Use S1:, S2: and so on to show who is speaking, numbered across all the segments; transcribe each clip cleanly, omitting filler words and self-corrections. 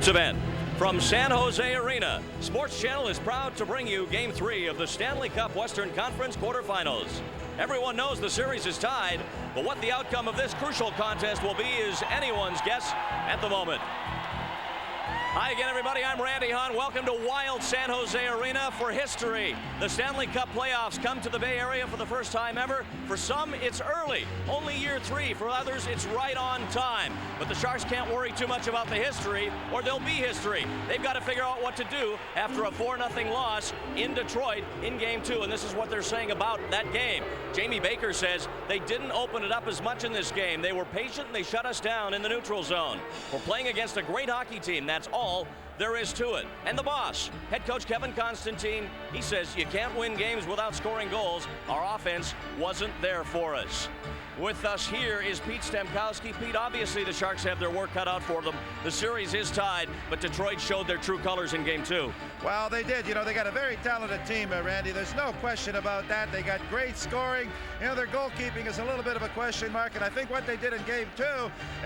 S1: sports event. From San Jose Arena, Sports Channel is proud to bring you Game 3 of the Stanley Cup Western Conference quarterfinals. Everyone knows the series is tied, but what the outcome of this crucial contest will be is anyone's guess at the moment. Hi again, everybody. I'm Randy Hahn. Welcome to wild San Jose Arena for history. The Stanley Cup Playoffs come to the Bay Area for the first time ever. For some, it's early, only year 3. For others, it's right on time. But the Sharks can't worry too much about the history, or there'll be history. They've got to figure out what to do after a 4-0 loss in Detroit in Game 2, and this is what they're saying about that game. Jamie Baker says they didn't open it up as much in this game. They were patient and they shut us down in the neutral zone. We're playing against a great hockey team. That's all there is to it. And the boss, head coach Kevin Constantine, he says you can't win games without scoring goals. Our offense wasn't there for us. With us here is Pete Stemkowski. Pete, obviously the Sharks have their work cut out for them. The series is tied, but Detroit showed their true colors in Game 2.
S2: Well, they did. You know, they got a very talented team, Randy. There's no question about that. They got great scoring. You know, their goalkeeping is a little bit of a question mark, and I think what they did in Game 2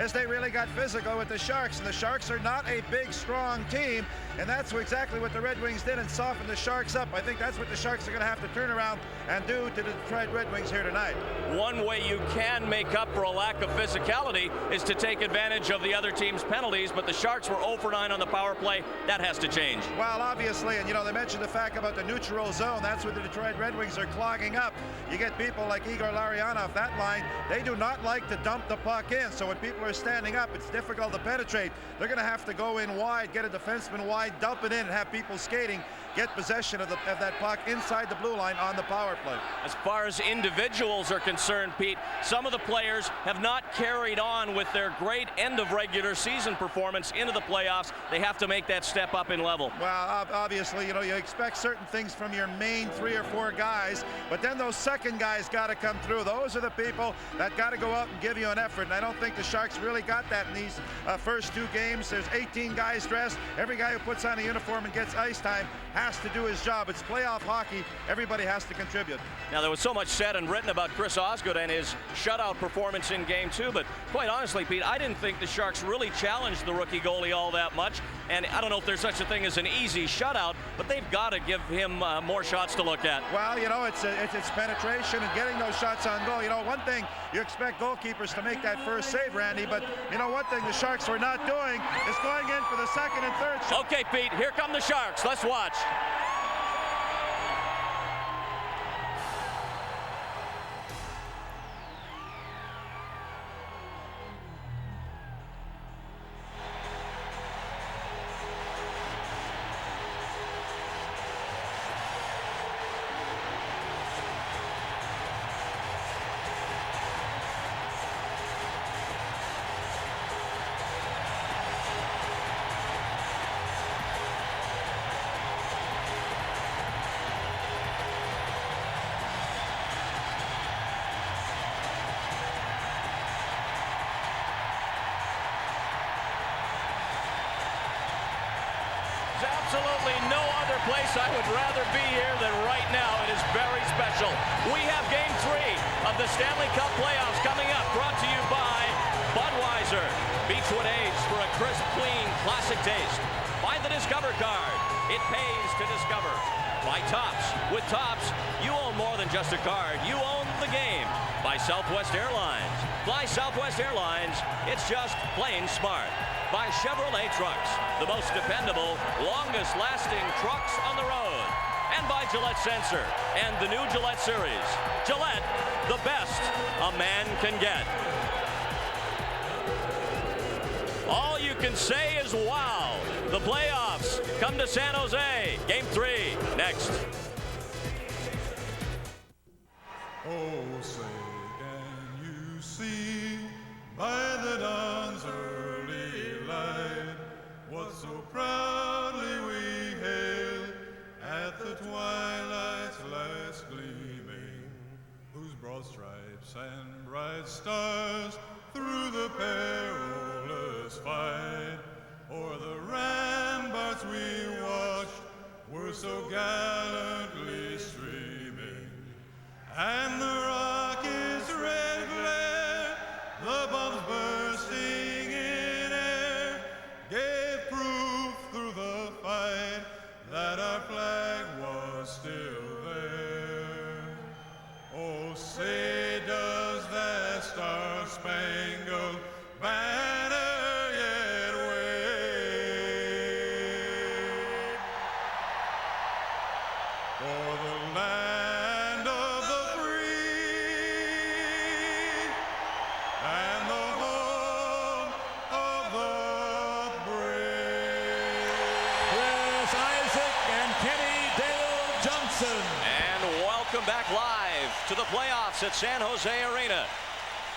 S2: is they really got physical with the Sharks, and the Sharks are not a big, strong team, and that's exactly what the Red Wings did and softened the Sharks up. I think that's what the Sharks are going to have to turn around and do to the Detroit Red Wings here tonight.
S1: One way you can make up for a lack of physicality is to take advantage of the other team's penalties, but the Sharks were 0 for 9 on the power play. That has to change.
S2: Well, obviously, and you know, they mentioned the fact about the neutral zone. That's what the Detroit Red Wings are clogging up. You get people like Igor Larionov, that line, they do not like to dump the puck in. So when people are standing up, it's difficult to penetrate. They're going to have to go in wide, get a defenseman wide, dump it in, and have people skating, get possession of that puck inside the blue line on the power play.
S1: As far as individuals are concerned, Pete, some of the players have not carried on with their great end of regular season performance into the playoffs. They have to make that step up in level.
S2: Well, obviously, you know, you expect certain things from your main 3 or 4 guys, but then those second guys got to come through. Those are the people that got to go out and give you an effort, and I don't think the Sharks really got that in these first 2 games. There's 18 guys dressed. Every guy who puts on a uniform and gets ice time has to do his job. It's playoff hockey. Everybody has to contribute.
S1: Now, there was so much said and written about Chris Osgood and his shutout performance in Game 2, but quite honestly, Pete, I didn't think the Sharks really challenged the rookie goalie all that much, and I don't know if there's such a thing as an easy shutout, but they've got to give him more shots to look at.
S2: Well, you know, it's penetration and getting those shots on goal. You know, one thing, you expect goalkeepers to make that first save, Randy, but you know, one thing the Sharks were not doing is going in for the second and third shot.
S1: Okay, Pete, here come the Sharks. Let's watch. Absolutely no other place I would rather be here than right now. It is very special. We have Game 3 of the Stanley Cup Playoffs coming up, brought to you by Budweiser. Beechwood Aged for a crisp, clean, classic taste. By the Discover card. It pays to discover. By Topps. With Topps, you own more than just a card. You own the game. By Southwest Airlines. Fly Southwest Airlines. It's just plain smart. By Chevrolet Trucks, the most dependable, longest-lasting trucks on the road. And by Gillette Sensor and the new Gillette Series. Gillette, the best a man can get. All you can say is wow. The playoffs come to San Jose. Game 3, next.
S3: Oh, say can you see by the dawn's early light what so proudly we hailed at the twilight's last gleaming, whose broad stripes and bright stars through the perilous fight o'er the ramparts we watched were so gallantly streaming, and the rocket's red glare, the bombs bursting in air, gave proof
S1: to the playoffs at San Jose Arena.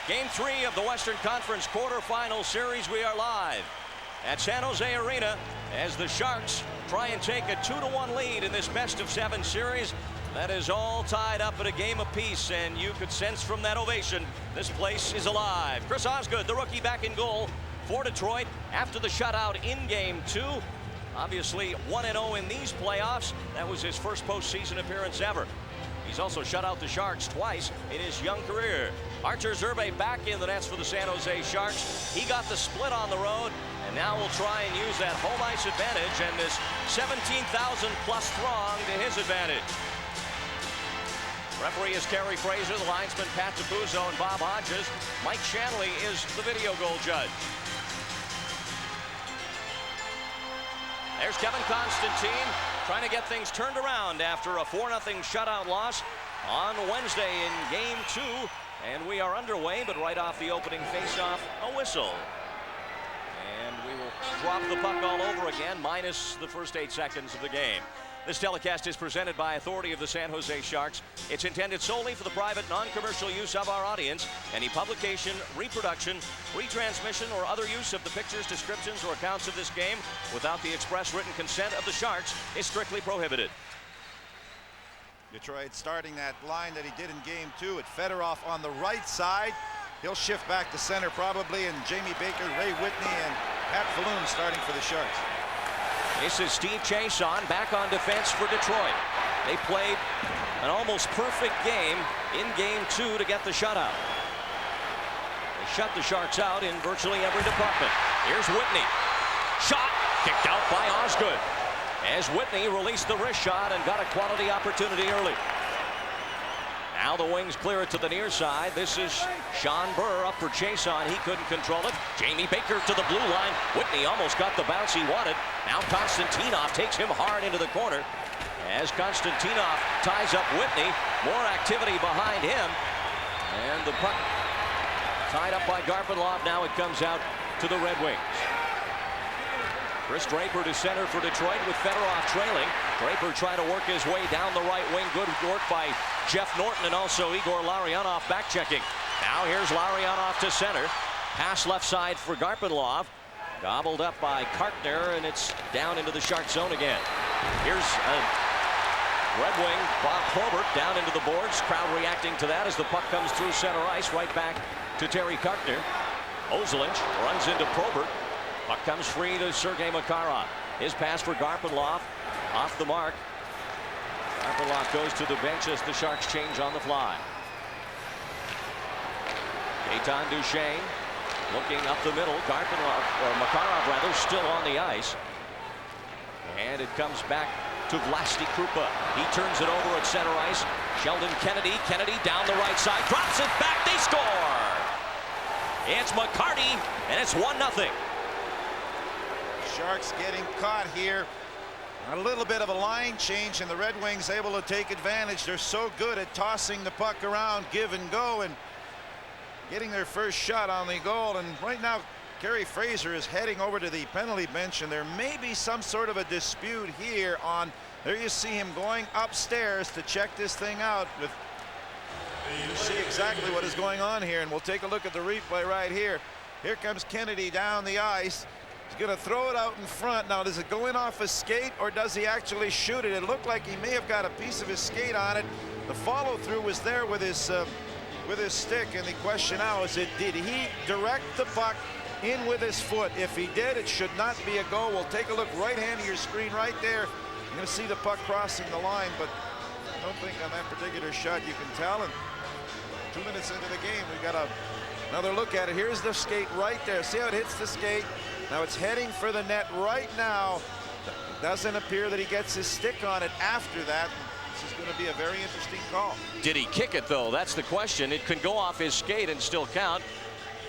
S1: Game 3 of the Western Conference quarterfinal series. We are live at San Jose Arena as the Sharks try and take a 2-1 lead in this best-of-7 series. That is all tied up at a game apiece, and you could sense from that ovation this place is alive. Chris Osgood, the rookie, back in goal for Detroit after the shutout in Game 2. Obviously 1-0 in these playoffs. That was his first postseason appearance ever. He's also shut out the Sharks twice in his young career. Archer Zerbe back in the nets for the San Jose Sharks. He got the split on the road, and now will try and use that home ice advantage and this 17,000 plus throng to his advantage. Referee is Kerry Fraser, the linesman Pat Capuzzo and Bob Hodges. Mike Shanley is the video goal judge. There's Kevin Constantine trying to get things turned around after a 4-0 shutout loss on Wednesday in Game 2. And we are underway, but right off the opening faceoff, a whistle. And we will drop the puck all over again, minus the first 8 seconds of the game. This telecast is presented by authority of the San Jose Sharks. It's intended solely for the private, non-commercial use of our audience. Any publication, reproduction, retransmission, or other use of the pictures, descriptions, or accounts of this game without the express written consent of the Sharks is strictly prohibited.
S2: Detroit starting that line that he did in Game 2 at Fedorov on the right side. He'll shift back to center probably, and Jamie Baker, Ray Whitney, and Pat Falloon starting for the Sharks.
S1: This is Steve Chason back on defense for Detroit. They played an almost perfect game in Game 2 to get the shutout. They shut the Sharks out in virtually every department. Here's Whitney. Shot kicked out by Osgood as Whitney released the wrist shot and got a quality opportunity early. Now the Wings clear it to the near side. This is Sean Burr up for Chason. He couldn't control it. Jamie Baker to the blue line. Whitney almost got the bounce he wanted. Now Konstantinov takes him hard into the corner. As Konstantinov ties up Whitney, more activity behind him. And the puck tied up by Garpenlov. Now it comes out to the Red Wings. Chris Draper to center for Detroit with Fedorov trailing. Draper trying to work his way down the right wing. Good work by Jeff Norton and also Igor Larionov back checking. Now here's Larionov to center. Pass left side for Garpenlov. Gobbled up by Kartner, and it's down into the Shark zone again. Here's Red Wing Bob Probert down into the boards. Crowd reacting to that as the puck comes through center ice right back to Terry Kartner. Ozelinch runs into Probert. Puck comes free to Sergei Makarov. His pass for Garpenlov off the mark. Garpenlov goes to the bench as the Sharks change on the fly. Gaetan Duchesne looking up the middle. Garpenlov, or Makarov rather, still on the ice. And it comes back to Vlasti Krupa. He turns it over at center ice. Sheldon Kennedy. Kennedy down the right side. Drops it back. They score. It's McCarty, and it's 1-0.
S2: Sharks getting caught here. A little bit of a line change, and the Red Wings able to take advantage. They're so good at tossing the puck around, give and go, and getting their first shot on the goal. And right now Kerry Fraser is heading over to the penalty bench, and there may be some sort of a dispute here on, there you see him going upstairs to check this thing out. With you see exactly what is going on here, and we'll take a look at the replay right here. Here comes Kennedy down the ice. He's going to throw it out in front. Now, does it go in off his skate, or does he actually shoot it? It looked like he may have got a piece of his skate on it. The follow-through was there with his stick, and the question now is, did he direct the puck in with his foot? If he did, it should not be a goal. We'll take a look right hand of your screen right there. You're going to see the puck crossing the line, but I don't think on that particular shot you can tell. And 2 minutes into the game, we've got another look at it. Here's the skate right there. See how it hits the skate? Now it's heading for the net right now. It doesn't appear that he gets his stick on it after that. This is going to be a very interesting call.
S1: Did he kick it, though? That's the question. It could go off his skate and still count.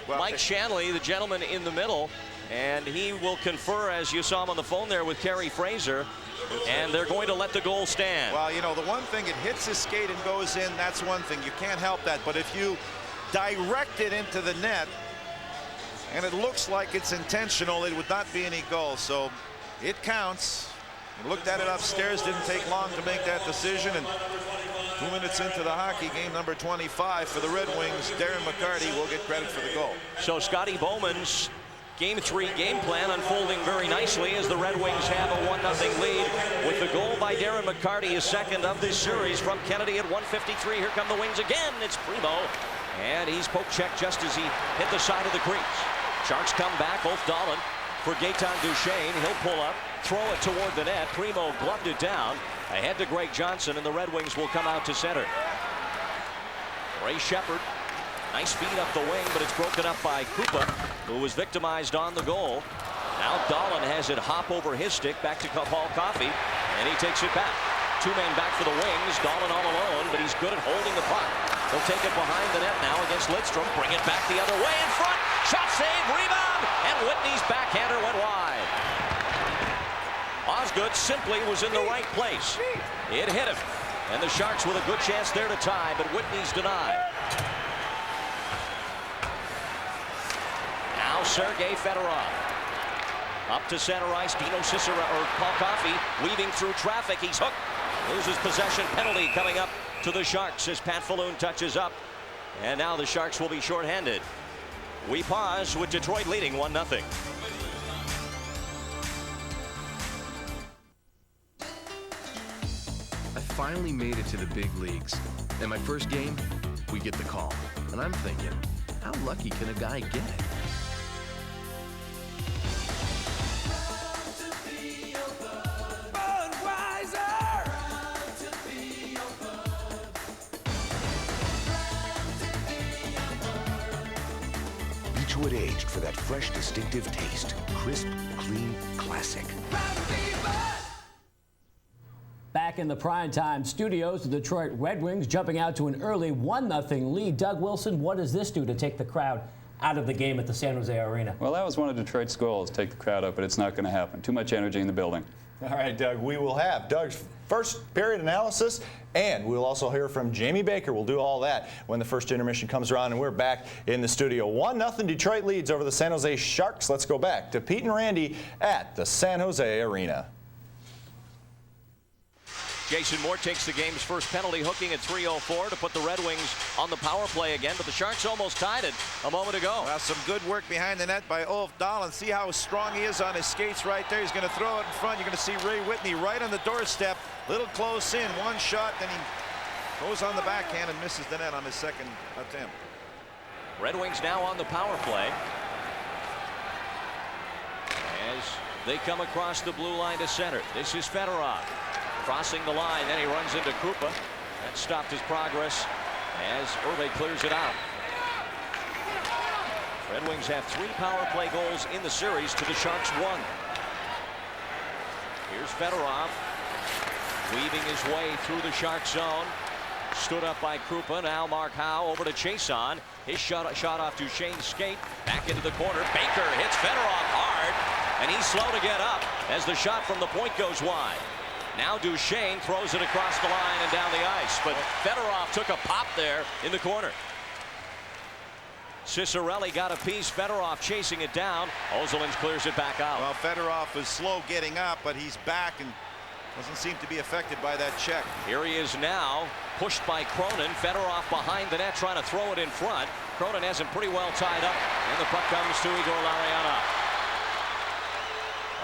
S1: Well, Mike Shanley, the gentleman in the middle, and he will confer, as you saw him on the phone there, with Kerry Fraser, and they're going to let the goal stand.
S2: Well, you know, the one thing, it hits his skate and goes in, that's one thing. You can't help that. But if you direct it into the net, and it looks like it's intentional, it would not be any goal. So it counts. He looked at it upstairs, didn't take long to make that decision, and 2 minutes into the hockey game, number 25 for the Red Wings. Darren McCarty will get credit for the goal.
S1: So Scotty Bowman's Game 3 game plan unfolding very nicely as the Red Wings have a 1-0 lead with the goal by Darren McCarty, his second of this series from Kennedy at 1:53. Here come the Wings again. It's Primo, and he's poke checked just as he hit the side of the crease. Sharks come back. Ulf Dahlin for Gaetan Duchesne. He'll pull up, throw it toward the net. Primo gloved it down ahead to Greg Johnson, and the Red Wings will come out to center. Ray Shepard. Nice feed up the wing, but it's broken up by Krupa, who was victimized on the goal. Now Dahlin has it hop over his stick back to Paul Coffey, and he takes it back. 2 men back for the Wings. Dahlin all alone, but he's good at holding the puck. He'll take it behind the net now against Lidstrom. Bring it back the other way in front. Shot save, rebound, and Whitney's backhander went wide. Osgood simply was in the right place. It hit him, and the Sharks with a good chance there to tie, but Whitney's denied. Now Sergei Fedorov. Up to center ice. Dino Cicero or Paul Coffey weaving through traffic. He's hooked. Loses possession. Penalty coming up to the Sharks as Pat Falloon touches up. And now the Sharks will be shorthanded. We pause with Detroit leading 1-0.
S4: I finally made it to the big leagues. And my first game, we get the call. And I'm thinking, how lucky can a guy get?
S5: Beechwood aged for that fresh, distinctive taste. Crisp, clean, classic.
S6: Back in the primetime studios, the Detroit Red Wings jumping out to an early 1-0 lead. Doug Wilson, what does this do to take the crowd out of the game at the San Jose Arena?
S7: Well, that was one of Detroit's goals, take the crowd out, but it's not going to happen. Too much energy in the building.
S8: All right, Doug, we will have Doug's first period analysis, and we'll also hear from Jamie Baker. We'll do all that when the first intermission comes around, and we're back in the studio. 1-0 Detroit leads over the San Jose Sharks. Let's go back to Pete and Randy at the San Jose Arena.
S1: Jason Moore takes the game's first penalty, hooking at 3:04 to put the Red Wings on the power play again, but the Sharks almost tied it a moment ago.
S2: Well, some good work behind the net by Ulf Dahlin. See how strong he is on his skates right there. He's going to throw it in front. You're going to see Ray Whitney right on the doorstep. Little close in. One shot, then he goes on the backhand and misses the net on his second attempt.
S1: Red Wings now on the power play as they come across the blue line to center. This is Fedorov. Crossing the line, then he runs into Krupa. That stopped his progress as Hervé clears it out. Red Wings have 3 power play goals in the series to the Sharks 1. Here's Fedorov weaving his way through the Shark zone. Stood up by Krupa. Now Mark Howe over to Chason. His shot off Duchesne's skate. Back into the corner. Baker hits Fedorov hard, and he's slow to get up as the shot from the point goes wide. Now Duchesne throws it across the line and down the ice, but Fedorov took a pop there in the corner. Cicerelli got a piece. Fedorov chasing it down. Ozelins clears it back out.
S2: Well, Fedorov is slow getting up, but he's back and doesn't seem to be affected by that check.
S1: Here he is now, pushed by Cronin. Fedorov behind the net trying to throw it in front. Cronin has him pretty well tied up, and the puck comes to Igor Larionov.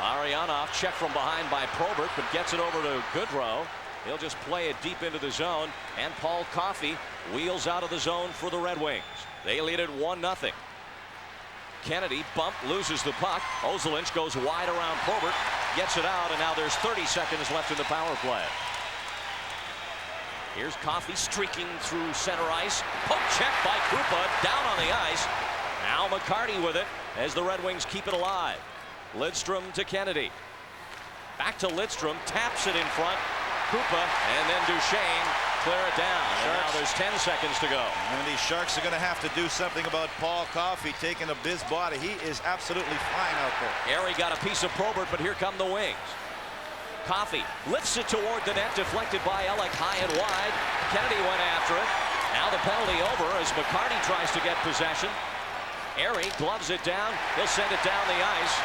S1: Larionov checked from behind by Probert, but gets it over to Goodrow. He'll just play it deep into the zone, and Paul Coffey wheels out of the zone for the Red Wings. They lead it 1-0. Kennedy bump, loses the puck. Ozelins goes wide around Probert, gets it out, and now there's 30 seconds left in the power play. Here's Coffey streaking through center ice. Poke check by Krupa down on the ice. Now McCarty with it as the Red Wings keep it alive. Lidstrom to Kennedy. Back to Lidstrom, taps it in front. Krupa, and then Duchesne clear it down. And now there's 10 seconds to go.
S2: And these Sharks are going to have to do something about Paul Coffey taking a biz body. He is absolutely flying out there.
S1: Harry got a piece of Probert, but here come the Wings. Coffey lifts it toward the net, deflected by Ellick high and wide. Kennedy went after it. Now the penalty over as McCarty tries to get possession. Harry gloves it down. He'll send it down the ice.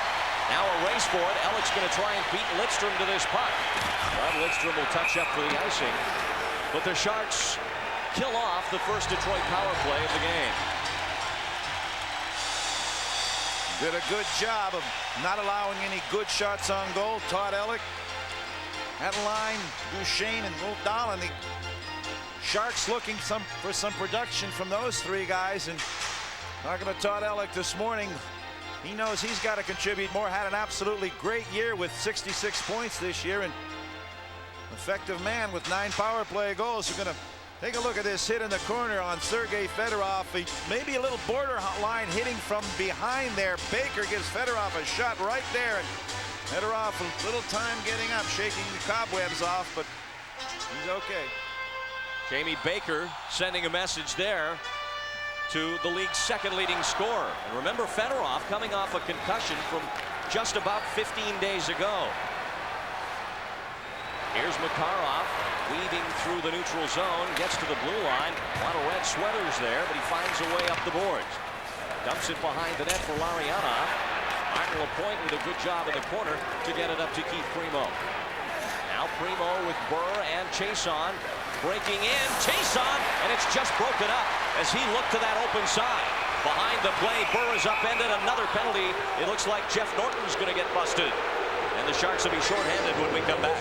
S1: Now a race for it. Ellick's going to try and beat Lidstrom to this puck. But Lidstrom will touch up for the icing. But the Sharks kill off the first Detroit power play of the game.
S2: Did a good job of not allowing any good shots on goal. Todd Ellick at line, Duchesne and moved on, and the Sharks looking for some production from those three guys. And talking to Todd Ellick this morning, he knows he's got to contribute more. Had an absolutely great year with 66 points this year, and effective man with 9 power play goals. We're going to take a look at this hit in the corner on Sergei Fedorov. Maybe a little borderline hitting from behind there. Baker gives Fedorov a shot right there, and Fedorov a little time getting up, shaking the cobwebs off, but he's okay.
S1: Jamie Baker sending a message there to the league's second leading scorer. And remember, Fedorov coming off a concussion from just about 15 days ago. Here's Makarov weaving through the neutral zone, gets to the blue line. A lot of red sweaters there, but he finds a way up the boards. Dumps it behind the net for Larionov. Michael Lapointe with a good job in the corner to get it up to Keith Primo. Now Primo with Burr and Chason breaking in. Chason, and it's just broken up as he looked to that open side. Behind the play, Burr is upended. Another penalty. It looks like Jeff Norton's going to get busted. And the Sharks will be shorthanded when we come back.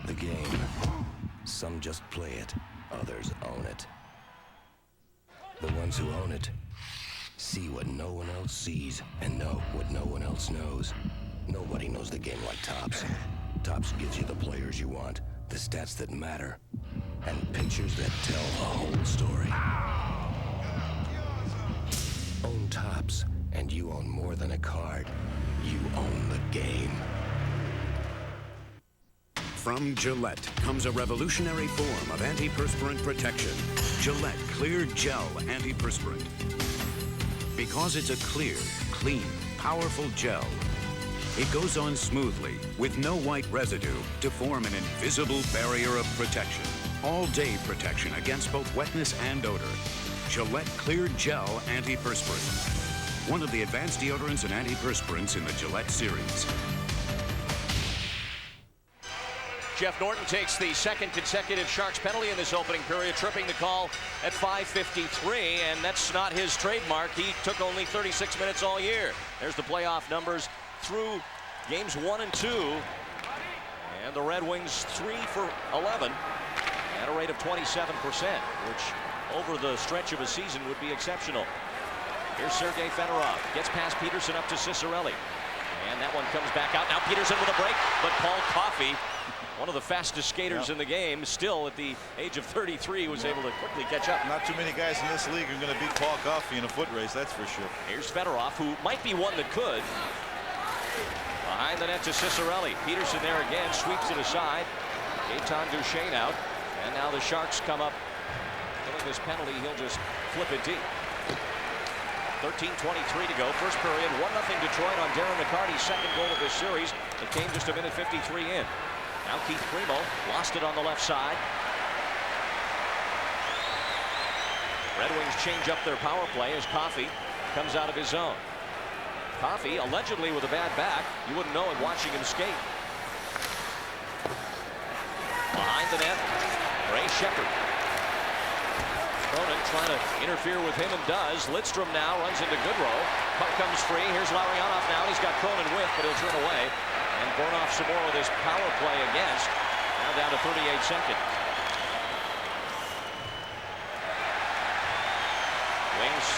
S5: The game. Some just play it, others own it. The ones who own it see what no one else sees and know what no one else knows. Nobody knows the game like Topps. Topps gives you the players you want, the stats that matter, and pictures that tell the whole story. Own Topps, and you own more than a card. You own the game.
S9: From Gillette comes a revolutionary form of antiperspirant protection. Gillette Clear Gel Antiperspirant. Because it's a clear, clean, powerful gel, it goes on smoothly with no white residue to form an invisible barrier of protection. All-day protection against both wetness and odor. Gillette Clear Gel Antiperspirant. One of the advanced deodorants and antiperspirants in the Gillette series.
S1: Jeff Norton takes the second consecutive Sharks penalty in this opening period, tripping the call at 5:53, and that's not his trademark. He took only 36 minutes all year. There's the playoff numbers through games 1 and 2. And the Red Wings 3 for 11 at a rate of 27%, which over the stretch of a season would be exceptional. Here's Sergei Fedorov. Gets past Peterson up to Cicerelli. And that one comes back out. Now Peterson with a break, but Paul Coffey, one of the fastest skaters in the game, still at the age of 33, was able to quickly catch up.
S2: Not too many guys in this league are going to beat Paul Coffey in a foot race, that's for sure.
S1: Here's Fedorov, who might be one that could. Behind the net to Cicerelli. Peterson there again, sweeps it aside. Gaetan Duchesne out. And now the Sharks come up. Killing this penalty, he'll just flip it deep. 13:23 to go. First period, 1-0 Detroit on Darren McCarty's second goal of this series. It came just a minute 53 in. Now Keith Primo lost it on the left side. Red Wings change up their power play as Coffey comes out of his zone. Coffey allegedly with a bad back. You wouldn't know it watching him skate. Behind the net, Ray Shepherd. Cronin trying to interfere with him and does. Lidstrom now runs into Goodrow. Puck comes free. Here's Larionov now. He's got Cronin with, but he'll turn away. And burn off some more with his power play against. Now down to 38 seconds. Wings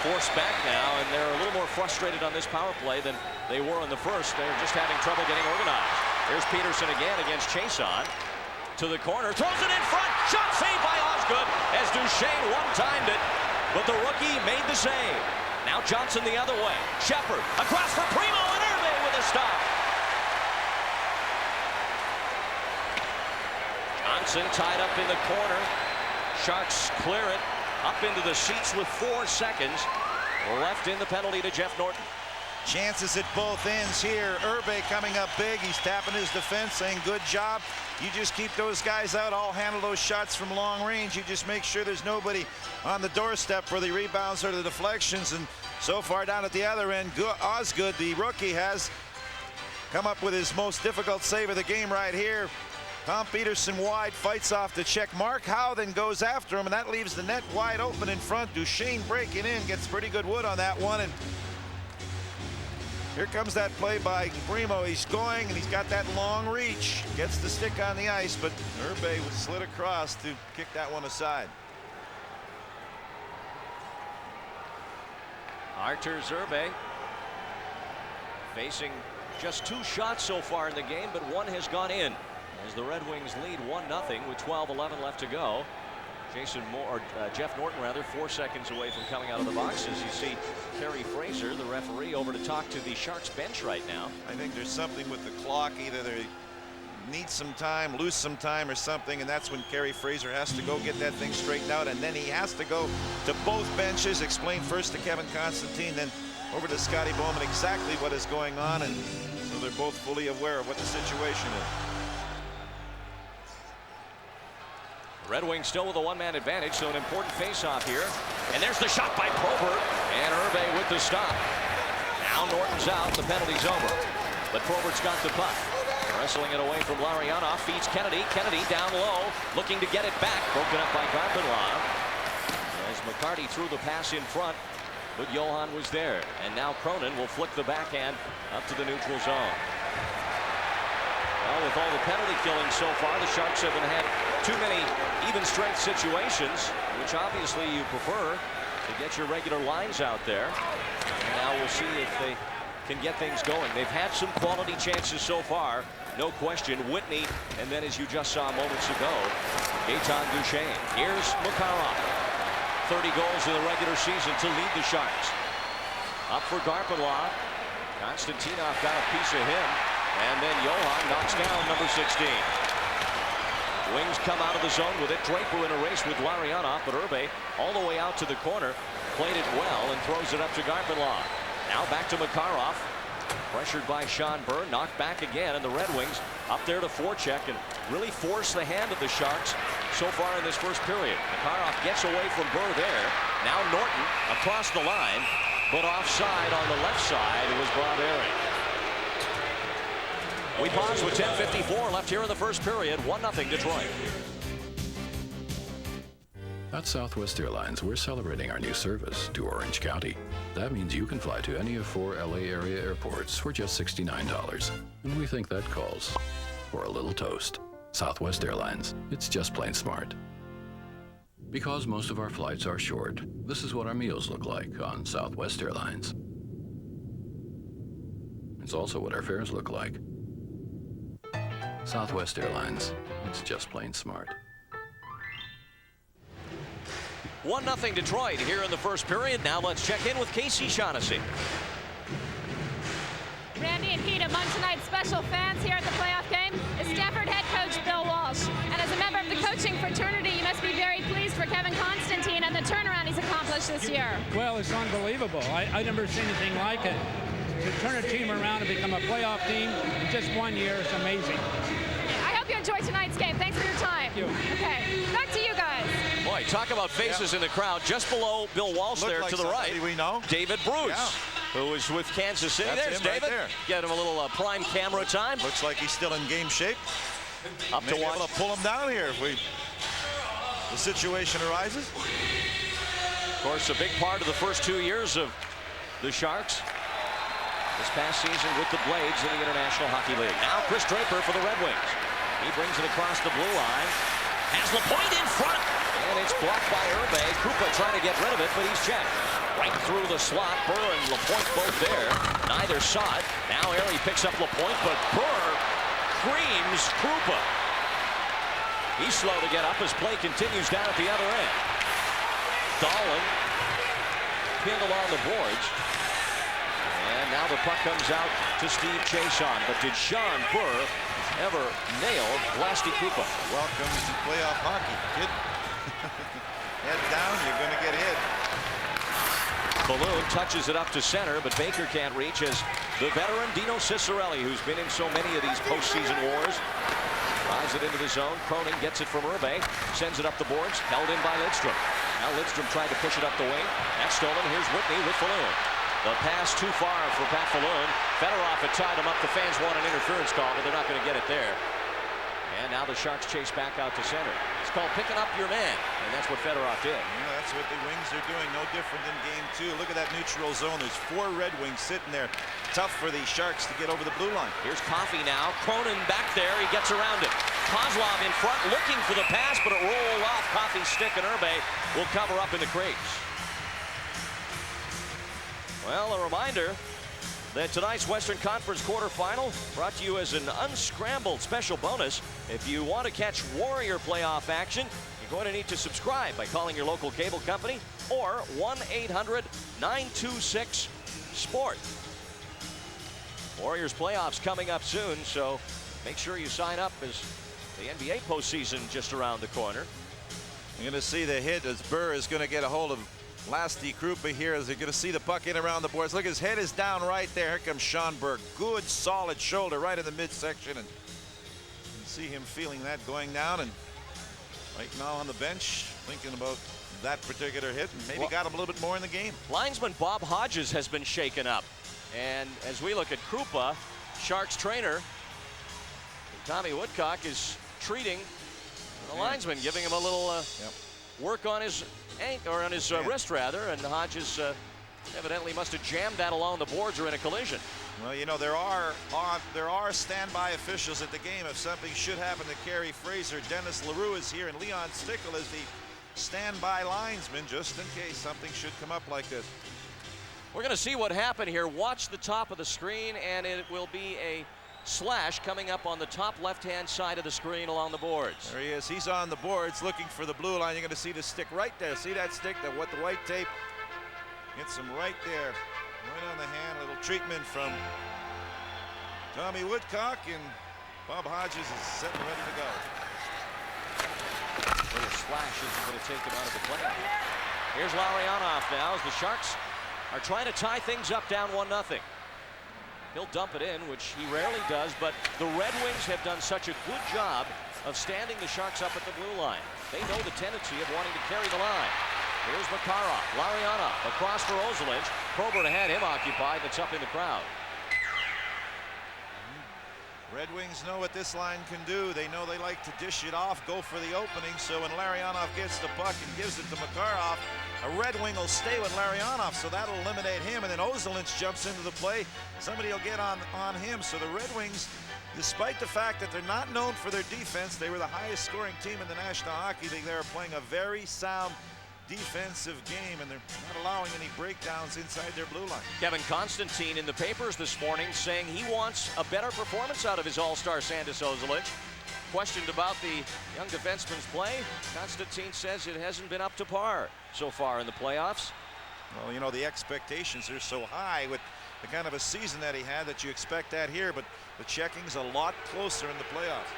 S1: forced back now, and they're a little more frustrated on this power play than they were in the first. They're just having trouble getting organized. Here's Peterson again against Chason. To the corner, throws it in front. Shot saved by Osgood as Duchesne one-timed it, but the rookie made the save. Now Johnson the other way. Shepherd across for Primo, and Irve with a stop. Johnson tied up in the corner. Sharks clear it up into the seats with 4 seconds left in the penalty to Jeff Norton.
S2: Chances at both ends here. Irve coming up big. He's tapping his defense, saying good job. You just keep those guys out. I'll handle those shots from long range. You just make sure there's nobody on the doorstep for the rebounds or the deflections. And so far down at the other end, Osgood, the rookie, has come up with his most difficult save of the game right here. Tom Peterson wide, fights off the check. Mark Howe then goes after him, and that leaves the net wide open in front. Duchesne breaking in, gets pretty good wood on that one, and here comes that play by Brimo. He's going, and he's got that long reach. Gets the stick on the ice, but Herbe was slid across to kick that one aside.
S1: Artur Zerbe facing just 2 shots so far in the game, but 1 has gone in as the Red Wings lead 1-0 with 12:11 left to go. Jeff Norton, 4 seconds away from coming out of the box as you see Kerry Fraser, the referee, over to talk to the Sharks bench right now.
S2: I think there's something with the clock. Either they need some time, lose some time or something, and that's when Kerry Fraser has to go get that thing straightened out, and then he has to go to both benches, explain first to Kevin Constantine, then over to Scotty Bowman exactly what is going on, and so they're both fully aware of what the situation is.
S1: Red Wings still with a 1-man advantage, so an important face-off here. And there's the shot by Probert, and Herbe with the stop. Now Norton's out, the penalty's over. But Probert's got the puck. Wrestling it away from Larionov, feeds Kennedy. Kennedy down low, looking to get it back. Broken up by Garpenlov. As McCarty threw the pass in front, but Johan was there. And now Cronin will flick the backhand up to the neutral zone. Well, with all the penalty killing so far, the Sharks haven't had too many even strength situations, which obviously you prefer to get your regular lines out there. And now we'll see if they can get things going. They've had some quality chances so far, no question. Whitney, and then as you just saw moments ago, Gaetan Duchesne. Here's Makarov. 30 goals in the regular season to lead the Sharks. Up for Garpenlov. Konstantinov got a piece of him. And then Johan knocks down number 16. Wings come out of the zone with it. Draper in a race with Larionov, but Herbe all the way out to the corner. Played it well and throws it up to Garpenlov. Now back to Makarov. Pressured by Sean Burr. Knocked back again, and the Red Wings up there to forecheck and really force the hand of the Sharks so far in this first period. Makarov gets away from Burr there. Now Norton across the line, but offside on the left side. It was Broderi. We pause with 10:54 left here in the first period. 1-0 Detroit.
S10: At Southwest Airlines, we're celebrating our new service to Orange County. That means you can fly to any of 4 LA area airports for just $69. And we think that calls for a little toast. Southwest Airlines, it's just plain smart. Because most of our flights are short, this is what our meals look like on Southwest Airlines. It's also what our fares look like. Southwest Airlines, it's just plain smart.
S1: 1-0 Detroit here in the first period. Now let's check in with Casey Shaughnessy.
S11: Randy and Pete, among tonight's special fans here at the playoff game is Stafford head coach Bill Walsh. And as a member of the coaching fraternity, you must be very pleased for Kevin Constantine and the turnaround he's accomplished this year.
S12: Well, it's unbelievable. I've never seen anything like it. To turn a team around and become a playoff team in just 1 year is amazing.
S11: I hope you enjoyed tonight's game. Thanks for your time.
S12: Thank you.
S11: Okay, back to you guys.
S1: Boy, talk about faces in the crowd. Just below Bill Walsh there
S2: like
S1: to the right.
S2: We know.
S1: David Bruce, who is with Kansas City.
S2: That's
S1: There's
S2: him right
S1: David.
S2: there.
S1: Get him a little prime camera time.
S2: Looks like he's still in game shape.
S1: Up to watch.
S2: Able to pull him down here if the situation arises.
S1: Of course, a big part of the first 2 years of the Sharks this past season with the Blades in the International Hockey League. Now Chris Draper for the Red Wings. He brings it across the blue line. Has LaPointe in front. And it's blocked by Herbe. Krupa trying to get rid of it, but he's checked. Right through the slot. Burr and LaPointe both there. Neither saw it. Now Erie picks up LaPointe, but Burr creams Krupa. He's slow to get up as play continues down at the other end. Dahlin pinned along the boards. And now the puck comes out to Steve Chason. But did Sean Burr ever nail Blasty Krupa?
S2: Welcome to playoff hockey, kid. Head down, you're going to get hit.
S1: Balloon touches it up to center, but Baker can't reach as the veteran Dino Ciccarelli, who's been in so many of these postseason wars, drives it into the zone. Cronin gets it from Herbe, sends it up the boards, held in by Lidstrom. Now Lidstrom tried to push it up the wing. That's stolen. Here's Whitney with Balloon. The pass too far for Pat Falloon. Fedorov had tied him up. The fans want an interference call, but they're not going to get it there. And now the Sharks chase back out to center. It's called picking up your man, and that's what Fedorov did.
S2: You know, that's what the Wings are doing, no different than game 2. Look at that neutral zone. There's 4 Red Wings sitting there. Tough for the Sharks to get over the blue line.
S1: Here's Coffey now. Cronin back there. He gets around it. Kozlov in front looking for the pass, but it rolled off Coffey's stick, and Irbe will cover up in the crease. Well, a reminder that tonight's Western Conference quarterfinal brought to you as an unscrambled special bonus. If you want to catch Warrior playoff action, you're going to need to subscribe by calling your local cable company or 1-800-926-SPORT. Warriors playoffs coming up soon, so make sure you sign up as the NBA postseason just around the corner.
S2: You're going to see the hit as Burr is going to get a hold of Lasty Krupa here as they're going to see the puck in around the boards. Look, his head is down right there. Here comes Schonberg. Good, solid shoulder right in the midsection. And you see him feeling that going down. And right now on the bench, thinking about that particular hit. And maybe got him a little bit more in the game.
S1: Linesman Bob Hodges has been shaken up. And as we look at Krupa, Sharks trainer Tommy Woodcock is treating the linesman, giving him a little work on his or on his wrist rather, and Hodges evidently must have jammed that along the boards or in a collision.
S2: Well, you know, there are standby officials at the game if something should happen to Carey Fraser. Dennis LaRue is here, and Leon Stickle is the standby linesman just in case something should come up like this.
S1: We're going to see what happened here. Watch the top of the screen, and it will be a slash coming up on the top left-hand side of the screen along the boards.
S2: There he is. He's on the boards looking for the blue line. You're going to see the stick right there. See that stick? The white tape gets him right there, right on the hand. A little treatment from Tommy Woodcock, and Bob Hodges is set and ready to go.
S1: Little slash isn't going to take him out of the play. Here's Larionov now as the Sharks are trying to tie things up down 1-0. He'll dump it in, which he rarely does, but the Red Wings have done such a good job of standing the Sharks up at the blue line. They know the tendency of wanting to carry the line. Here's Makarov, Larionov, across for Ozolinsh. Probert had him occupied, that's up in the crowd.
S2: Red Wings know what this line can do. They know they like to dish it off, go for the opening, so when Larionov gets the puck and gives it to Makarov, a Red Wing will stay with Larionov, so that'll eliminate him, and then Ozolinsh jumps into the play. Somebody will get on him, so the Red Wings, despite the fact that they're not known for their defense, they were the highest scoring team in the National Hockey League. They are playing a very sound defensive game, and they're not allowing any breakdowns inside their blue line.
S1: Kevin Constantine in the papers this morning saying he wants a better performance out of his all-star Sandis Ozolinsh. Questioned about the young defenseman's play, Constantine says it hasn't been up to par so far in the playoffs.
S2: Well, you know, the expectations are so high with the kind of a season that he had that you expect that here, but the checking's a lot closer in the playoffs.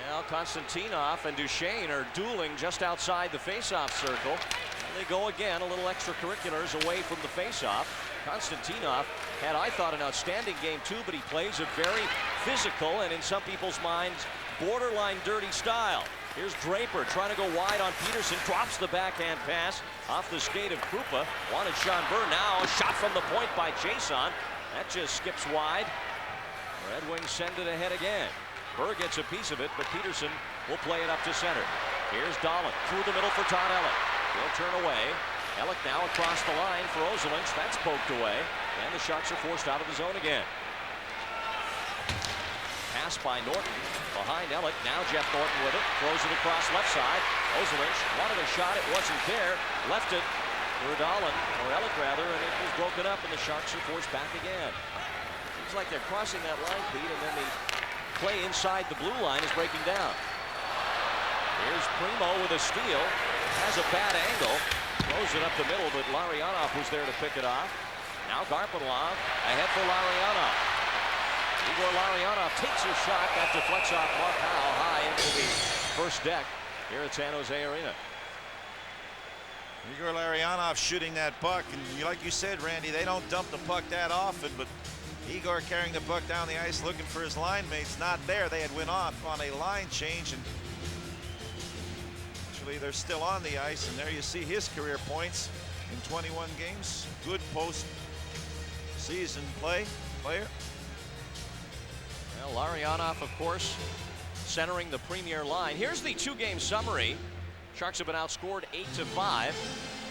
S1: Well, Konstantinov and Duchesne are dueling just outside the face-off circle. And they go again, a little extracurriculars away from the face-off. Konstantinov had, I thought, an outstanding game too, but he plays a very physical and in some people's minds borderline dirty style. Here's Draper trying to go wide on Peterson, drops the backhand pass off the skate of Krupa. Wanted Schonberg now, a shot from the point by Jason. That just skips wide. Red Wings send it ahead again. Burr gets a piece of it, but Peterson will play it up to center. Here's Dahlin through the middle for Todd Elliott. He'll turn away. Elliott now across the line for Ozolinsh. That's poked away, and the Sharks are forced out of the zone again. Pass by Norton behind Elliott. Now Jeff Norton with it. Throws it across left side. Ozolinsh wanted a shot. It wasn't there. Left it for Dahlin, or Elliott rather, and it was broken up, and the Sharks are forced back again. Seems like they're crossing that line, Pete, and then the play inside the blue line is breaking down. Here's Primo with a steal. Has a bad angle. Throws it up the middle, but Larionov was there to pick it off. Now Garpenlov ahead for Larionov. Igor Larionov takes a shot. That deflects off Mark Howe high into the first deck here at San Jose Arena.
S2: Igor Larionov shooting that puck, and like you said, Randy, they don't dump the puck that often, but Igor carrying the puck down the ice looking for his line mates, not there. They had went off on a line change, and actually they're still on the ice, and there you see his career points. in 21 games. Good post-season player.
S1: Well, Larionov, of course, centering the premier line. Here's the two-game summary. Sharks have been outscored 8-5,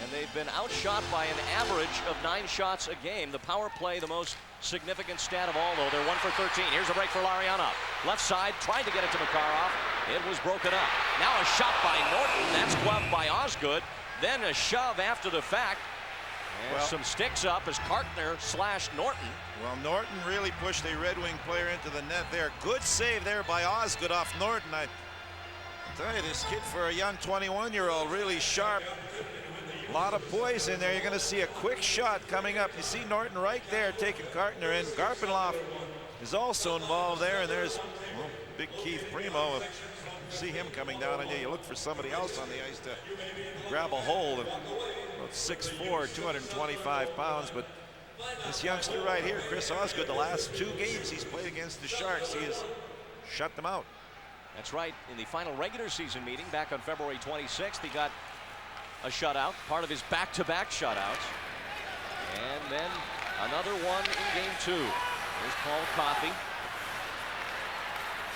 S1: and they've been outshot by an average of 9 shots a game. The power play, the most significant stat of all, though. They're 1 for 13. Here's a break for Larionov. Left side, tried to get it to Makarov. It was broken up. Now a shot by Norton. That's gloved by Osgood. Then a shove after the fact. And some sticks up as Kartner slashed Norton.
S2: Well, Norton really pushed a Red Wing player into the net there. Good save there by Osgood off Norton. I tell you, this kid for a young 21-year-old, really sharp. A lot of poise in there. You're going to see a quick shot coming up. You see Norton right there taking Kartner in. Garpenloff is also involved there, and there's big Keith Primo. See him coming down on you. You look for somebody else on the ice to grab a hold of. 6'4", 225 pounds, but this youngster right here, Chris Osgood, the last 2 games he's played against the Sharks, he has shut them out.
S1: That's right. In the final regular season meeting back on February 26th, he got a shutout, part of his back-to-back shutouts. And then another one in game 2. Here's Paul Coffey.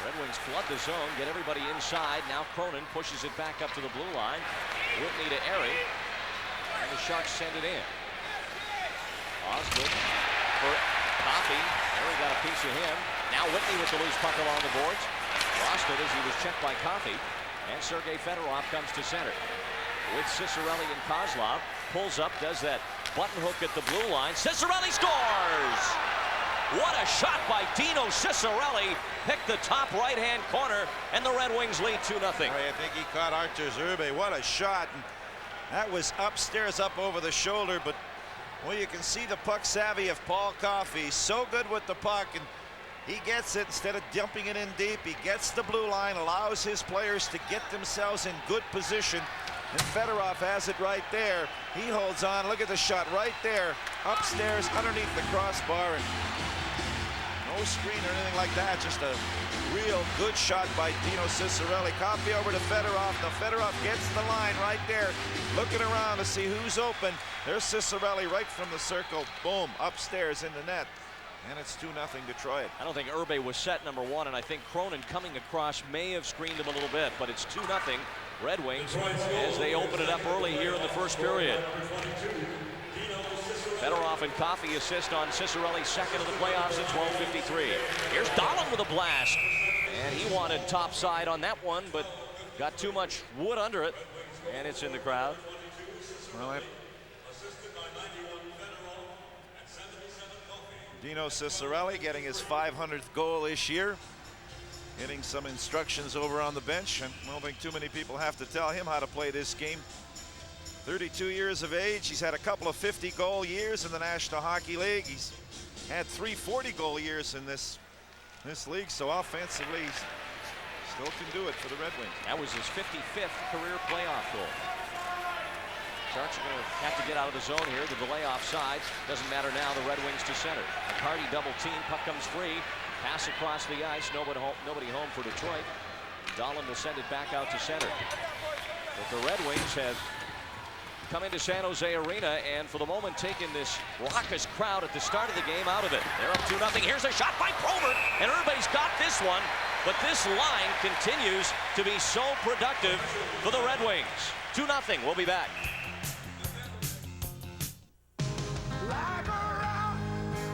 S1: Red Wings flood the zone, get everybody inside. Now Cronin pushes it back up to the blue line. Whitney to Erie. And the Sharks send it in. Osgood for Coffey. Erie got a piece of him. Now Whitney with the loose puck along the boards. Lost it as he was checked by Coffey. And Sergei Fedorov comes to center. With Cicerelli and Kozlov. Pulls up, does that button hook at the blue line. Cicerelli scores! What a shot by Dino Cicerelli. Picked the top right-hand corner, and the Red Wings lead 2-0.
S2: I think he caught Artur Zerbe. What a shot. And that was upstairs, up over the shoulder, but well, you can see the puck savvy of Paul Coffey. So good with the puck, and he gets it instead of dumping it in deep. He gets the blue line, allows his players to get themselves in good position, and Fedorov has it right there. He holds on. Look at the shot right there, upstairs underneath the crossbar, and no screen or anything like that. Just a real good shot by Dino Cicerelli. Coffey over to Fedorov. Now Fedorov gets the line right there, looking around to see who's open. There's Cicerelli right from the circle. Boom, upstairs in the net. And it's 2-0 Detroit.
S1: I don't think Urbe was set number 1, and I think Cronin coming across may have screened him a little bit, but it's 2-0 Red Wings as they open it up early here in the first period. Fedorov and Coffey assist on Cicerelli's second of the playoffs at 12:53. Here's Dahlin with a blast. And he wanted topside on that one, but got too much wood under it. And it's in the crowd.
S2: Well, Dino Cicerelli getting his 500th goal this year. Getting some instructions over on the bench. And I don't think too many people have to tell him how to play this game. 32 years of age. He's had a couple of 50-goal years in the National Hockey League. He's had 3 40-goal years in this league. So offensively, he still can do it for the Red Wings.
S1: That was his 55th career playoff goal. Sharks are going to have to get out of the zone here. The delay offside. Doesn't matter now. The Red Wings to center. McCarty double team. Puck comes free. Pass across the ice. Nobody home for Detroit. Dahlin will send it back out to center. But the Red Wings have come into San Jose Arena and for the moment taken this raucous crowd at the start of the game out of it. They're up 2-0. Here's a shot by Probert, and Urbe's got this one, but this line continues to be so productive for the Red Wings. 2-0. We'll be back.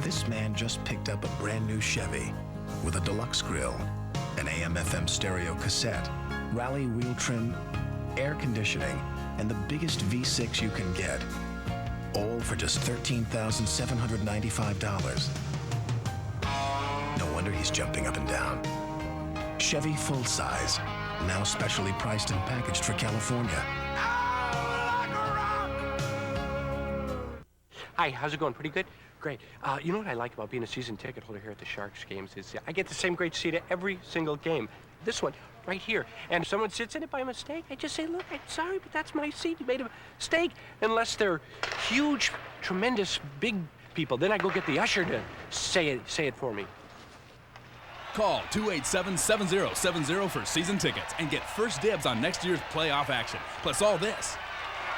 S9: This man just picked up a brand new Chevy with a deluxe grille, an AM/FM stereo cassette, rally wheel trim, air conditioning, and the biggest V6 you can get, all for just $13,795. No wonder he's jumping up and down. Chevy full size, now specially priced and packaged for California.
S13: Hi, how's it going? Pretty good? Great. You know what I like about being a season ticket holder here at the Sharks games is I get the same great seat at every single game. This one, right here. And if someone sits in it by mistake, I just say, look, I'm sorry, but that's my seat. You made a mistake. Unless they're huge, tremendous, big people. Then I go get the usher to say it for me.
S14: Call 287-7070 for season tickets and get first dibs on next year's playoff action. Plus all this.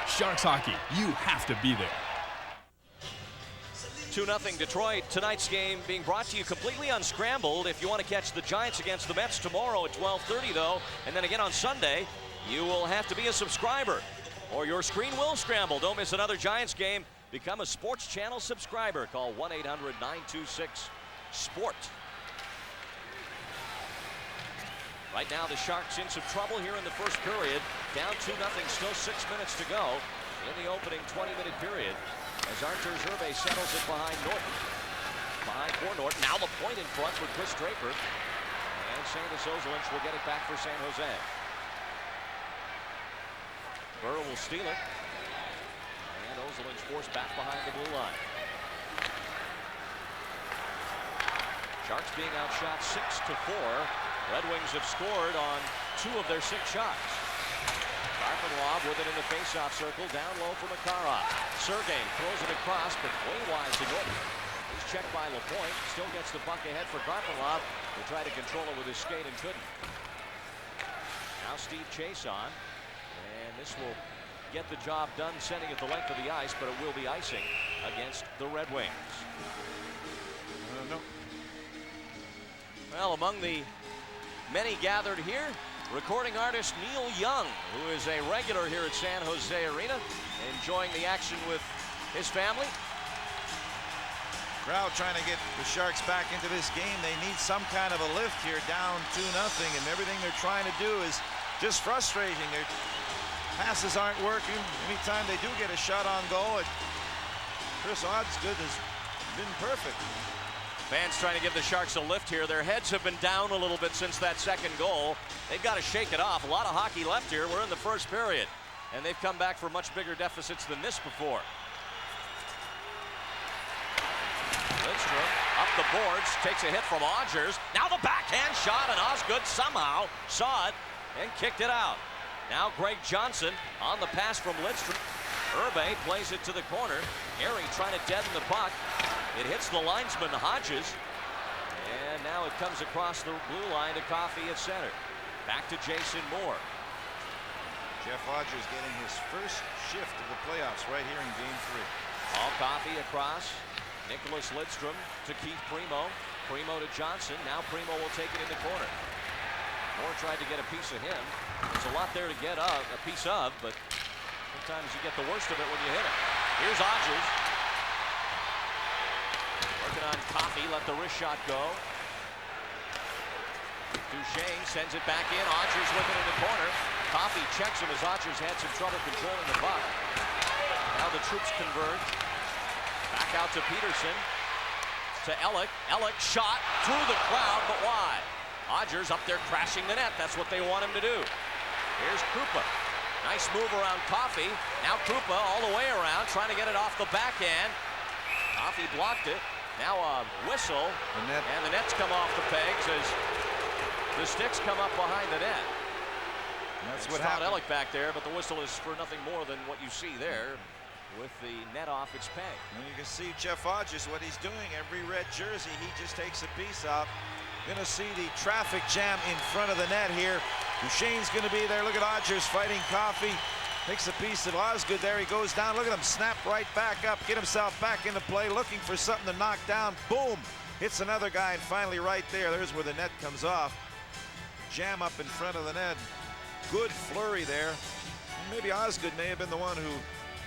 S14: Sharks hockey, you have to be there.
S1: 2-0 Detroit. Tonight's game being brought to you completely unscrambled. If you want to catch the Giants against the Mets tomorrow at 12:30 though, and then again on Sunday, you will have to be a subscriber or your screen will scramble. Don't miss another Giants game. Become a Sports Channel subscriber. Call 1-800-926-SPORT. Right now the Sharks in some trouble here in the first period. Down 2-0, still 6 minutes to go in the opening 20-minute period. As Artur Zerbe settles it behind Norton. Behind for Norton. Now the point in front for Chris Draper. And Sandis Ozolinsh will get it back for San Jose. Burrow will steal it. And Ozolinsh forced back behind the blue line. Sharks being outshot 6-4. Red Wings have scored on 2 of their 6 shots. Karpenlob with it in the faceoff circle, down low for Makarov. Sergei throws it across, but way wide to Norton. He's checked by Lapointe, still gets the puck ahead for Karpenlob. He tried to control it with his skate and couldn't. Now Steve Chase on, and this will get the job done, sending it the length of the ice, but it will be icing against the Red Wings.
S2: No.
S1: Well, among the many gathered here, recording artist Neil Young, who is a regular here at San Jose Arena, enjoying the action with his family.
S2: Crowd trying to get the Sharks back into this game. They need some kind of a lift here, down 2-0, and everything they're trying to do is just frustrating. Their passes aren't working. Anytime they do get a shot on goal, Chris Osgood has been perfect.
S1: Fans trying to give the Sharks a lift here. Their heads have been down a little bit since that second goal. They've got to shake it off. A lot of hockey left here. We're in the first period, and they've come back for much bigger deficits than this before. Lidstrom up the boards, takes a hit from Odgers. Now the backhand shot, and Osgood somehow saw it and kicked it out. Now Greg Johnson on the pass from Lidstrom. Urbe plays it to the corner. Airy trying to deaden the puck. It hits the linesman Hodges, and now it comes across the blue line to Coffey at center. Back to Jason Moore.
S2: Jeff Hodges getting his first shift of the playoffs right here in Game 3.
S1: All Coffey across. Nicholas Lidstrom to Keith Primo. Primo to Johnson. Now Primo will take it in the corner. Moore tried to get a piece of him. There's a lot there to get a piece of, but sometimes you get the worst of it when you hit it. Here's Hodges. Working on Coffey, let the wrist shot go. Duchesne sends it back in. Odgers with it in the corner. Coffey checks him as Odgers had some trouble controlling the puck. Now the troops converge. Back out to Peterson. To Ellick. Ellick shot through the crowd, but wide. Odgers up there crashing the net. That's what they want him to do. Here's Krupa. Nice move around Coffey. Now Krupa all the way around, trying to get it off the backhand. Coffey blocked it. Now a whistle, and the nets come off the pegs as the sticks come up behind the net.
S2: That's
S1: it's
S2: what
S1: Todd
S2: happened.
S1: Ellick back there, but the whistle is for nothing more than what you see there with the net off its peg.
S2: And you can see Jeff Hodges, what he's doing. Every red jersey, he just takes a piece out. Going to see the traffic jam in front of the net here. Duchesne's going to be there. Look at Odgers fighting Coffey. Takes a piece of Osgood there. He goes down. Look at him snap right back up. Get himself back into play. Looking for something to knock down. Boom. Hits another guy, and finally right there. There's where the net comes off. Jam up in front of the net. Good flurry there. Maybe Osgood may have been the one who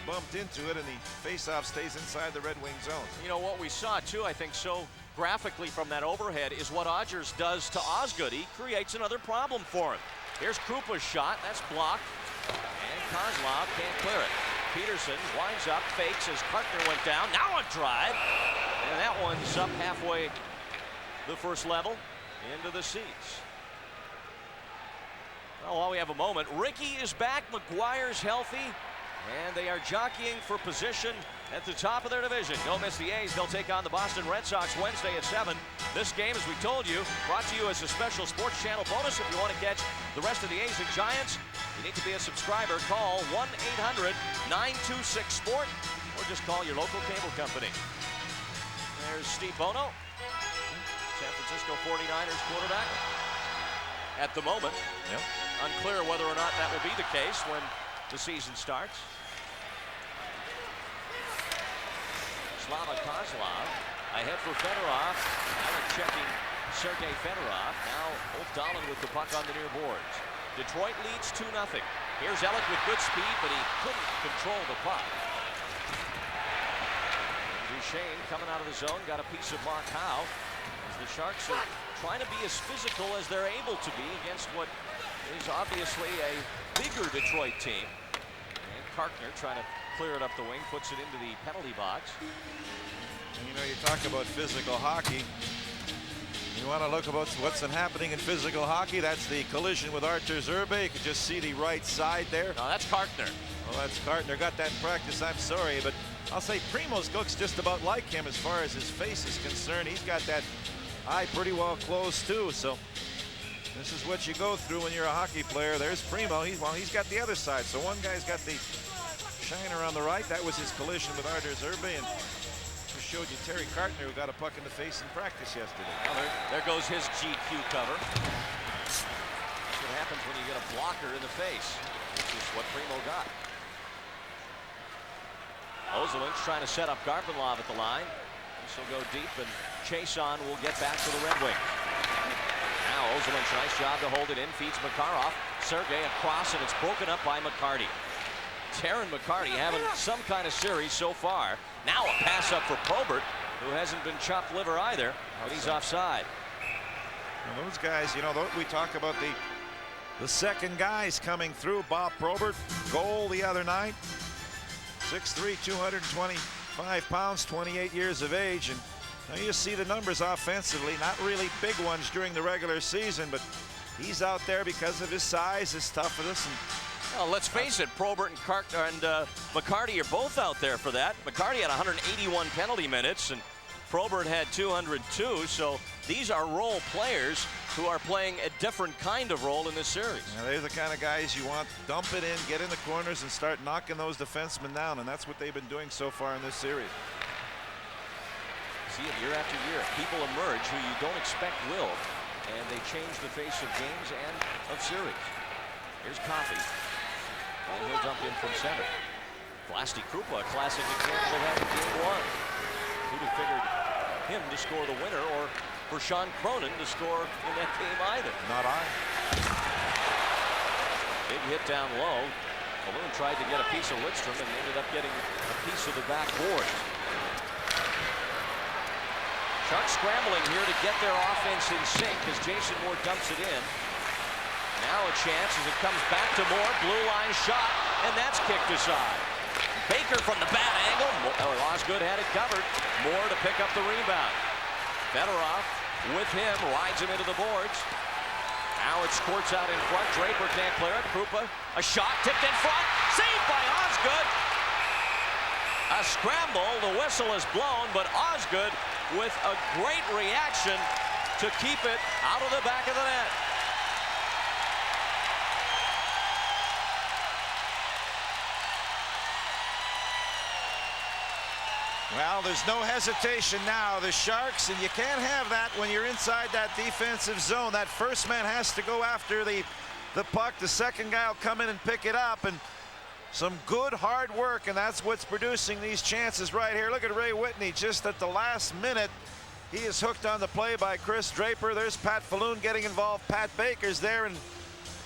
S2: bumped into it, and the faceoff stays inside the Red Wing zone.
S1: You know, what we saw, too, I think so graphically from that overhead is what Odgers does to Osgood. He creates another problem for him. Here's Krupa's shot. That's blocked. And Kozlov can't clear it. Peterson winds up, fakes as Kartner went down. Now a drive. And that one's up halfway the first level into the seats. Well, while we have a moment, Ricky is back. McGuire's healthy. And they are jockeying for position at the top of their division. Don't miss the A's. They'll take on the Boston Red Sox Wednesday at 7. This game, as we told you, brought to you as a special Sports Channel bonus. If you want to catch the rest of the A's and Giants, you need to be a subscriber. Call 1-800-926-SPORT or just call your local cable company. There's Steve Bono, San Francisco 49ers quarterback. At the moment, unclear whether or not that will be the case when the season starts. Slava Kozlov. Ahead for Fedorov. Alec checking Sergei Fedorov. Now Ulf Dahlin with the puck on the near boards. Detroit leads 2-0. Here's Alec with good speed, but he couldn't control the puck. Duchesne coming out of the zone, got a piece of Mark Howe. As the Sharks are trying to be as physical as they're able to be against what is obviously a bigger Detroit team. And Karkner trying to clear it up the wing, puts it into the penalty box.
S2: And you know, you talk about physical hockey. You want to look about what's been happening in physical hockey. That's the collision with Artur Zerbe. You can just see the right side there.
S1: No, that's Karkner.
S2: Well, that's Karkner. Got that in practice, I'm sorry. But I'll say Primoz looks just about like him as far as his face is concerned. He's got that eye pretty well closed too. So this is what you go through when you're a hockey player. There's Primo. He's got the other side. So one guy's got the shiner on the right. That was his collision with Artur Zerbe. And showed you Terry Karkner, who got a puck in the face in practice yesterday.
S1: Well, there goes his GQ cover. That's what happens when you get a blocker in the face, which is what Primo got. Ozolin's trying to set up Garpenlov at the line. This will go deep, and Chason will get back to the Red Wings. Now Ozolin's nice job to hold it in, feeds Makarov. Sergei across, and it's broken up by McCarty. Taryn McCarty having some kind of series so far. Now a pass up for Probert, who hasn't been chopped liver either, but he's offside.
S2: Well, those guys, you know, we talk about the second guys coming through. Bob Probert, goal the other night. 6'3", 225 pounds, 28 years of age. And now you see the numbers offensively, not really big ones during the regular season, but he's out there because of his size, his toughness. And
S1: well, let's face it, Probert and McCarty are both out there for that. McCarty had 181 penalty minutes, and Probert had 202. So these are role players who are playing a different kind of role in this series.
S2: Now, they're the kind of guys you want. Dump it in, get in the corners, and start knocking those defensemen down, and that's what they've been doing so far in this series.
S1: See it year after year. People emerge who you don't expect will, and they change the face of games and of series. Here's Coffey. And he'll jump in from center. Blasty Krupa, a classic example of that in game one. Who'd have figured him to score the winner, or for Sean Cronin to score in that game either?
S2: Not I.
S1: Big hit down low. Balloon tried to get a piece of Lidstrom and ended up getting a piece of the backboard. Sharks scrambling here to get their offense in sync as Jason Moore dumps it in. Now a chance as it comes back to Moore. Blue line shot, and that's kicked aside. Baker from the bad angle. Osgood had it covered. Moore to pick up the rebound. Fedorov with him, rides him into the boards. Now it squirts out in front. Draper can't clear it. Krupa, a shot tipped in front. Saved by Osgood. A scramble. The whistle is blown, but Osgood with a great reaction to keep it out of the back of the net.
S2: Well, there's no hesitation now. The Sharks, and you can't have that when you're inside that defensive zone. That first man has to go after the puck. The second guy will come in and pick it up, and some good hard work, and that's what's producing these chances right here. Look at Ray Whitney just at the last minute. He is hooked on the play by Chris Draper. There's Pat Falloon getting involved. Pat Baker's there, and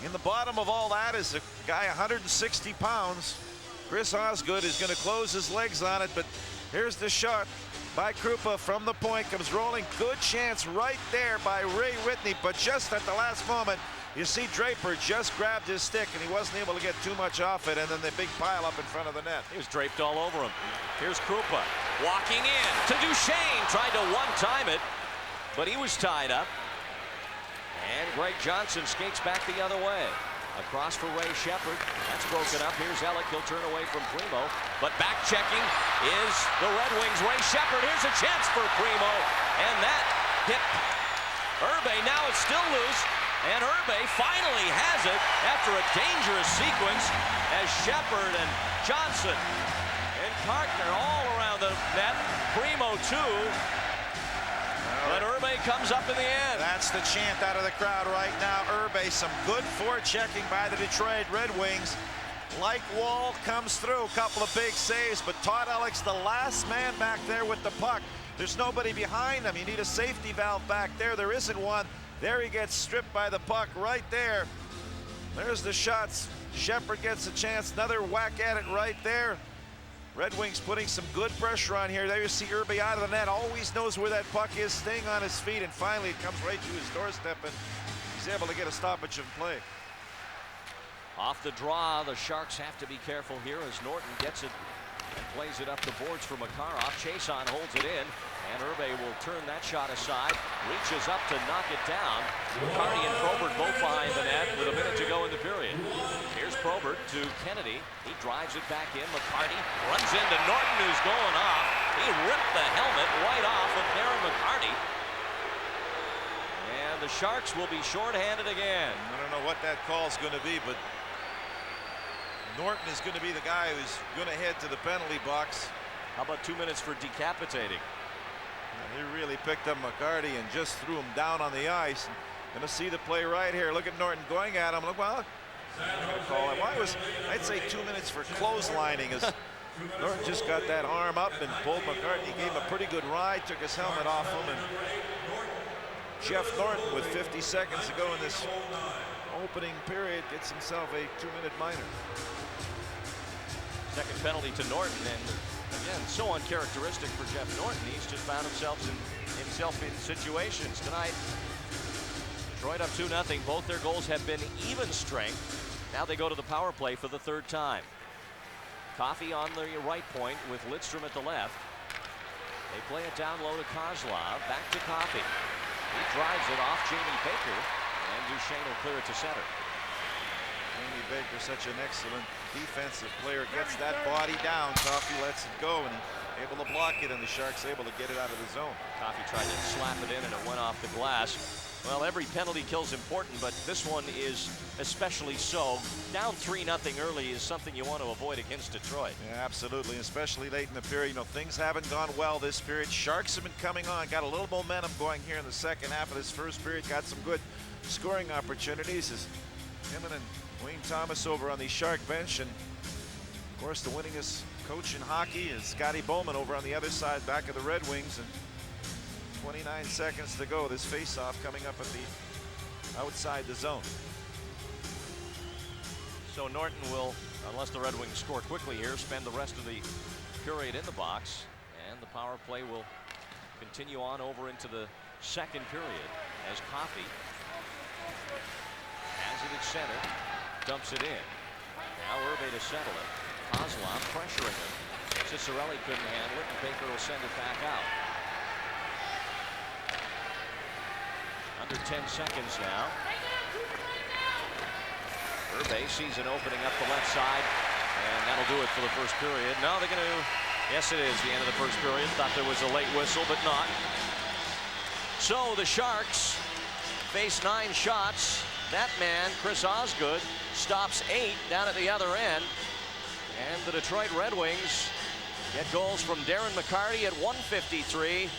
S2: in the bottom of all that is a guy 160 pounds. Chris Osgood is going to close his legs on it, but here's the shot by Krupa from the point, comes rolling. Good chance right there by Ray Whitney, but just at the last moment, you see Draper just grabbed his stick, and he wasn't able to get too much off it, and then the big pile up in front of the net.
S1: He was draped all over him. Here's Krupa walking in to Duchesne, tried to one-time it, but he was tied up. And Greg Johnson skates back the other way. Across for Ray Shepherd. That's broken up. Here's Alec. He'll turn away from Primo. But back checking is the Red Wings. Ray Shepherd. Here's a chance for Primo. And that hit Irbe. Now it's still loose. And Irbe finally has it after a dangerous sequence as Shepherd and Johnson and Karkner all around the net. Primo too. But Irbe comes up in the end.
S2: That's the chant out of the crowd right now. Irbe, some good forechecking by the Detroit Red Wings Like Wall comes through, a couple of big saves, but Todd Ellick's the last man back there with the puck. There's nobody behind him. You need a safety valve back there. There isn't one. There he gets stripped by the puck right there. There's the shots. Shepard gets a chance. Another whack at it right there. Red Wings putting some good pressure on here. There you see Irby out of the net. Always knows where that puck is, staying on his feet, and finally it comes right to his doorstep, and he's able to get a stoppage of play.
S1: Off the draw, the Sharks have to be careful here as Norton gets it and plays it up the boards for Makarov. Chason holds it in, and Irby will turn that shot aside. Reaches up to knock it down. McCarty and Probert both behind the net with a minute to go in the period. Here's Probert to Kennedy. He drives it back in. McCarty runs into Norton, who's going off. He ripped the helmet right off of Darren McCarty. And the Sharks will be shorthanded again.
S2: I don't know what that call is going to be, but Norton is going to be the guy who's going to head to the penalty box.
S1: How about 2 minutes for decapitating?
S2: He really picked up McCarty and just threw him down on the ice. Going to see the play right here. Look at Norton going at him. Look, well, I'm going to call him. Why was I'd say 2 minutes for clotheslining as Norton just got that arm up and pulled McCarty. He gave him a pretty good ride, took his helmet off him, and Jeff Norton with 50 seconds to go in this opening period gets himself a 2-minute minor.
S1: Second penalty to Norton, and again, so uncharacteristic for Jeff Norton. He's just found himself in situations tonight. Detroit up 2-0. Both their goals have been even strength. Now they go to the power play for the third time. Coffey on the right point with Lidstrom at the left. They play it down low to Kozlov. Back to Coffey. He drives it off Jamie Baker, and Duchesne will clear it to center.
S2: Jamie Baker, such an excellent defensive player, gets that body down. Coffey lets it go, and he's able to block it, and the Sharks able to get it out of the zone.
S1: Coffey tried to slap it in, and it went off the glass. Well, every penalty kill is important, but this one is especially so. Down 3-0 early is something you want to avoid against Detroit.
S2: Yeah, absolutely, especially late in the period. You know, things haven't gone well this period. Sharks have been coming on, got a little momentum going here in the second half of this first period. Got some good scoring opportunities as him and Wayne Thomas over on the Shark bench, and of course the winningest coach in hockey is Scotty Bowman over on the other side, back of the Red Wings. And 29 seconds to go. This face-off coming up at the outside the zone.
S1: So Norton will, unless the Red Wings score quickly here, spend the rest of the period in the box, and the power play will continue on over into the second period as Coffey has it at center, dumps it in. Now Irby to settle it. Kozlov pressuring him. Cicerelli couldn't handle it, and Baker will send it back out. Under 10 seconds now. Irby sees an opening up the left side, and that'll do it for the first period. Now they're going to, yes, it is the end of the first period. Thought there was a late whistle, but not. So the Sharks face 9 shots. That man, Chris Osgood, stops 8 down at the other end. And the Detroit Red Wings get goals from Darren McCarty at 1:53.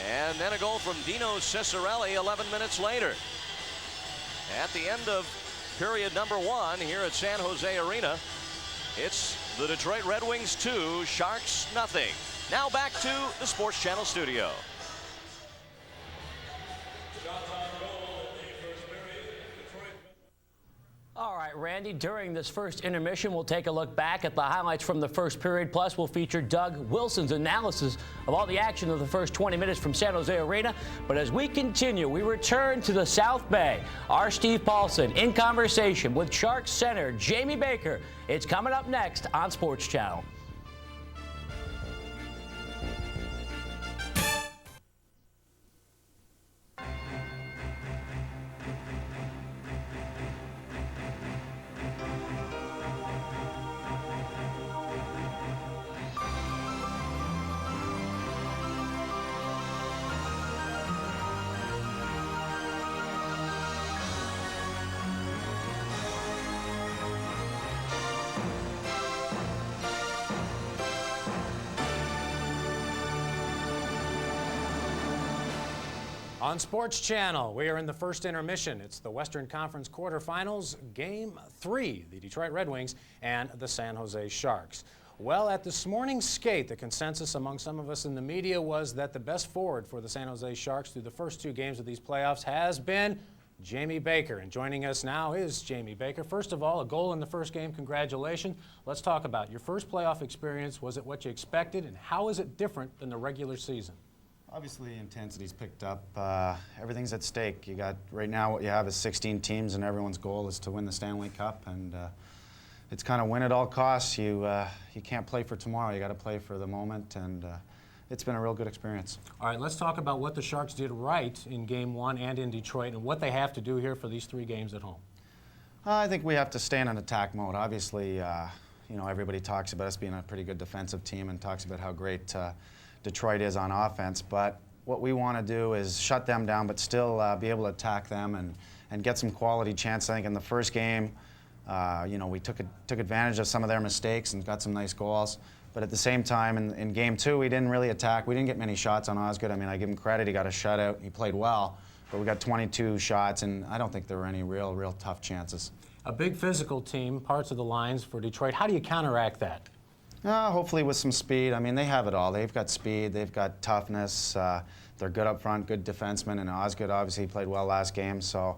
S1: And then a goal from Dino Cicerelli 11 minutes later. At the end of period number 1 here at San Jose Arena, it's the Detroit Red Wings 2, Sharks nothing. Now back to the Sports Channel studio.
S6: All right, Randy, during this first intermission, we'll take a look back at the highlights from the first period. Plus, we'll feature Doug Wilson's analysis of all the action of the first 20 minutes from San Jose Arena. But as we continue, we return to the South Bay. Our Steve Paulson in conversation with Sharks center Jamie Baker. It's coming up next on Sports Channel.
S15: On Sports Channel, we are in the first intermission. It's the Western Conference Quarterfinals, Game 3, the Detroit Red Wings and the San Jose Sharks. Well, at this morning's skate, the consensus among some of us in the media was that the best forward for the San Jose Sharks through the first 2 games of these playoffs has been Jamie Baker. And joining us now is Jamie Baker. First of all, a goal in the first game. Congratulations. Let's talk about your first playoff experience. Was it what you expected, and how is it different than the regular season?
S16: Obviously, intensity's picked up. Everything's at stake. You got right now what you have is 16 teams, and everyone's goal is to win the Stanley Cup. And it's kind of win at all costs. You can't play for tomorrow. You got to play for the moment, and it's been a real good experience.
S15: All right, let's talk about what the Sharks did right in Game 1 and in Detroit, and what they have to do here for these 3 games at home.
S16: I think we have to stay in an attack mode. Obviously, you know, everybody talks about us being a pretty good defensive team and talks about how great Detroit is on offense, but what we want to do is shut them down but still be able to attack them and get some quality chance. I think in the first game, you know, we took advantage of some of their mistakes and got some nice goals, but at the same time in Game 2 we didn't really attack. We didn't get many shots on Osgood. I mean, I give him credit, he got a shutout, he played well, but we got 22 shots, and I don't think there were any real tough chances.
S15: A big physical team, parts of the lines for Detroit. How do you counteract that?
S16: Hopefully with some speed. I mean, they have it all. They've got speed, they've got toughness, they're good up front, good defensemen, and Osgood obviously played well last game. So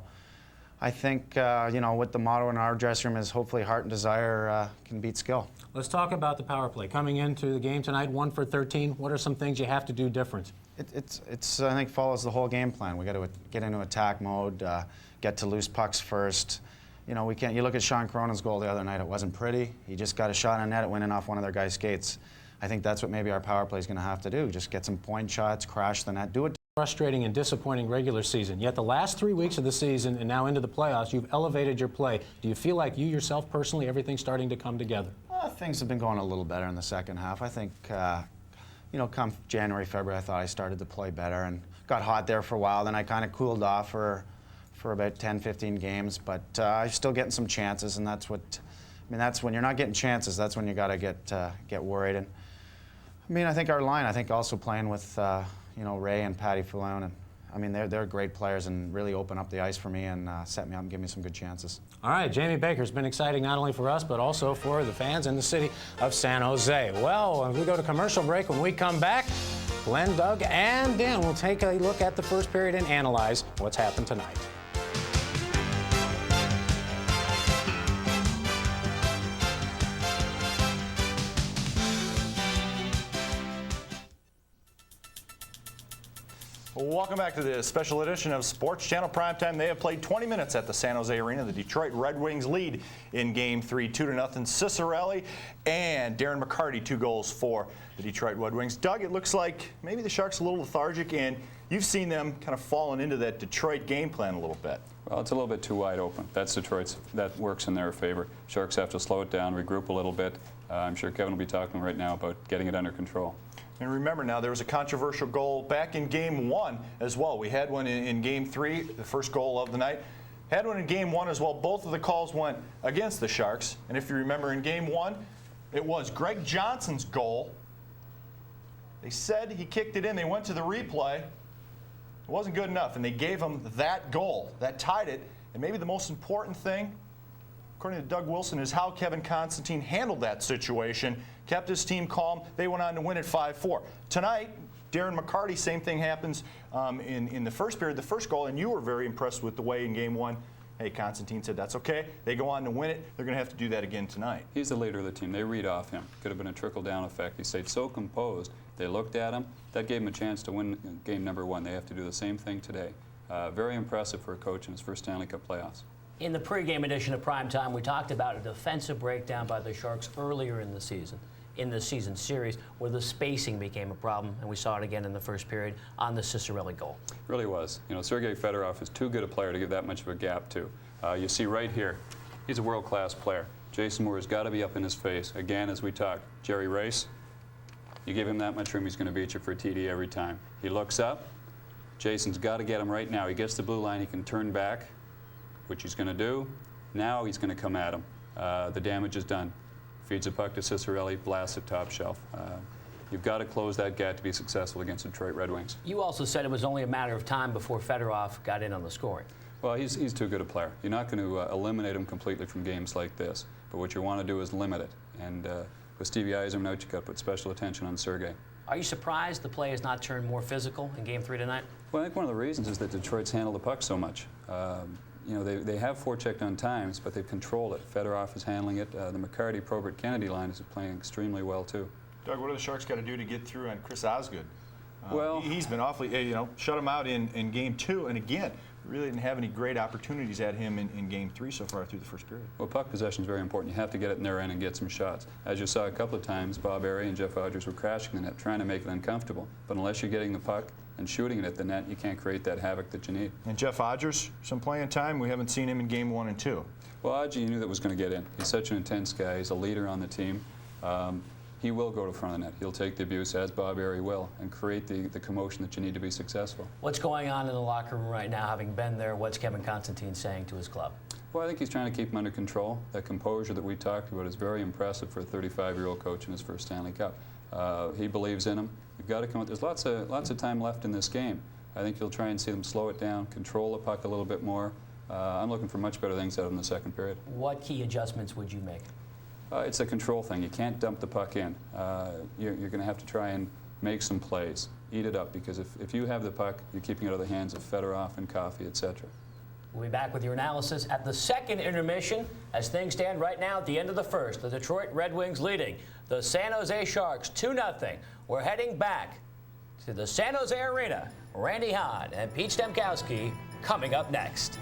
S16: I think, you know, what the motto in our dressing room is hopefully heart and desire can beat skill.
S15: Let's talk about the power play. Coming into the game tonight, 1 for 13, what are some things you have to do different?
S16: It's I think, follows the whole game plan. We got to get into attack mode, get to loose pucks first. You know, we can't. You look at Sean Cronin's goal the other night. It wasn't pretty. He just got a shot on net. It went in off one of their guys' skates. I think that's what maybe our power play is going to have to do. Just get some point shots, crash the net, do it.
S15: Frustrating and disappointing regular season. Yet the last 3 weeks of the season and now into the playoffs, you've elevated your play. Do you feel like you yourself personally, everything's starting to come together?
S16: Things have been going a little better in the second half. I think, you know, come January, February, I thought I started to play better and got hot there for a while. Then I kind of cooled off for about 10, 15 games, but I'm still getting some chances, and that's what, I mean, that's when you're not getting chances, that's when you got to get worried. And I mean, I think our line, I think also playing with, you know, Ray and Patty Falloon, and I mean, they're great players and really open up the ice for me and set me up and give me some good chances.
S15: All right, Jamie Baker's been exciting not only for us, but also for the fans in the city of San Jose. Well, we go to commercial break. When we come back, Glenn, Doug, and Dan will take a look at the first period and analyze what's happened tonight.
S8: Welcome back to the special edition of Sports Channel Primetime. They have played 20 minutes at the San Jose Arena. The Detroit Red Wings lead in Game 3, 2-0. Cicerelli and Darren McCarty, 2 goals for the Detroit Red Wings. Doug, it looks like maybe the Sharks a little lethargic, and you've seen them kind of falling into that Detroit game plan a little bit.
S7: Well, it's a little bit too wide open. That's Detroit's. That works in their favor. Sharks have to slow it down, regroup a little bit. I'm sure Kevin will be talking right now about getting it under control.
S8: And remember now, there was a controversial goal back in Game 1 as well. We had one in Game 3, the first goal of the night. Had one in Game 1 as well. Both of the calls went against the Sharks. And if you remember in Game 1, it was Greg Johnson's goal. They said he kicked it in. They went to the replay. It wasn't good enough, and they gave him that goal. That tied it. And maybe the most important thing, according to Doug Wilson, is how Kevin Constantine handled that situation, kept his team calm. They went on to win it 5-4. Tonight, Darren McCarty, same thing happens in the first period, the first goal, and you were very impressed with the way in Game 1, hey, Constantine said that's okay. They go on to win it. They're going to have to do that again tonight.
S7: He's the leader of the team. They read off him. Could have been a trickle-down effect. He stayed so composed. They looked at him. That gave him a chance to win game number 1. They have to do the same thing today. Very impressive for a coach in his first Stanley Cup playoffs.
S6: In the pregame edition of Primetime, we talked about a defensive breakdown by the Sharks earlier in the season series, where the spacing became a problem, and we saw it again in the first period on the Cicerelli goal.
S7: It really was. You know, Sergei Fedorov is too good a player to give that much of a gap to. You see right here, he's a world-class player. Jason Moore has got to be up in his face. Again, as we talked, Jerry Race, you give him that much room, he's going to beat you for a TD every time. He looks up. Jason's got to get him right now. He gets the blue line, he can turn back, which he's going to do. Now he's going to come at him. The damage is done. Feeds a puck to Cicerelli, blasts it top shelf. You've got to close that gap to be successful against the Detroit Red Wings.
S6: You also said it was only a matter of time before Fedorov got in on the scoring.
S7: Well, he's too good a player. You're not going to eliminate him completely from games like this, but what you want to do is limit it. And with Stevie Yzerman out, you've got to put special attention on Sergei.
S6: Are you surprised the play has not turned more physical in Game 3 tonight?
S7: Well, I think one of the reasons is that Detroit's handled the puck so much. You know, they have forechecked on times, but they've controlled it. Fedorov is handling it. The McCarty, Probert, Kennedy line is playing extremely well, too.
S8: Doug, what do the Sharks got to do to get through on Chris Osgood?
S7: Well,
S8: he's been awfully, you know, shut him out in Game 2, and again, really didn't have any great opportunities at him in Game 3 so far through the first period.
S7: Well, puck possession is very important. You have to get it in their end and get some shots. As you saw a couple of times, Bob Airey and Jeff Odgers were crashing the net, trying to make it uncomfortable. But unless you're getting the puck and shooting it at the net, you can't create that havoc that you need.
S8: And Jeff Odgers, some playing time. We haven't seen him in Game 1 and 2.
S7: Well, Odgie, you knew that was going to get in. He's such an intense guy. He's a leader on the team. He will go to front of the net. He'll take the abuse, as Bob Airey will, and create the commotion that you need to be successful.
S6: What's going on in the locker room right now, having been there? What's Kevin Constantine saying to his club?
S7: Well, I think he's trying to keep him under control. That composure that we talked about is very impressive for a 35-year-old coach in his first Stanley Cup. He believes in him. You've got to come. There's lots of time left in this game. I think you'll try and see them slow it down, control the puck a little bit more. I'm looking for much better things out of them in the second period.
S6: What key adjustments would you make?
S7: It's a control thing. You can't dump the puck in. You're going to have to try and make some plays. Eat it up, because if you have the puck, you're keeping it out of the hands of Fedorov and Coffey, etc.
S6: We'll be back with your analysis at the second intermission. As things stand right now at the end of the first, the Detroit Red Wings leading the San Jose Sharks 2-0. We're heading back to the San Jose Arena. Randy Hahn and Pete Stemkowski coming up next.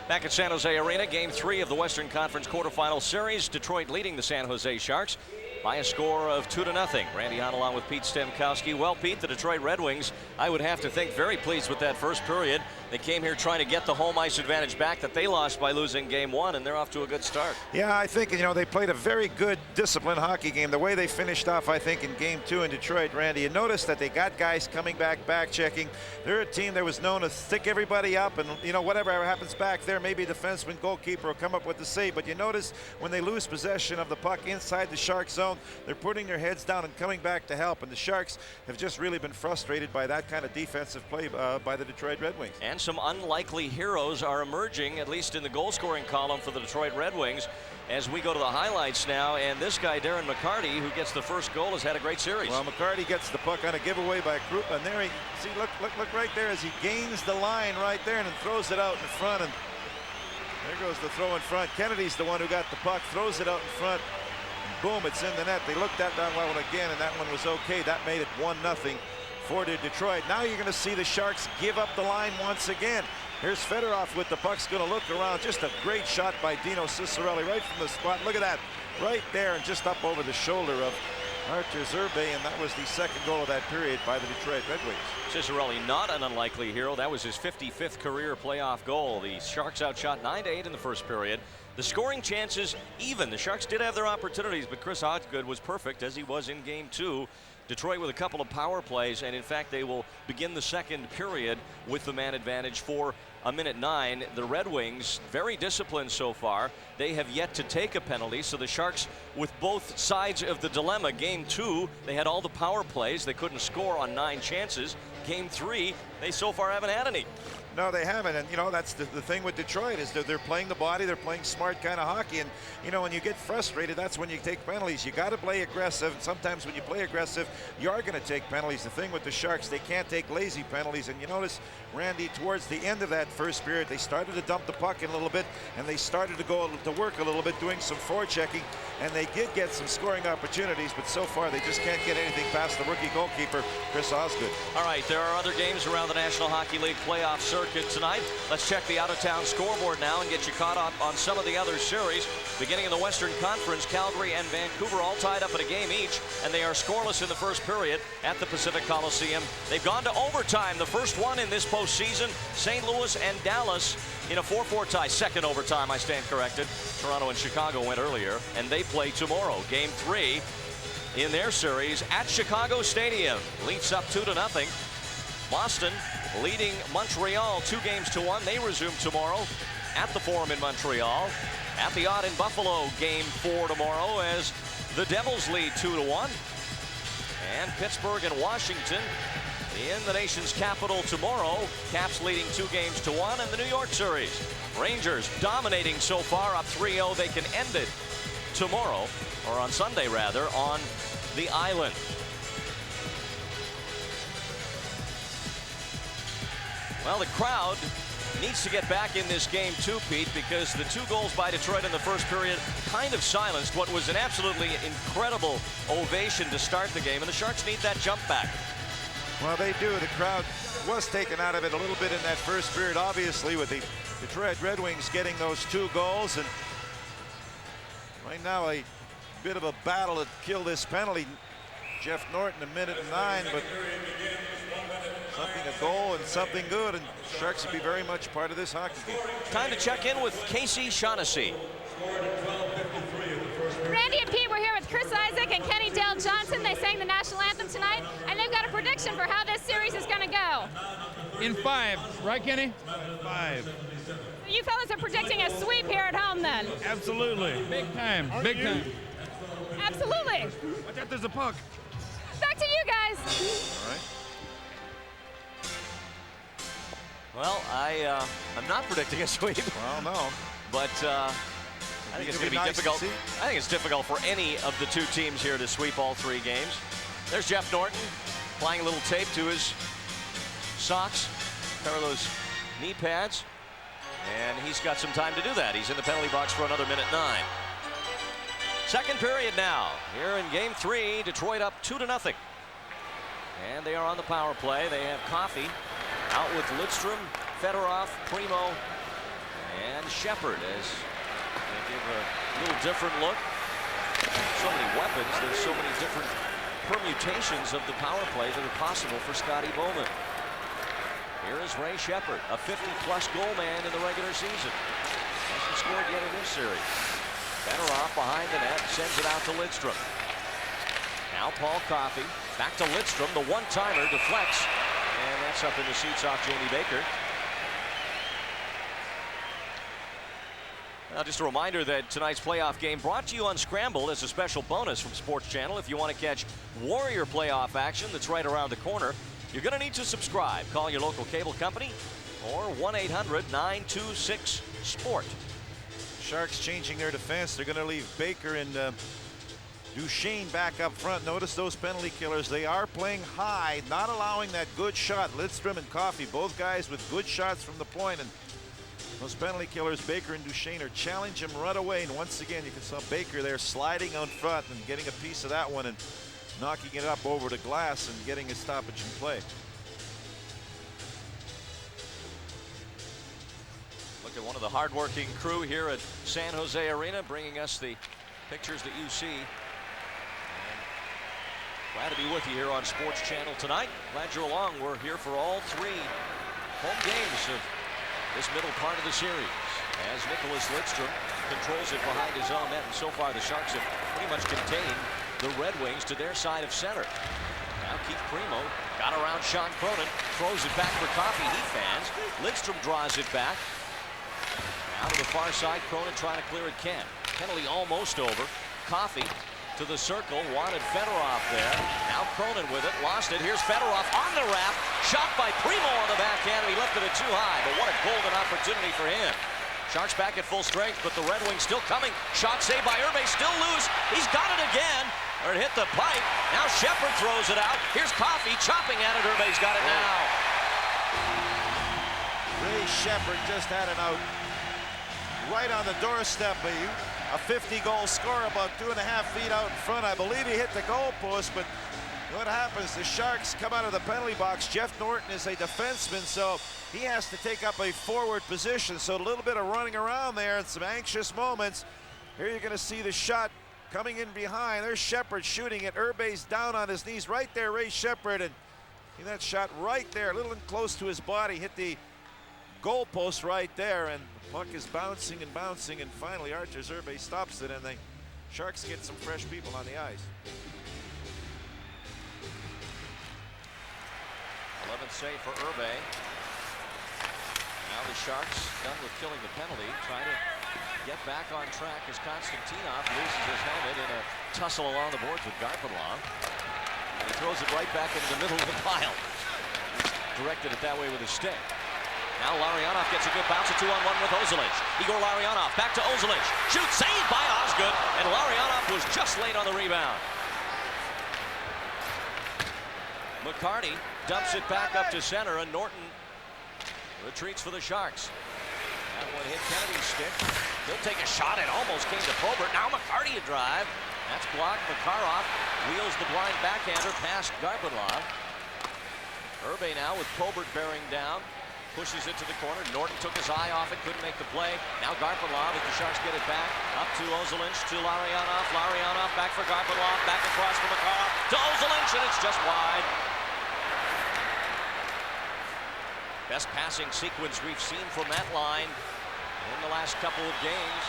S1: Back at San Jose Arena, Game 3 of the Western Conference quarterfinal series. Detroit leading the San Jose Sharks by a score of 2-0. Randy Hahn along with Pete Stemkowski. Well, Pete, the Detroit Red Wings, I would have to think, very pleased with that first period. They came here trying to get the home ice advantage back that they lost by losing Game 1, and they're off to a good start.
S2: Yeah, I think, you know, they played a very good, disciplined hockey game. The way they finished off, I think, in Game 2 in Detroit, Randy, you notice that they got guys coming back checking. They're a team that was known to stick everybody up, and, you know, whatever happens back there, maybe the defenseman, goalkeeper will come up with the save. But you notice when they lose possession of the puck inside the Shark zone, they're putting their heads down and coming back to help. And the Sharks have just really been frustrated by that kind of defensive play by the Detroit Red Wings.
S1: And some unlikely heroes are emerging, at least in the goal-scoring column for the Detroit Red Wings, as we go to the highlights now. And this guy, Darren McCarty, who gets the first goal, has had a great series.
S2: Well, McCarty gets the puck on a giveaway by Krupa, and there he, see, look right there as he gains the line right there and then throws it out in front. And there goes the throw in front. Kennedy's the one who got the puck, throws it out in front. Boom, it's in the net. They looked at that one again, and that one was okay. That made it 1-0 for Detroit. Now you're going to see the Sharks give up the line once again. Here's Fedorov with the puck's going to look around. Just a great shot by Dino Ciccarelli right from the spot. Look at that, right there, and just up over the shoulder of Artur Zerbe, and that was the second goal of that period by the Detroit Red Wings.
S1: Ciccarelli, not an unlikely hero. That was his 55th career playoff goal. The Sharks outshot 9-8 in the first period. The scoring chances even. The Sharks did have their opportunities, but Chris Osgood was perfect, as he was in Game 2. Detroit with a couple of power plays, and in fact they will begin the second period with the man advantage for a minute 9. The Red Wings, very disciplined so far. They have yet to take a penalty, so the Sharks with both sides of the dilemma. Game 2, they had all the power plays. They couldn't score on 9 chances. Game 3, they so far haven't had any.
S2: No, they haven't, and you know that's the thing with Detroit is that they're playing the body, they're playing smart kind of hockey, and you know when you get frustrated, that's when you take penalties. You got to play aggressive, and sometimes when you play aggressive, you are going to take penalties. The thing with the Sharks, they can't take lazy penalties, and you notice, Randy, towards the end of that first period, they started to dump the puck in a little bit, and they started to go to work a little bit, doing some forechecking, and they did get some scoring opportunities, but so far they just can't get anything past the rookie goalkeeper, Chris Osgood.
S1: All right, there are other games around the National Hockey League playoff circuit tonight. Let's check the out-of-town scoreboard now and get you caught up on some of the other series. Beginning in the Western Conference, Calgary and Vancouver all tied up at a game each, and they are scoreless in the first period at the Pacific Coliseum. They've gone to overtime, the first one in this postseason. St. Louis and Dallas in a 4-4 tie. Second overtime, I stand corrected. Toronto and Chicago went earlier, and they play tomorrow. Game 3 in their series at Chicago Stadium. Leafs up 2-0. Boston leading Montreal 2-1. They resume tomorrow at the Forum in Montreal. At the Odd in Buffalo, game 4 tomorrow as the Devils lead 2-1. And Pittsburgh and Washington in the nation's capital tomorrow. Caps leading 2-1 in the New York series. Rangers dominating so far, up 3-0. They can end it tomorrow, or on Sunday rather, on the island. Well, the crowd needs to get back in this game too, Pete, because the 2 goals by Detroit in the first period kind of silenced what was an absolutely incredible ovation to start the game, and the Sharks need that jump back.
S2: Well, they do. The crowd was taken out of it a little bit in that first period, obviously, with the Detroit Red Wings getting those 2 goals. And right now, a bit of a battle to kill this penalty. Jeff Norton, 1:09, but something a goal and something good, and Sharks will be very much part of this hockey game.
S1: Time to check in with Casey Shaughnessy.
S11: Randy and Pete, we're here with Chris Isaac and Kenny Dale Johnson. They sang the national anthem tonight, and they've got a prediction for how this series is going to go.
S12: In 5, right, Kenny?
S17: 5.
S11: You fellas are predicting a sweep here at home, then?
S17: Absolutely.
S12: Big time, big time.
S11: Absolutely.
S17: Watch out, there's a puck.
S11: Back to you guys.
S2: All right.
S1: Well, I'm not predicting a sweep.
S2: Well, no.
S1: But I think it's going to be difficult. I think it's difficult for any of the 2 teams here to sweep all 3 games. There's Jeff Norton applying a little tape to his socks, pair of those knee pads, and he's got some time to do that. He's in the penalty box for another 1:09. Second period now. Here in game 3, Detroit up 2-0. And they are on the power play. They have Coffey out with Lidstrom, Fedorov, Primo, and Shepard as they give a little different look. So many weapons. There's so many different permutations of the power play that are possible for Scotty Bowman. Here is Ray Shepard, a 50-plus goal man in the regular season. Hasn't scored yet in this series. Fedorov behind the net, sends it out to Lidstrom. Now Paul Coffey, back to Lidstrom, the one-timer deflects, and that's up in the seats off Jamie Baker. Now just a reminder that tonight's playoff game brought to you unscrambled as a special bonus from Sports Channel. If you want to catch Warrior playoff action that's right around the corner, you're going to need to subscribe. Call your local cable company or 1-800-926-SPORT.
S2: Sharks changing their defense. They're going to leave Baker and Duchesne back up front. Notice those penalty killers. They are playing high, not allowing that good shot. Lidstrom and Coffey, both guys with good shots from the point. And those penalty killers, Baker and Duchesne, are challenging him right away. And once again, you can see Baker there sliding on front and getting a piece of that one and knocking it up over the glass and getting a stoppage in play.
S1: Look at one of the hardworking crew here at San Jose Arena, bringing us the pictures that you see. And glad to be with you here on Sports Channel tonight. Glad you're along. We're here for all 3 home games of this middle part of the series as Nicholas Lidstrom controls it behind his own net, and so far the Sharks have pretty much contained the Red Wings to their side of center. Now Keith Primo got around Sean Cronin, throws it back for Coffey. He fans. Lidstrom draws it back. Out to the far side, Cronin trying to clear it. Can't. Penalty almost over. Coffey to the circle, wanted Fedorov there. Now Cronin with it, lost it. Here's Fedorov on the wrap. Shot by Primo on the backhand, and he lifted it too high. But what a golden opportunity for him. Sharks back at full strength, but the Red Wings still coming. Shot saved by Irbe, still loose. He's got it again. Or it hit the pipe. Now Shepard throws it out. Here's Coffey chopping at it. Irbe's got it now.
S2: Ray Shepard just had an out right on the doorstep. A 50-goal scorer about 2.5 feet out in front. I believe he hit the goalpost, but what happens? The Sharks come out of the penalty box. Jeff Norton is a defenseman, so he has to take up a forward position. So a little bit of running around there and some anxious moments. Here you're going to see the shot coming in behind. There's Shepard shooting it. Irbe's down on his knees right there, Ray Shepard, and that shot right there, a little close to his body, hit the goalpost right there, and the puck is bouncing and bouncing, and finally Arturs Irbe stops it, and the Sharks get some fresh people on the ice.
S1: 11th save for Irbe. Now the Sharks done with killing the penalty, try to get back on track as Konstantinov loses his helmet in a tussle along the boards with Garpenlov. He throws it right back into the middle of the pile. Directed it that way with his stick. Now Larionov gets a good bounce, a 2-on-1 with Ozolic. Igor Larionov back to Ozolic. Shoot, saved by Osgood, and Larionov was just late on the rebound. McCarty dumps it back up to center, and Norton retreats for the Sharks. That one hit Kennedy's stick. He'll take a shot, and almost came to Probert. Now McCarty a drive. That's blocked. Makarov wheels the blind backhander past Garpenlov. Irbe now with Probert bearing down. Pushes it to the corner. Norton took his eye off it, couldn't make the play. Now Garpenlov as the Sharks get it back. Up to Ozolic, to Larionov. Larionov back for Garpenlov. Back across for Makarov. To Ozolic, and it's just wide. Best passing sequence we've seen from that line in the last couple of games.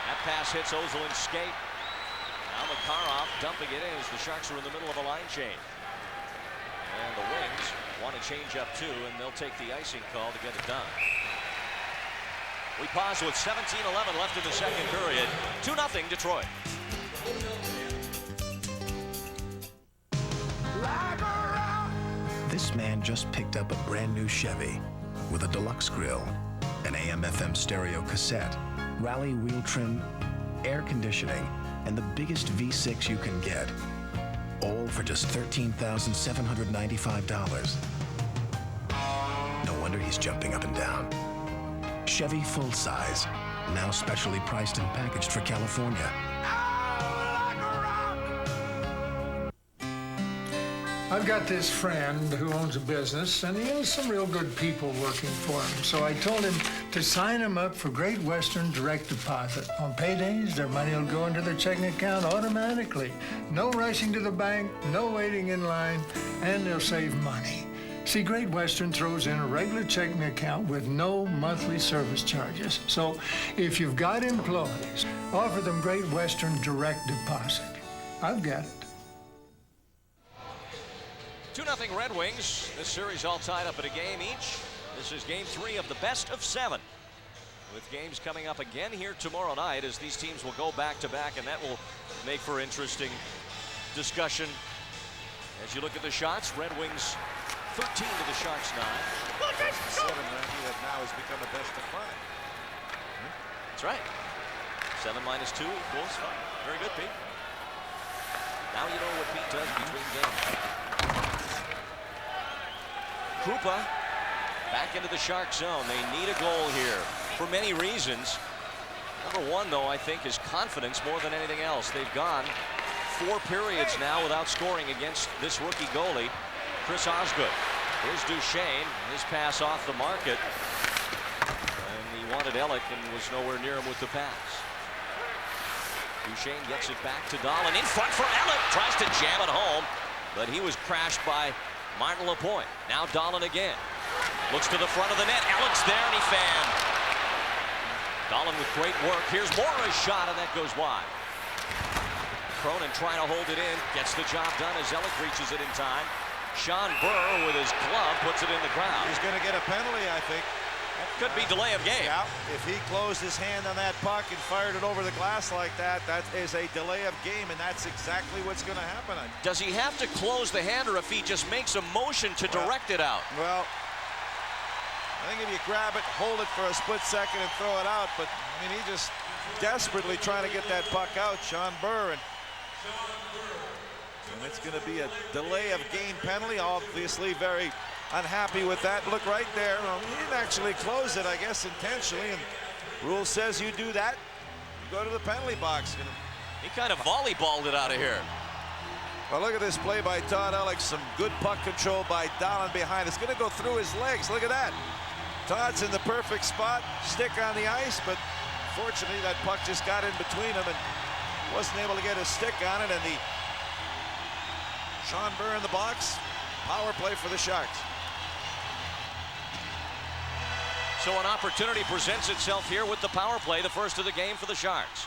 S1: That pass hits Ozolin's skate. Now Makarov dumping it in as the Sharks are in the middle of a line change. And the Wings want to change up too, and they'll take the icing call to get it done. We pause with 17-11 left in the second period. 2-0 Detroit.
S9: This man just picked up a brand new Chevy with a deluxe grille, an AM/FM stereo cassette, rally wheel trim, air conditioning, and the biggest V6 you can get. All for just $13,795. No wonder he's jumping up and down. Chevy full size, now specially priced and packaged for California.
S18: I've got this friend who owns a business, and he has some real good people working for him. So I told him to sign him up for Great Western Direct Deposit. On paydays, their money will go into their checking account automatically. No rushing to the bank, no waiting in line, and they'll save money. See, Great Western throws in a regular checking account with no monthly service charges. So if you've got employees, offer them Great Western Direct Deposit. I've got it.
S1: 2-0 Red Wings. This series all tied up at a game each. This is game 3 of the best of 7. With games coming up again here tomorrow night as these teams will go back-to-back, and that will make for interesting discussion. As you look at the shots, Red Wings 13 to the Sharks 9.
S2: Best of 7, Randy, that now has become a best of 5.
S1: That's right. 7 minus 2 equals 5. Very good, Pete. Now you know what Pete does between games. Krupa back into the Shark zone. They need a goal here for many reasons. Number one, though, I think, is confidence more than anything else. They've gone 4 periods now without scoring against this rookie goalie, Chris Osgood. Here's Duchesne, his pass off the market. And he wanted Ellick and was nowhere near him with the pass. Duchesne gets it back to Dahlin. In front for Ellick. Tries to jam it home, but he was crashed by Martin Lapointe. Now Dahlin again. Looks to the front of the net. Ellick's there, and he fanned. Dahlin with great work. Here's Mora's shot, and that goes wide. Cronin trying to hold it in. Gets the job done as Ellick reaches it in time. Sean Burr with his glove puts it in the ground.
S2: He's going to get a penalty, I think.
S1: Could be delay of game.
S2: Yeah, if he closed his hand on that puck and fired it over the glass like that, that is a delay of game, and that's exactly what's going to happen.
S1: Does he have to close the hand, or if he just makes a motion to direct it out?
S2: Well, I think if you grab it, hold it for a split second and throw it out, but I mean, he just desperately trying to get that puck out, Sean Burr, and it's going to be a delay of game penalty. Obviously very unhappy with that. Look right there. Well, he didn't actually close it, I guess, intentionally, and rule says you do that, you go to the penalty box.
S1: He kind of volleyballed it out of here.
S2: Well, look at this play by Todd Ellick. Some good puck control by Dahlin behind. It's going to go through his legs. Look at that. Todd's in the perfect spot, stick on the ice, but fortunately that puck just got in between him and wasn't able to get his stick on it, and the Sean Burr in the box. Power play for the Sharks.
S1: So an opportunity presents itself here with the power play, the first of the game for the Sharks.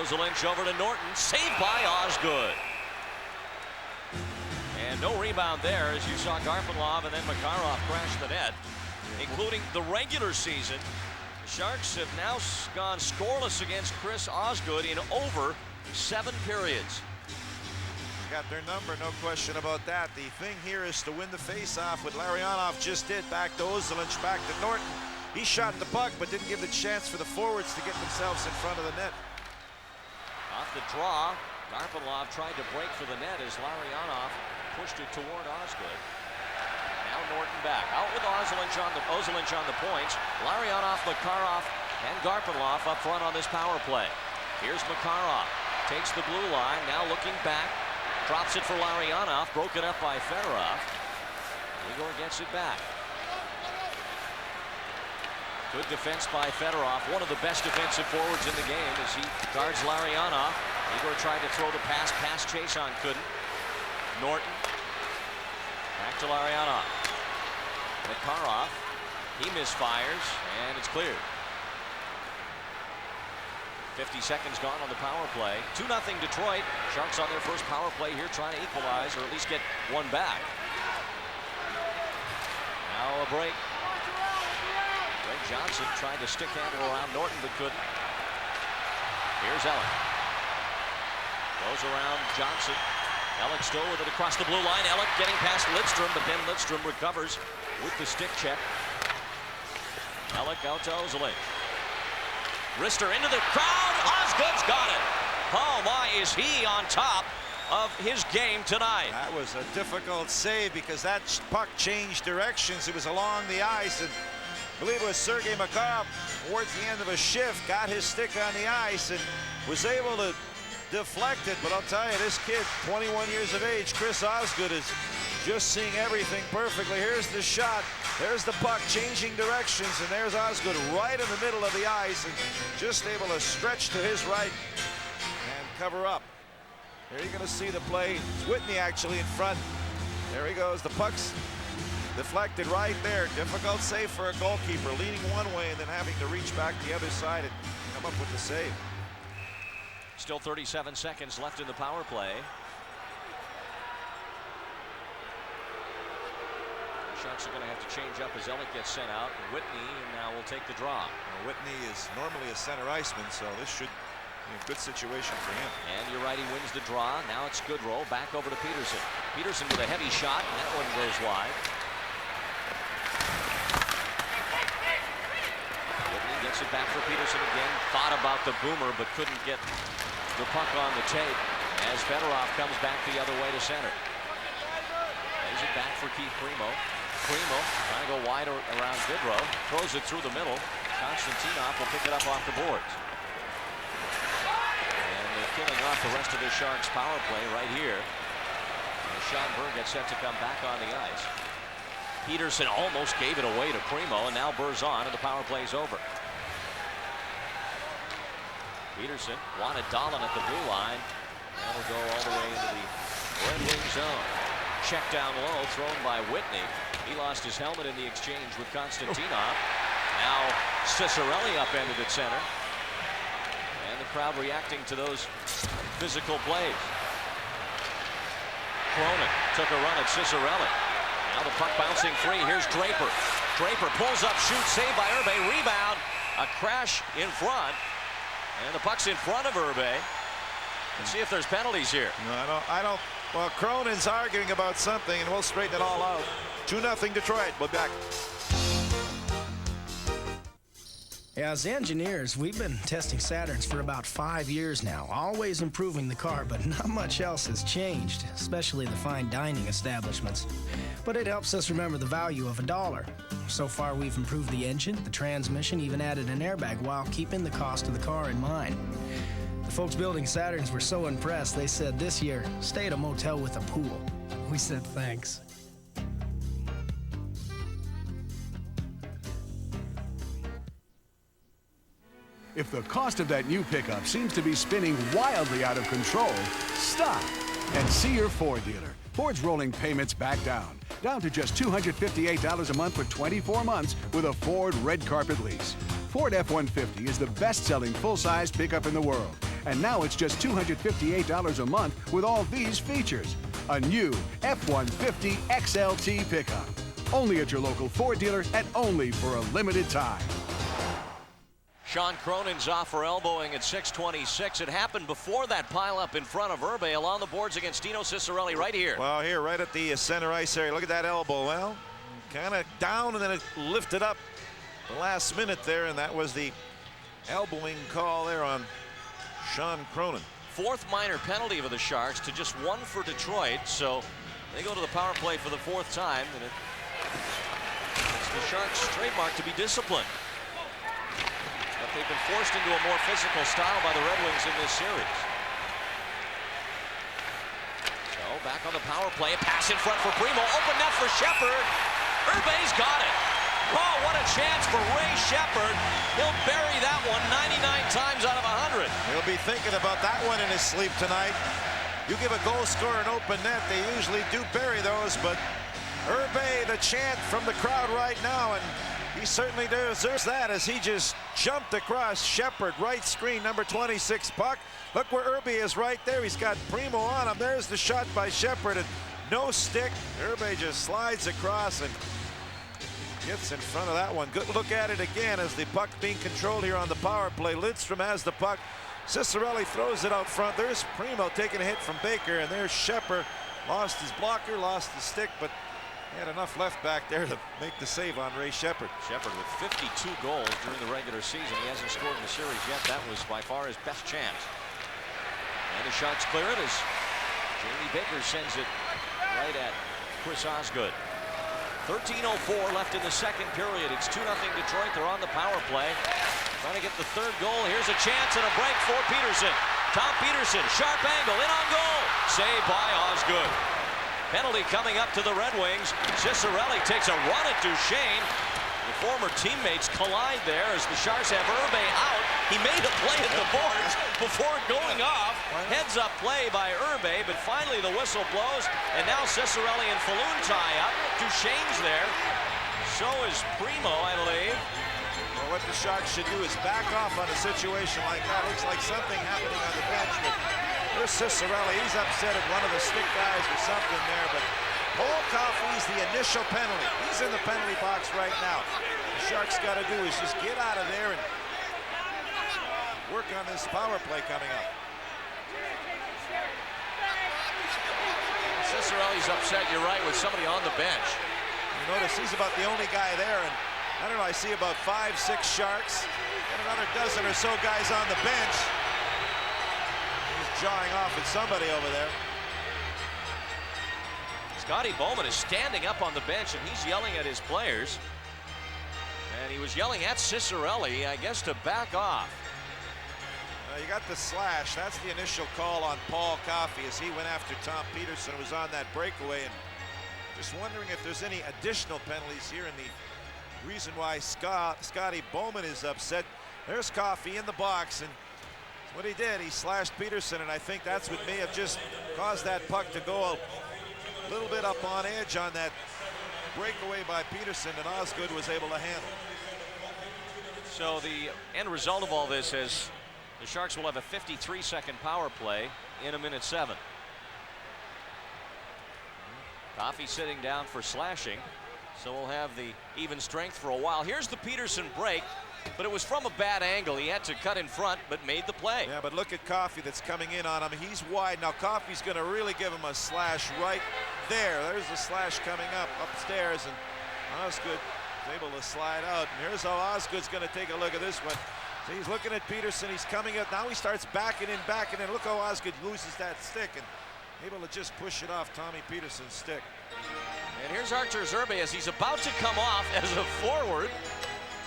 S1: Ozolic over to Norton, saved by Osgood. And no rebound there, as you saw Garpenlov and then Makarov crash the net. including the regular season. The Sharks have now gone scoreless against Chris Osgood in over 7 periods.
S2: Got their number, no question about that. The thing here is to win the face-off, what Larionov just did. Back to Ozelinch, back to Norton. He shot the puck, but didn't give the chance for the forwards to get themselves in front of the net.
S1: Off the draw, Garpenlov tried to break for the net as Larionov pushed it toward Osgood. Now Norton back, out with Ozelinch on the points. Larionov, Makarov, and Garpenlov up front on this power play. Here's Makarov, takes the blue line, now looking back. Drops it for Larionov, broken up by Fedorov. Igor gets it back. Good defense by Fedorov, one of the best defensive forwards in the game as he guards Larionov. Igor tried to throw the pass chase on, couldn't. Norton, back to Larionov. Makarov, he misfires, and it's cleared. 50 seconds gone on the power play. 2-0 Detroit. Sharks on their first power play here trying to equalize or at least get one back. Now a break. Greg Johnson tried to stick handle around Norton but couldn't. Here's Ellick. Goes around Johnson. Ellick still with it across the blue line. Ellick getting past Lidstrom, but then Lidstrom recovers with the stick check. Ellick out to Ozelinch. Wrister into the crowd. Osgood's got it. Oh my, is he on top of his game tonight.
S2: That was a difficult save because that puck changed directions. It was along the ice, and I believe it was Sergei Makarov towards the end of a shift got his stick on the ice and was able to deflect it. But I'll tell you, this kid, 21 years of age, Chris Osgood, is just seeing everything perfectly. Here's the shot. There's the puck changing directions, and there's Osgood right in the middle of the ice and just able to stretch to his right and cover up. Here you're going to see the play. It's Whitney actually in front. There he goes. The puck's deflected right there. Difficult save for a goalkeeper, leaning one way and then having to reach back the other side and come up with the save.
S1: Still 37 seconds left in the power play. Sharks are going to have to change up as Ellick gets sent out. Whitney now will take the draw.
S2: Well, Whitney is normally a center iceman, so this should be a good situation for him.
S1: And you're right, he wins the draw. Now it's Goodrow back over to Peterson. Peterson with a heavy shot, and that one goes wide. Whitney gets it back for Peterson again. Thought about the boomer, but couldn't get the puck on the tape as Fedorov comes back the other way to center. Lays it back for Keith Primo. Primo trying to go wide around Goodrow. Throws it through the middle. Konstantinov will pick it up off the boards. And they're killing off the rest of the Sharks power play right here. And Sean Burr gets set to come back on the ice. Peterson almost gave it away to Primo, and now Burr's on, and the power play's over. Peterson wanted Dahlin at the blue line. That'll go all the way into the Red Wing zone. Check down low, thrown by Whitney. He lost his helmet in the exchange with Konstantinov. Now Cicerelli upended at center. And the crowd reacting to those physical plays. Cronin took a run at Cicerelli. Now the puck bouncing free. Here's Draper. Draper pulls up, shoots, saved by Urbe. Rebound. A crash in front. And the puck's in front of Urbe. Let's see if there's penalties here.
S2: No, I don't. Well, Cronin's arguing about something, and we'll straighten it all out. 2-0 Detroit. We'll be back.
S19: Yeah, as engineers, we've been testing Saturns for about 5 years now, always improving the car, but not much else has changed, especially the fine dining establishments. But it helps us remember the value of $1. So far, we've improved the engine, the transmission, even added an airbag while keeping the cost of the car in mind. The folks building Saturns were so impressed, they said this year, stay at a motel with a pool. We said thanks.
S20: If the cost of that new pickup seems to be spinning wildly out of control, stop and see your Ford dealer. Ford's rolling payments back down to just $258 a month for 24 months with a Ford red carpet lease. Ford F-150 is the best-selling full-size pickup in the world. And now it's just $258 a month with all these features. A new F-150 XLT pickup. Only at your local Ford dealer and only for a limited time.
S1: Sean Cronin's off for elbowing at 6:26. It happened before that pileup in front of Urbe along the boards against Dino Cicerelli right here.
S2: Well, here, right at the center ice area. Look at that elbow. Well, kind of down, and then it lifted up the last minute there, and that was the elbowing call there on Sean Cronin.
S1: Fourth minor penalty for the Sharks to just one for Detroit, so they go to the power play for the fourth time, and it's the Sharks' trademark to be disciplined. But they've been forced into a more physical style by the Red Wings in this series. So back on the power play, a pass in front for Primo, open net for Shepard. Urbe's got it. Oh, what a chance for Ray Shepard. He'll bury that one 99 times out of 100.
S2: He'll be thinking about that one in his sleep tonight. You give a goal scorer an open net, they usually do bury those, but Urbe, the chant from the crowd right now, and he certainly deserves that as he just jumped across Shepard, right screen, number 26 puck. Look where Urbe is right there. He's got Primo on him. There's the shot by Shepard, and no stick. Urbe just slides across and gets in front of that one. Good look at it again as the puck being controlled here on the power play. Lidstrom has the puck. Cicerelli throws it out front. There's Primo taking a hit from Baker, and there's Shepard. Lost his blocker, lost his stick, but he had enough left back there to make the save on Ray Shepard.
S1: Shepard with 52 goals during the regular season. He hasn't scored in the series yet. That was by far his best chance. And the Sharks clear it as Jamie Baker sends it right at Chris Osgood. 13:04 left in the second period. It's 2-0 Detroit. They're on the power play. Trying to get the third goal. Here's a chance and a break for Peterson. Tom Peterson, sharp angle, in on goal. Saved by Osgood. Penalty coming up to the Red Wings. Cicerelli takes a run at Duchesne. The former teammates collide there as the Sharks have Urbe out. He made a play at the boards before going off. Heads up play by Urbe, but finally the whistle blows, and now Cicerelli and Falloon tie up. Duchesne's there. So is Primo, I believe.
S2: Well, what the Sharks should do is back off on a situation like that. Looks like something happening on the bench, but there's Cicerelli. He's upset at one of the stick guys or something there, but Paul Coffey's the initial penalty. He's in the penalty box right now. The Sharks got to do is just get out of there and work on this power play coming up.
S1: Cicerelli's upset, you're right, with somebody on the bench.
S2: You notice he's about the only guy there, and I don't know, I see about 5, 6 Sharks and another dozen or so guys on the bench. He's jawing off at somebody over there.
S1: Scotty Bowman is standing up on the bench, and he's yelling at his players. And he was yelling at Cicerelli, I guess, to back off.
S2: You got the slash. That's the initial call on Paul Coffey as he went after Tom Peterson, who was on that breakaway. And just wondering if there's any additional penalties here, and the reason why Scotty Bowman is upset. There's Coffey in the box, and what he did, he slashed Peterson, and I think that's what may have just caused that puck to go a little bit up on edge on that breakaway by Peterson, and Osgood was able to handle.
S1: So the end result of all this is the Sharks will have a 53-second power play in 1:07. Coffey sitting down for slashing, so we'll have the even strength for a while. Here's the Peterson break, but it was from a bad angle. He had to cut in front, but made the play.
S2: Yeah, but look at Coffey that's coming in on him. He's wide. Now Coffey's going to really give him a slash right there. There's the slash coming up upstairs, and Osgood is able to slide out. And here's how Osgood's going to take a look at this one. So he's looking at Peterson. He's coming up. Now he starts backing in. Look how Osgood loses that stick and able to just push it off Tommy Peterson's stick.
S1: And here's Artur Zerbe as he's about to come off as a forward.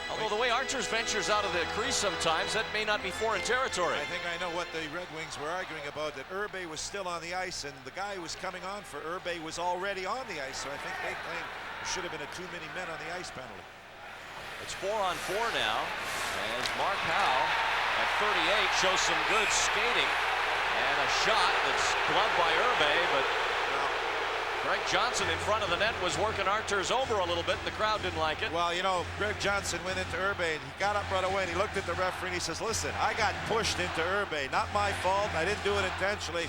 S1: Although the way Arturs ventures out of the crease sometimes, that may not be foreign territory.
S2: I think I know what the Red Wings were arguing about, that Urbe was still on the ice, and the guy who was coming on for Urbe was already on the ice. So I think they claimed there should have been a too many men on the ice penalty.
S1: It's 4-on-4 now, as Mark Howe at 38 shows some good skating, and a shot that's gloved by Urbe, but Greg Johnson in front of the net was working Arturs over a little bit, and the crowd didn't like it.
S2: Well, you know, Greg Johnson went into Urbe, and he got up right away, and he looked at the referee, and he says, listen, I got pushed into Urbe. Not my fault. I didn't do it intentionally.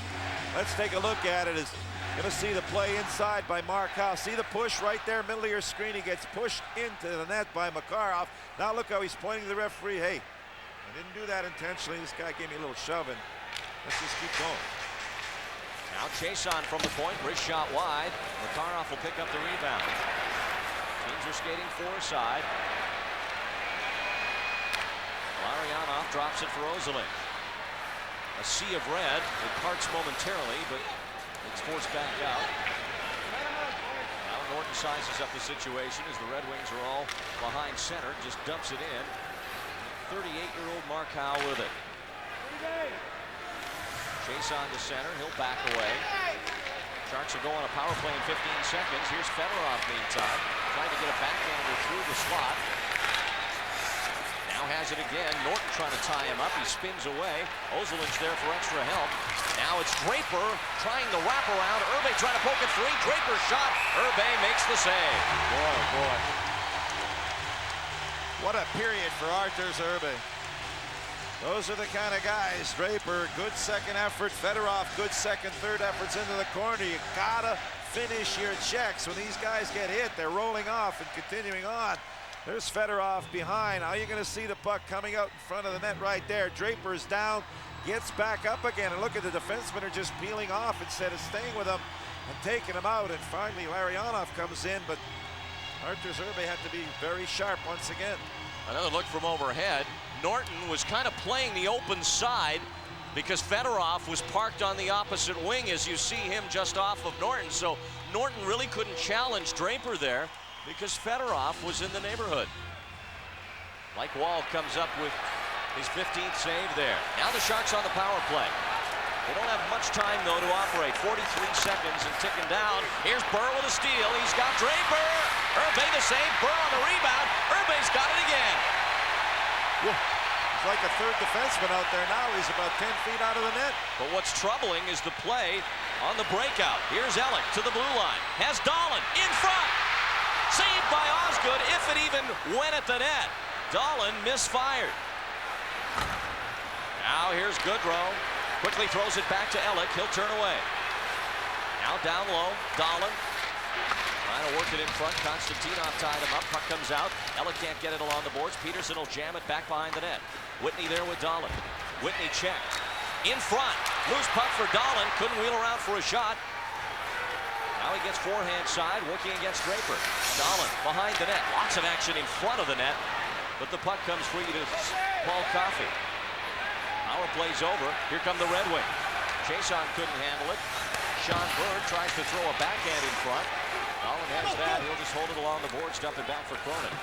S2: Let's take a look at it as Going to see the play inside by Markow. See the push right there, middle of your screen. He gets pushed into the net by Makarov. Now look how he's pointing to the referee. Hey, I didn't do that intentionally. This guy gave me a little shove, and let's just keep going.
S1: Now Chason from the point, wrist shot wide. Makarov will pick up the rebound. Teams are skating four-side. Larionov drops it for Ozelin. A sea of red. It parts momentarily, but it's forced back out. Now Norton sizes up the situation as the Red Wings are all behind center. Just dumps it in. 38-year-old Markow with it. Chase on to center. He'll back away. Sharks will go on a power play in 15 seconds. Here's Fedorov meantime. Trying to get a backhander through the slot. Now has it again. Norton trying to tie him up. He spins away. Ozelin's there for extra help. Now it's Draper trying the wraparound. Urbe trying to poke it free. Draper shot. Urbe makes the save.
S2: Boy, boy. What a period for Arturs Urbe. Those are the kind of guys. Draper, good second effort. Fedorov, good second, third efforts into the corner. You gotta finish your checks. When these guys get hit, they're rolling off and continuing on. There's Fedorov behind. Now you're going to see the puck coming out in front of the net right there. Draper's down, gets back up again. And look at the defensemen are just peeling off instead of staying with him and taking him out. And finally, Larionov comes in, but Arturs Urbe had to be very sharp once again.
S1: Another look from overhead. Norton was kind of playing the open side because Fedorov was parked on the opposite wing as you see him just off of Norton. So Norton really couldn't challenge Draper there because Fedorov was in the neighborhood. Mike Wall comes up with his 15th save there. Now the Sharks on the power play. They don't have much time, though, to operate. 43 seconds and ticking down. Here's Burr with a steal. He's got Draper. Urbe the save. Burr on the rebound. Urbe's got it again.
S2: Whoa. He's like a third defenseman out there now. He's about 10 feet out of the net.
S1: But what's troubling is the play on the breakout. Here's Ellick to the blue line. Has Dahlin in front. Saved by Osgood, if it even went at the net. Dahlin misfired. Now here's Goodrow. Quickly throws it back to Ellick. He'll turn away. Now down low, Dahlin. Trying to work it in front. Konstantinov tied him up. Puck comes out. Ellick can't get it along the boards. Peterson will jam it back behind the net. Whitney there with Dahlin. Whitney checked. In front. Loose puck for Dahlin. Couldn't wheel around for a shot. Now he gets forehand side, working against Draper. Dahlin behind the net. Lots of action in front of the net. But the puck comes free to Paul Coffey. Power play's over. Here come the Red Wings. Chason couldn't handle it. Sean Bird tries to throw a backhand in front. Dahlin has that. He'll just hold it along the boards, dump it back for Cronin.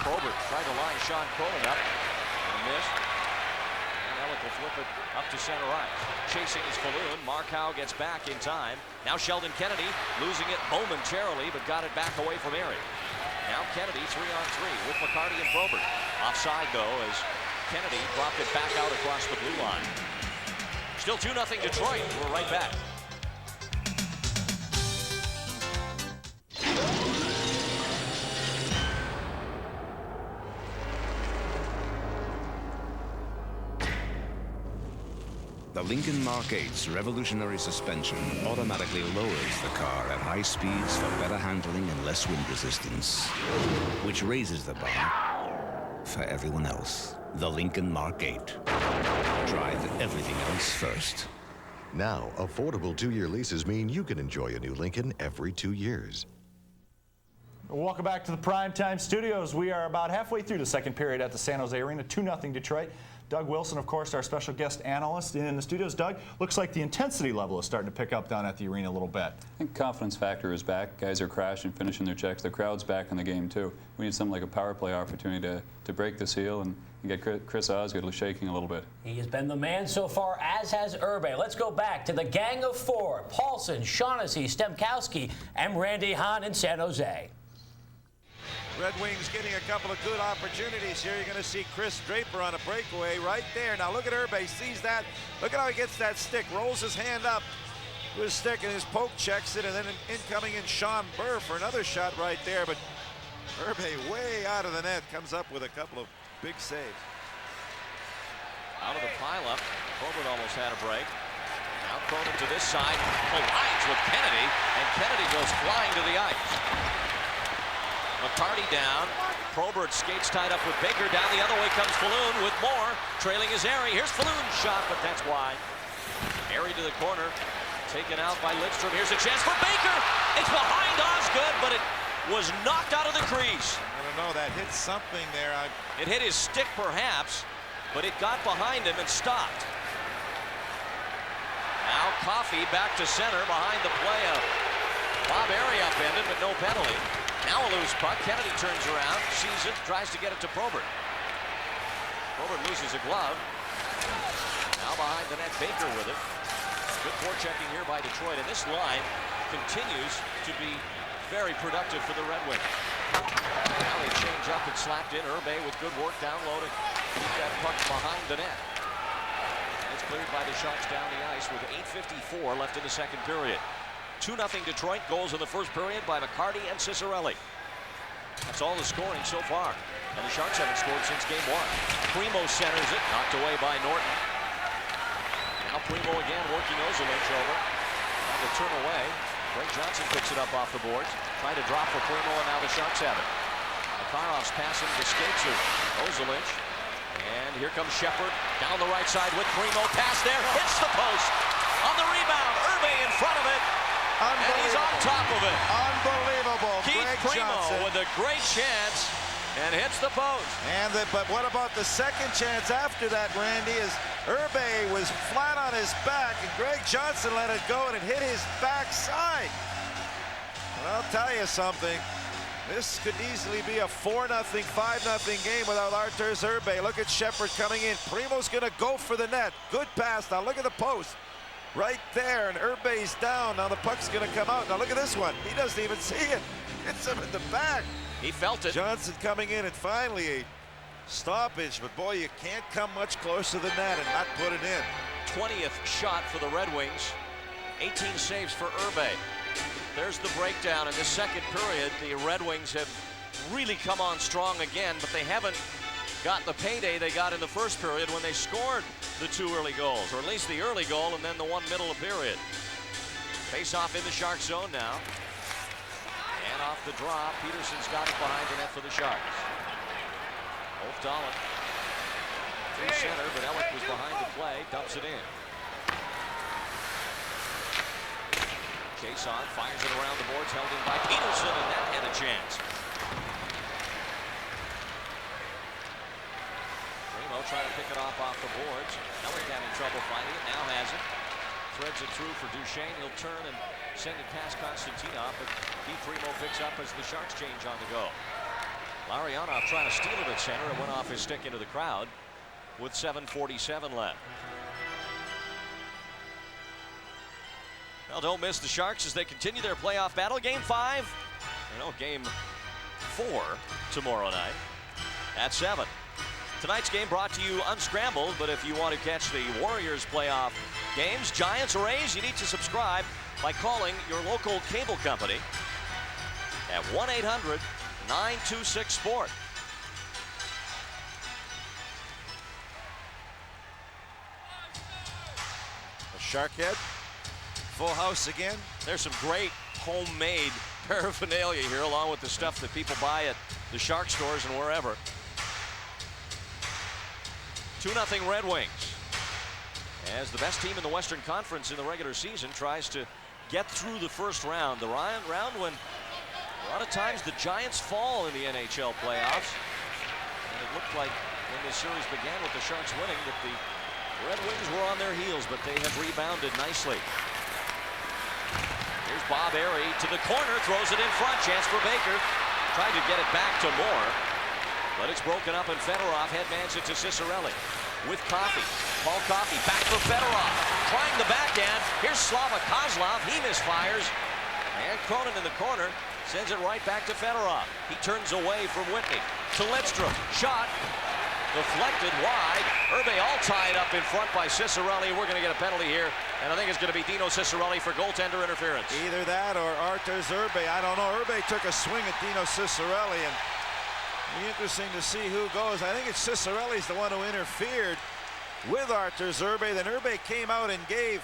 S1: Probert tried to line Sean Cronin up. And missed. And Ellick will flip it up to center ice. Chasing his balloon. Markow gets back in time. Now Sheldon Kennedy losing it momentarily, but got it back away from Erie. Now Kennedy 3-on-3 with McCarty and Probert. Offside, though, as Kennedy dropped it back out across the blue line. Still 2-0 Detroit. We're right back.
S9: The Lincoln Mark 8's revolutionary suspension automatically lowers the car at high speeds for better handling and less wind resistance, which raises the bar for everyone else. The Lincoln Mark 8. Drive everything else first.
S21: Now, affordable 2-year leases mean you can enjoy a new Lincoln every 2 years.
S8: Welcome back to the Primetime Studios. We are about halfway through the second period at the San Jose Arena. 2-0 Detroit. Doug Wilson, of course, our special guest analyst in the studios. Doug, looks like the intensity level is starting to pick up down at the arena a little bit.
S7: I think confidence factor is back. Guys are crashing, finishing their checks. The crowd's back in the game, too. We need something like a power play opportunity to break the seal and get Chris Osgood shaking a little bit.
S6: He has been the man so far, as has Urbe. Let's go back to the gang of four. Paulson, Shaughnessy, Stemkowski, and Randy Hahn in San Jose.
S2: Red Wings getting a couple of good opportunities here. You're going to see Chris Draper on a breakaway right there. Now look at Urbe, sees that. Look at how he gets that stick, rolls his hand up with his stick, and his poke checks it, and then incoming in Sean Burr for another shot right there. But Urbe way out of the net comes up with a couple of big saves.
S1: Out of the pileup, Probert almost had a break. Now Cronin to this side, collides with Kennedy, and Kennedy goes flying to the ice. McCarty down. Probert skates tied up with Baker. Down the other way comes Falloon with more. Trailing is Airy. Here's Falloon's shot, but that's wide. Airy to the corner. Taken out by Lidstrom. Here's a chance for Baker. It's behind Osgood, but it was knocked out of the crease.
S2: I don't know. That hit something there.
S1: It hit his stick, perhaps, but it got behind him and stopped. Now Coffey back to center behind the play of Bob Airy upended, but no penalty. Now a loose puck. Kennedy turns around, sees it, tries to get it to Probert. Probert loses a glove. Now behind the net, Baker with it. Good forechecking here by Detroit, and this line continues to be very productive for the Red Wings. Now they change up and slapped in. Irbe with good work down low to keep that puck behind the net. It's cleared by the Sharks down the ice with 8:54 left in the second period. 2-0 Detroit. Goals in the first period by McCarty and Ciccarelli. That's all the scoring so far. And the Sharks haven't scored since game 1. Primo centers it, knocked away by Norton. Now Primo again working Ozolinsh over. Trying to turn away. Greg Johnson picks it up off the boards. Trying to drop for Primo, and now the Sharks have it. Makarov's passing the skates of Ozolinsh. And here comes Shepard down the right side with Primo. Pass there, hits the post. On the rebound, Irbe in front of it. And he's on top of it.
S2: Unbelievable.
S1: Keith
S2: Greg
S1: Primo
S2: Johnson
S1: with a great chance and hits the post.
S2: But what about the second chance after that, Randy? Is Irbe was flat on his back, and Greg Johnson let it go, and it hit his backside. And I'll tell you something. This could easily be a 4-0, 5-0 game without Arturs Irbe. Look at Shepard coming in. Primo's going to go for the net. Good pass. Now look at the post. Right there, and Irbe's down. Now the puck's going to come out. Now look at this one. He doesn't even see it. Hits him in the back.
S1: He felt it.
S2: Johnson coming in, and finally a stoppage. But boy, you can't come much closer than that and not put it in.
S1: 20th shot for the Red Wings. 18 saves for Irbe. There's the breakdown in this second period. The Red Wings have really come on strong again, but they haven't got the payday they got in the first period when they scored the 2 early goals, or at least the early goal and then the one middle of period. Face off in the Shark zone now. And off the draw, Peterson's got it behind the net for the Sharks. Ulf Dahlin through center, but Ellick was behind the play, dumps it in. Chase on, fires it around the boards, held in by Peterson, and that had a chance. Primo trying to pick it off the boards. Ellick having trouble finding it, now has it. Threads it through for Duchesne. He'll turn and send it past Konstantinov, but Keith Primo picks up as the Sharks change on the go. Larionov trying to steal it at center. It went off his stick into the crowd with 7:47 left. Well, don't miss the Sharks as they continue their playoff battle. Game 5, game 4 tomorrow night at 7. Tonight's game brought to you unscrambled, but if you want to catch the Warriors playoff games, Giants or A's, you need to subscribe by calling your local cable company at 1-800-926-SPORT.
S2: A Shark head. Full house again.
S1: There's some great homemade paraphernalia here, along with the stuff that people buy at the Shark stores and wherever. 2-0 Red Wings. As the best team in the Western Conference in the regular season tries to get through the first round. The round when a lot of times the Giants fall in the NHL playoffs. And it looked like when this series began with the Sharks winning that the Red Wings were on their heels, but they have rebounded nicely. Here's Bob Airy to the corner, throws it in front. Chance for Baker. Tried to get it back to Moore, but it's broken up, and Fedorov headmans it to Ciccarelli with Coffey. Paul Coffey back for Fedorov. Trying the backhand. Here's Slava Kozlov. He misfires. And Cronin in the corner sends it right back to Fedorov. He turns away from Whitney to Lidstrom. Shot deflected wide. Irbe all tied up in front by Ciccarelli. We're going to get a penalty here, and I think it's going to be Dino Ciccarelli for goaltender interference.
S2: Either that or Arturs Irbe. I don't know. Irbe took a swing at Dino Ciccarelli, and it'll be interesting to see who goes. I think it's Ciccarelli's the one who interfered with Arturs Irbe. Then Irbe came out and gave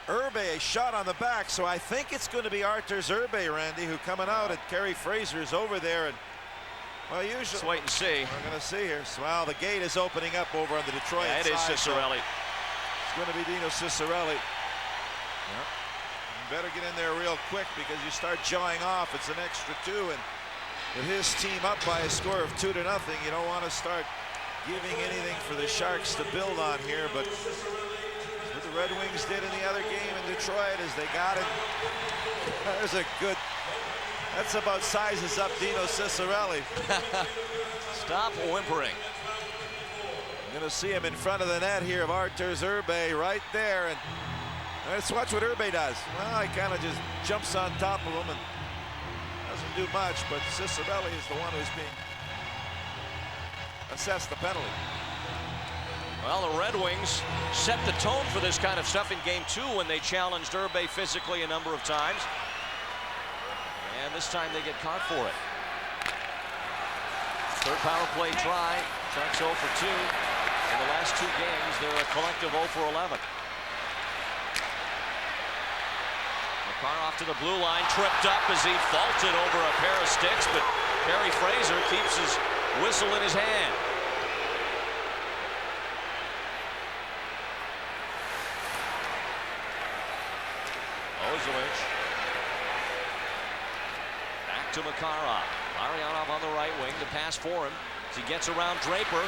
S2: Irbe a shot on the back, so I think it's going to be Arthur's Irbe, Randy, who coming out, and Kerry Fraser's over there. And well, usually
S1: let's wait and see.
S2: We're going to see here. So, well, the gate is opening up over on the Detroit side.
S1: It is Ciccarelli.
S2: It's going to be Dino Ciccarelli. Yep. You better get in there real quick because you start jawing off. It's an extra 2, and with his team up by a score of 2-0, you don't want to start giving anything for the Sharks to build on here. But what the Red Wings did in the other game in Detroit is they got it. There's a good. That's about sizes up Dino Ciccarelli.
S1: Stop whimpering.
S2: I'm going to see him in front of the net here of Arthur's Irbe right there. And let's watch what Irbe does. Well, he kind of just jumps on top of him and doesn't do much, but Ciccarelli is the one who's being assessed the penalty.
S1: Well, the Red Wings set the tone for this kind of stuff in Game 2 when they challenged Irbe physically a number of times. And this time they get caught for it. Third power play try. Sharks 0 for 2. In the last 2 games, they're a collective 0 for 11. Makar off to the blue line, tripped up as he vaulted over a pair of sticks, but Kerry Fraser keeps his whistle in his hand. Ozolich. Back to Makarov. Larionov on the right wing. The pass for him as he gets around Draper.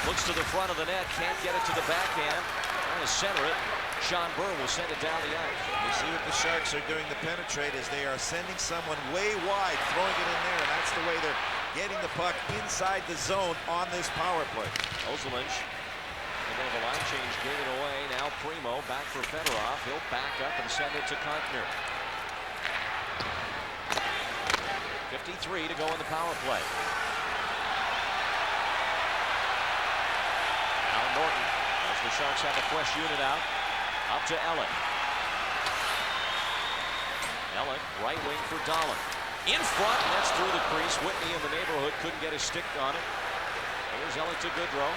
S1: Looks to the front of the net. Can't get it to the backhand. Trying to center it. Sean Burr will send it down the ice.
S2: You see what the Sharks are doing to penetrate is they are sending someone way wide, throwing it in there, and that's the way they're getting the puck inside the zone on this power play.
S1: Ozolich. A bit of a line change, gave it away. Now Primo back for Fedorov. He'll back up and send it to Kartner. 53 to go in the power play. Now Norton, as the Sharks have a fresh unit out, up to Elliott. Elliott, right wing for Dahlin. In front, and that's through the crease. Whitney in the neighborhood couldn't get his stick on it. There's Elliott to Goodrow.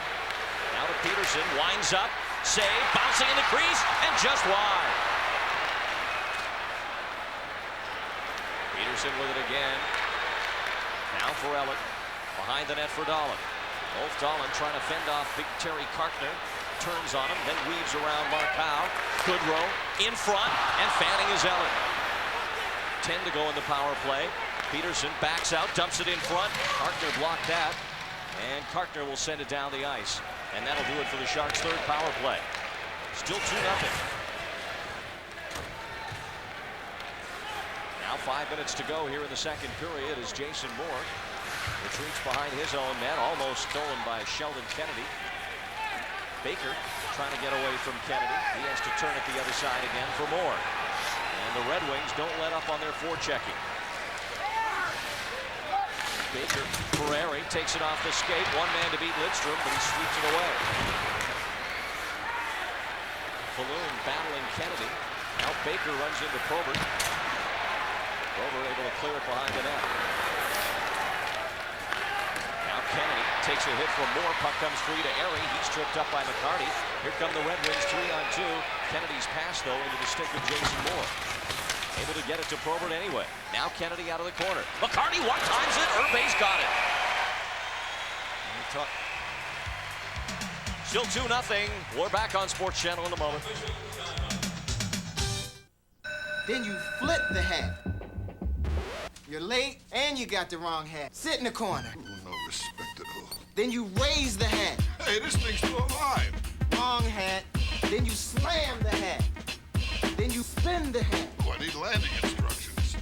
S1: Now to Peterson, winds up, save, bouncing in the crease, and just wide. Peterson with it again. Now for Elliott, behind the net for Dahlin. Ulf Dahlin trying to fend off big Terry Kartner. Turns on him, then weaves around Markow. Goodrow in front, and fanning is Elliott. 10 to go in the power play. Peterson backs out, dumps it in front. Kartner blocked that, and Kartner will send it down the ice. And that'll do it for the Sharks' third power play. Still 2-0. Now 5 minutes to go here in the second period as Jason Moore retreats behind his own net, almost stolen by Sheldon Kennedy. Baker trying to get away from Kennedy. He has to turn it the other side again for Moore. And the Red Wings don't let up on their forechecking. Baker, Ferrari takes it off the skate. One man to beat Lidstrom, but he sweeps it away. Falloon battling Kennedy. Now Baker runs into Probert. Probert able to clear it behind the net. Now Kennedy takes a hit from Moore. Puck comes free to Airy. He's tripped up by McCarty. Here come the Red Wings 3-on-2. Kennedy's pass, though, into the stick of Jason Moore. Able to get it to Probert anyway. Now Kennedy out of the corner. McCarty one-times it. Irbe's got it. Still 2-0. We're back on Sports Channel in a moment.
S3: Then you flip the hat. You're late and you got the wrong hat. Sit in the corner.
S22: No respect at all.
S3: Then you raise the hat.
S22: Hey, this thing's still alive.
S3: Wrong hat. Then you slam the hat. Then you spin the hat.
S22: Oh, I need landing instructions.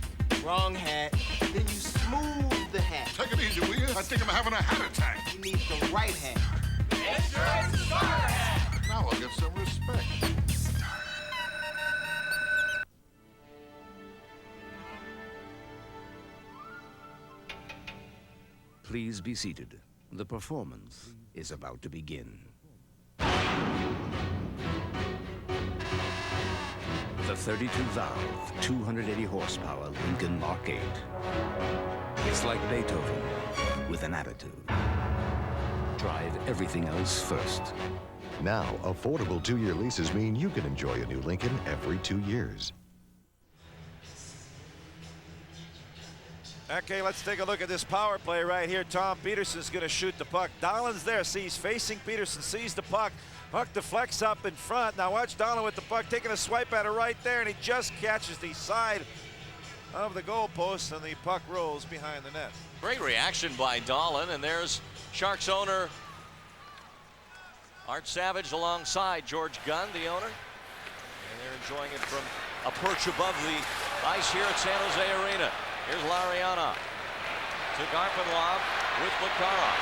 S3: Wrong hat. Then you smooth the hat.
S22: Take it easy, will you? I think I'm having a hat attack.
S3: You need the right hat.
S22: It's the starter hat. Now I'll get some respect.
S9: Please be seated. The performance is about to begin. The 32-valve, 280-horsepower Lincoln Mark 8. It's like Beethoven with an attitude. Drive everything else first.
S21: Now, affordable 2-year leases mean you can enjoy a new Lincoln every 2 years.
S2: Okay, let's take a look at this power play right here. Tom Peterson's going to shoot the puck. Dahlen's there. He's facing Peterson, sees the puck. Puck deflects up in front. Now watch Dahlen with the puck, taking a swipe at it right there, and he just catches the side of the goalpost, and the puck rolls behind the net.
S1: Great reaction by Dahlen, and there's Sharks owner Art Savage alongside George Gunn, the owner. And they're enjoying it from a perch above the ice here at San Jose Arena. Here's Lariana to Garpenlov with Makarov.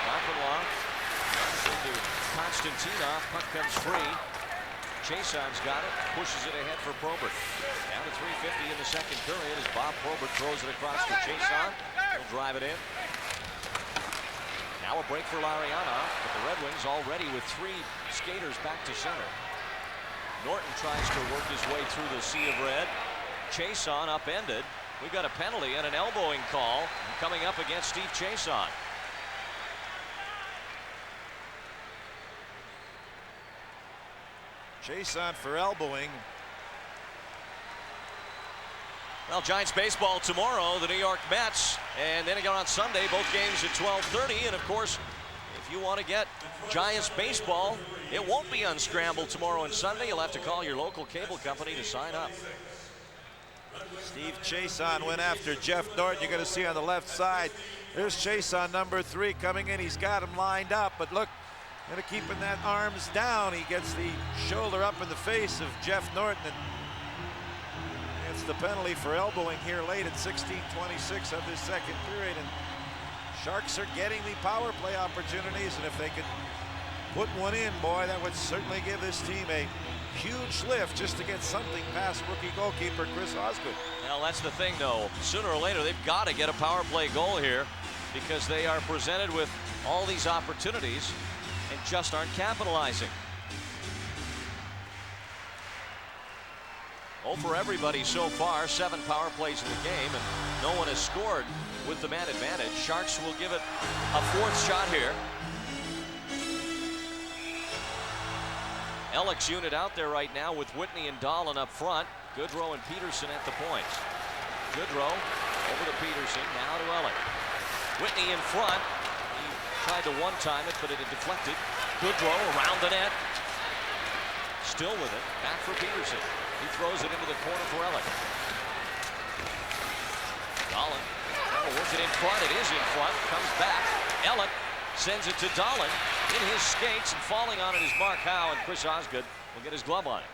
S1: Garpenlov runs into Konstantinov. Puck comes free. Chason's got it, pushes it ahead for Probert. Down to 3:50 in the second period as Bob Probert throws it across to Chason. He'll drive it in. Now a break for Lariana, but the Red Wings already with 3 skaters back to center. Norton tries to work his way through the sea of red. Chason upended. We've got a penalty and an elbowing call coming up against Steve Chason.
S2: Chason for elbowing.
S1: Well, Giants baseball tomorrow, the New York Mets, and then again on Sunday, both games at 12:30. And of course, if you want to get Giants baseball, it won't be unscrambled tomorrow and Sunday. You'll have to call your local cable company to sign up.
S2: Steve Chason went after Jeff Norton. You're going to see on the left side. There's Chason, number 3, coming in. He's got him lined up, but look, kind of keeping that arms down. He gets the shoulder up in the face of Jeff Norton, and it's the penalty for elbowing here late at 16:26 of this second period. And Sharks are getting the power play opportunities, and if they could put one in, boy, that would certainly give this team a huge lift just to get something past rookie goalkeeper Chris Osgood.
S1: Well, that's the thing, though. Sooner or later, they've got to get a power play goal here because they are presented with all these opportunities and just aren't capitalizing. Oh, for everybody so far, 7 power plays in the game, and no one has scored with the man advantage. Sharks will give it a 4th shot here. Ellick's unit out there right now with Whitney and Dahlen up front. Goodrow and Peterson at the points. Goodrow over to Peterson, now to Ellick. Whitney in front. He tried to one-time it, but it had deflected. Goodrow around the net. Still with it, back for Peterson. He throws it into the corner for Ellick. Dahlen, work it in front. It is in front. Comes back. Ellick sends it to Dahlen in his skates, and falling on it is Mark Howe, and Chris Osgood will get his glove on it.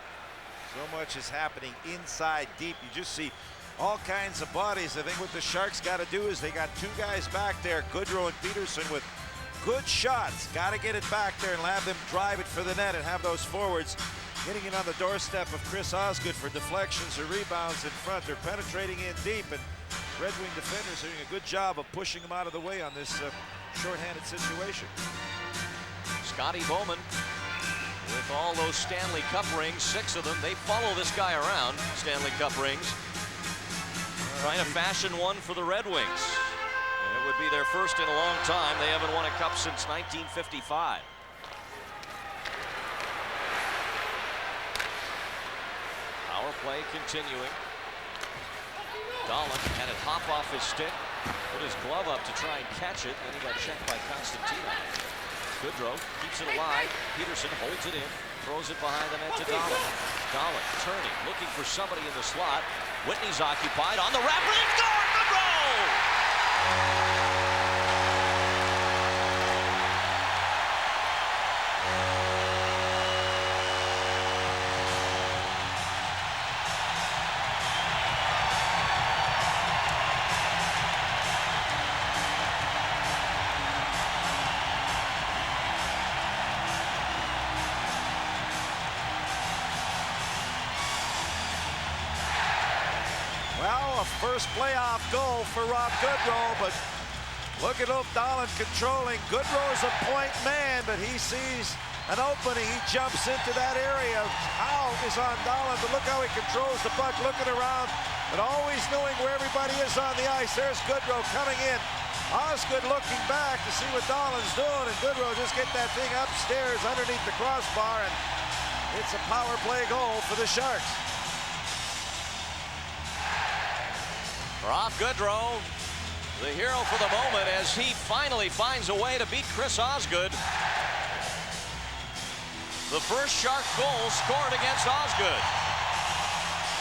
S2: So much is happening inside deep. You just see all kinds of bodies. I think what the Sharks got to do is they got 2 guys back there, Goodrow and Peterson, with good shots. Got to get it back there and have them drive it for the net and have those forwards getting it on the doorstep of Chris Osgood for deflections or rebounds in front. They're penetrating in deep, and Red Wing defenders are doing a good job of pushing them out of the way on this shorthanded situation.
S1: Scotty Bowman with all those Stanley Cup rings, 6 of them. They follow this guy around, Stanley Cup rings, trying to fashion one for the Red Wings. And it would be their first in a long time. They haven't won a cup since 1955. Power play continuing. Dahlen had it hop off his stick, put his glove up to try and catch it, then he got checked by Konstantinov. Goodrow keeps it alive. Peterson holds it in, throws it behind the net to Dahlen. Dahlen turning, looking for somebody in the slot. Whitney's occupied on the wrap, and it's gone! Goodrow!
S2: Well, a first playoff goal for Rob Goodrow, but look at Dahlen controlling. Goodrow's a point man, but he sees an opening. He jumps into that area. Howe is on Dahlen, but look how he controls the puck, looking around, but always knowing where everybody is on the ice. There's Goodrow coming in. Osgood looking back to see what Dolan's doing, and Goodrow just get that thing upstairs underneath the crossbar, and it's a power play goal for the Sharks.
S1: Rob Goodrow, the hero for the moment, as he finally finds a way to beat Chris Osgood. The first Shark goal scored against Osgood.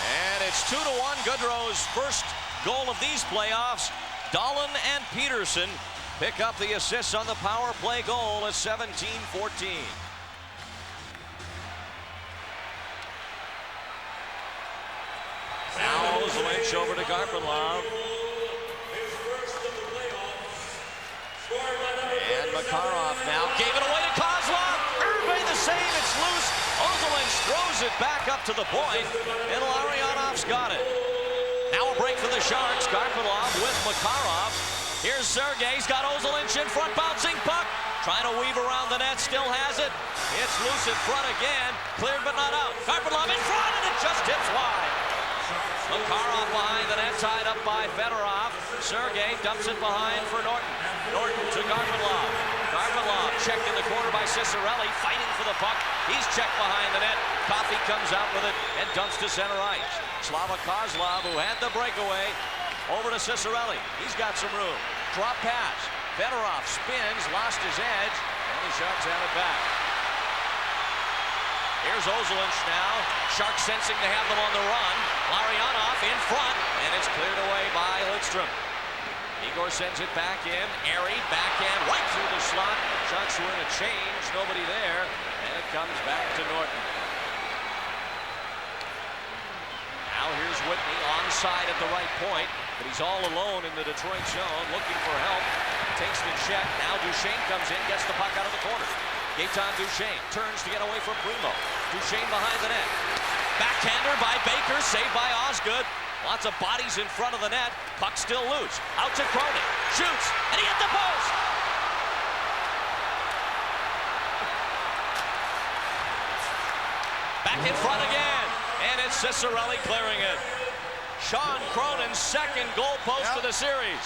S1: And it's 2-1, Goodrow's first goal of these playoffs. Dolan and Peterson pick up the assists on the power play goal at 17-14. Now Ozolich over to Garpenlov. And Makarov now gave it away to Kozlov. Irving the save, it's loose. Ozolich throws it back up to the point, and Larionov's got it. Now a break for the Sharks. Garpenlov with Makarov. Here's Sergei. He's got Ozolich in front, bouncing puck. Trying to weave around the net, still has it. It's loose in front again. Cleared but not out. Garpenlov in front, and it just tips wide. Makarov behind the net, tied up by Fedorov. Sergei dumps it behind for Norton. Norton to Garpenlov. Garpenlov checked in the corner by Cicerelli, fighting for the puck. He's checked behind the net. Coffey comes out with it and dumps to center ice. Slava Kozlov, who had the breakaway, over to Cicerelli. He's got some room. Drop pass. Fedorov spins, lost his edge, and the Sharks have it back. Here's Ozolich now. Sharks sensing to have them on the run. Larionov in front, and it's cleared away by Lidstrom. Igor sends it back in. Airy backhand right through the slot. Sharks were in a change. Nobody there, and it comes back to Norton. Now here's Whitney onside at the right point, but he's all alone in the Detroit zone, looking for help. Takes the check. Now Duchesne comes in, gets the puck out of the corner. Gaetan Duchesne turns to get away from Primo. Duchesne behind the net. Backhander by Baker, saved by Osgood. Lots of bodies in front of the net. Puck still loose. Out to Cronin. Shoots, and he hit the post. Back in front again, and it's Cicerelli clearing it. Sean Cronin's second goal post of the series.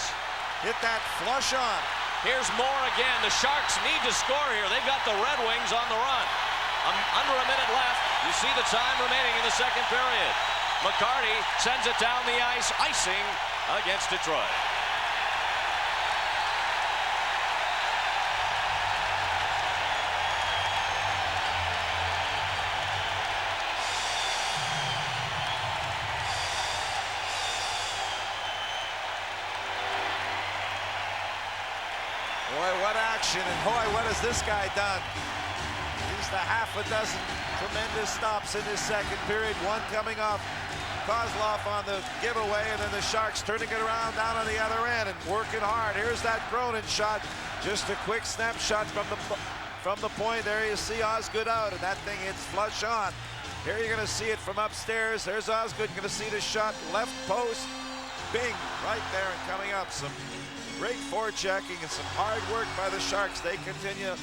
S2: Hit that flush on.
S1: Here's Moore again. The Sharks need to score here. They've got the Red Wings on the run. Under a minute left. You see the time remaining in the second period. McCarty sends it down the ice, icing against Detroit.
S2: Boy, what action, and boy, what has this guy done? Used a half a dozen tremendous stops in this second period, one coming off Kozlov on the giveaway, and then the Sharks turning it around down on the other end and working hard. Here's that Cronin shot, just a quick snapshot from the point. There you see Osgood out, and that thing hits flush on. Here you're going to see it from upstairs. There's Osgood, going to see the shot, left post, bing, right there and coming up. Some great forechecking and some hard work by the Sharks. They continue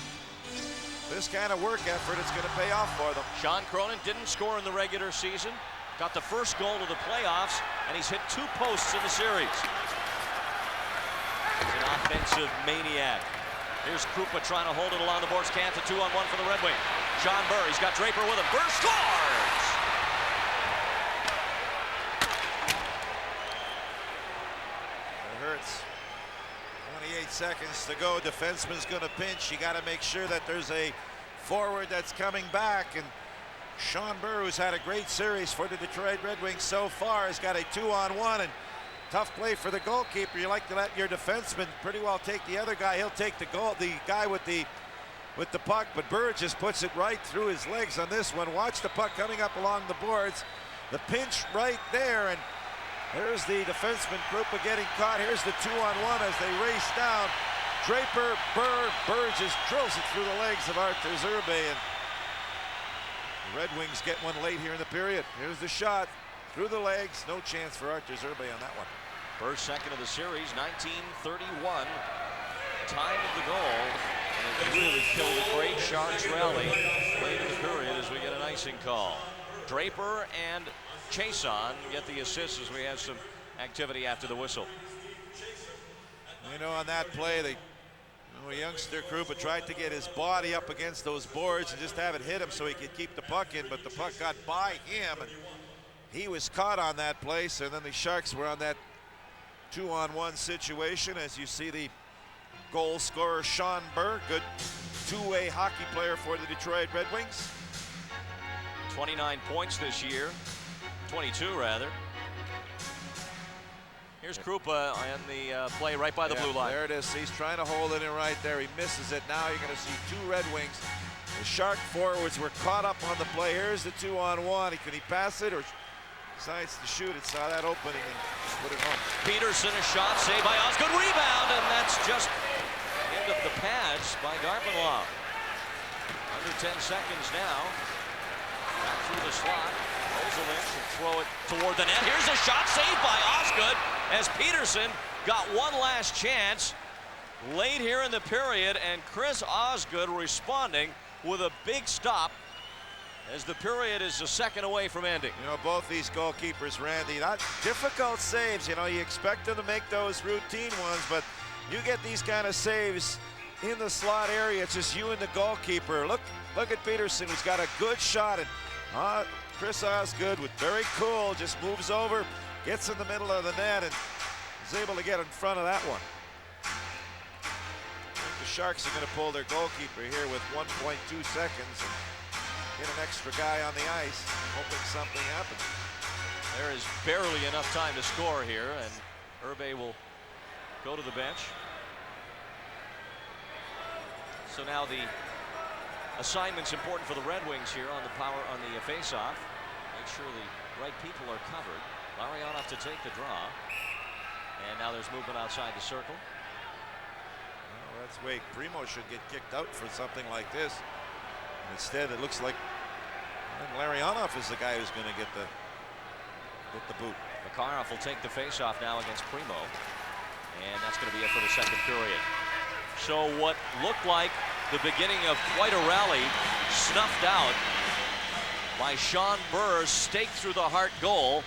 S2: this kind of work effort. It's going to pay off for them.
S1: Sean Cronin didn't score in the regular season. Got the first goal of the playoffs, and he's hit 2 posts in the series. He's an offensive maniac. Here's Krupa trying to hold it along the boards. Can't. A 2-on-1 for the Red Wings. Sean Burr, he's got Draper with him. Burr scores!
S2: It hurts. 28 seconds to go. Defenseman's going to pinch. You got to make sure that there's a forward that's coming back. And Sean Burr, who's had a great series for the Detroit Red Wings so far, has got a 2-on-1, and tough play for the goalkeeper. You like to let your defenseman pretty well take the other guy. He'll take the goal, the guy with the puck, but Burr just puts it right through his legs on this one. Watch the puck coming up along the boards. The pinch right there, and there's the defenseman Krupa getting caught. Here's the 2-on-1 as they race down. Draper, Burr just drills it through the legs of Artur Zerbe, and the Red Wings get one late here in the period. Here's the shot through the legs. No chance for Artur Zerbe on that one.
S1: Burr's second of the series, 1931. Time of the goal. And it really killed a great Sharks rally late in the period as we get an icing call. Draper and Chason get the assists as we have some activity after the whistle.
S2: You know, on that play, a youngster Krupa tried to get his body up against those boards and just have it hit him so he could keep the puck in, but the puck got by him, and he was caught on that place, and then the Sharks were on that 2-on-1 situation. As you see, the goal scorer, Sean Burr, good two-way hockey player for the Detroit Red Wings.
S1: 29 points this year, 22 rather. Here's Krupa on the play right by the blue line.
S2: There it is. He's trying to hold it in right there. He misses it. Now you're going to see two Red Wings. The Shark forwards were caught up on the play. Here's the 2-on-1. Can he pass it or decides to shoot it? Saw that opening and put it home.
S1: Peterson, a shot saved by Osgood. Rebound, and that's just end of the pads by Garpenlaw. Under 10 seconds now. Back through the slot. Roselich and throw it toward the net. Here's a shot saved by Osgood as Peterson got one last chance late here in the period, and Chris Osgood responding with a big stop as the period is a second away from ending.
S2: You know, both these goalkeepers, Randy, not difficult saves. You know, you expect them to make those routine ones, but you get these kind of saves in the slot area. It's just you and the goalkeeper. Look at Peterson, who's got a good shot, and Chris Osgood, with very cool, just moves over, gets in the middle of the net, and is able to get in front of that one. I think the Sharks are going to pull their goalkeeper here with 1.2 seconds and get an extra guy on the ice, hoping something happens.
S1: There is barely enough time to score here, and Herbe will go to the bench. So now the assignment's important for the Red Wings here on the face-off. Make sure the right people are covered. Larionov to take the draw. And now there's movement outside the circle.
S2: Well, that's the way Primo should get kicked out for something like this. Instead, it looks like Larionov is the guy who's going to get the boot.
S1: Makarov will take the face-off now against Primo. And that's going to be it for the second period. So what looked like the beginning of quite a rally snuffed out by Sean Burr's stake through the heart goal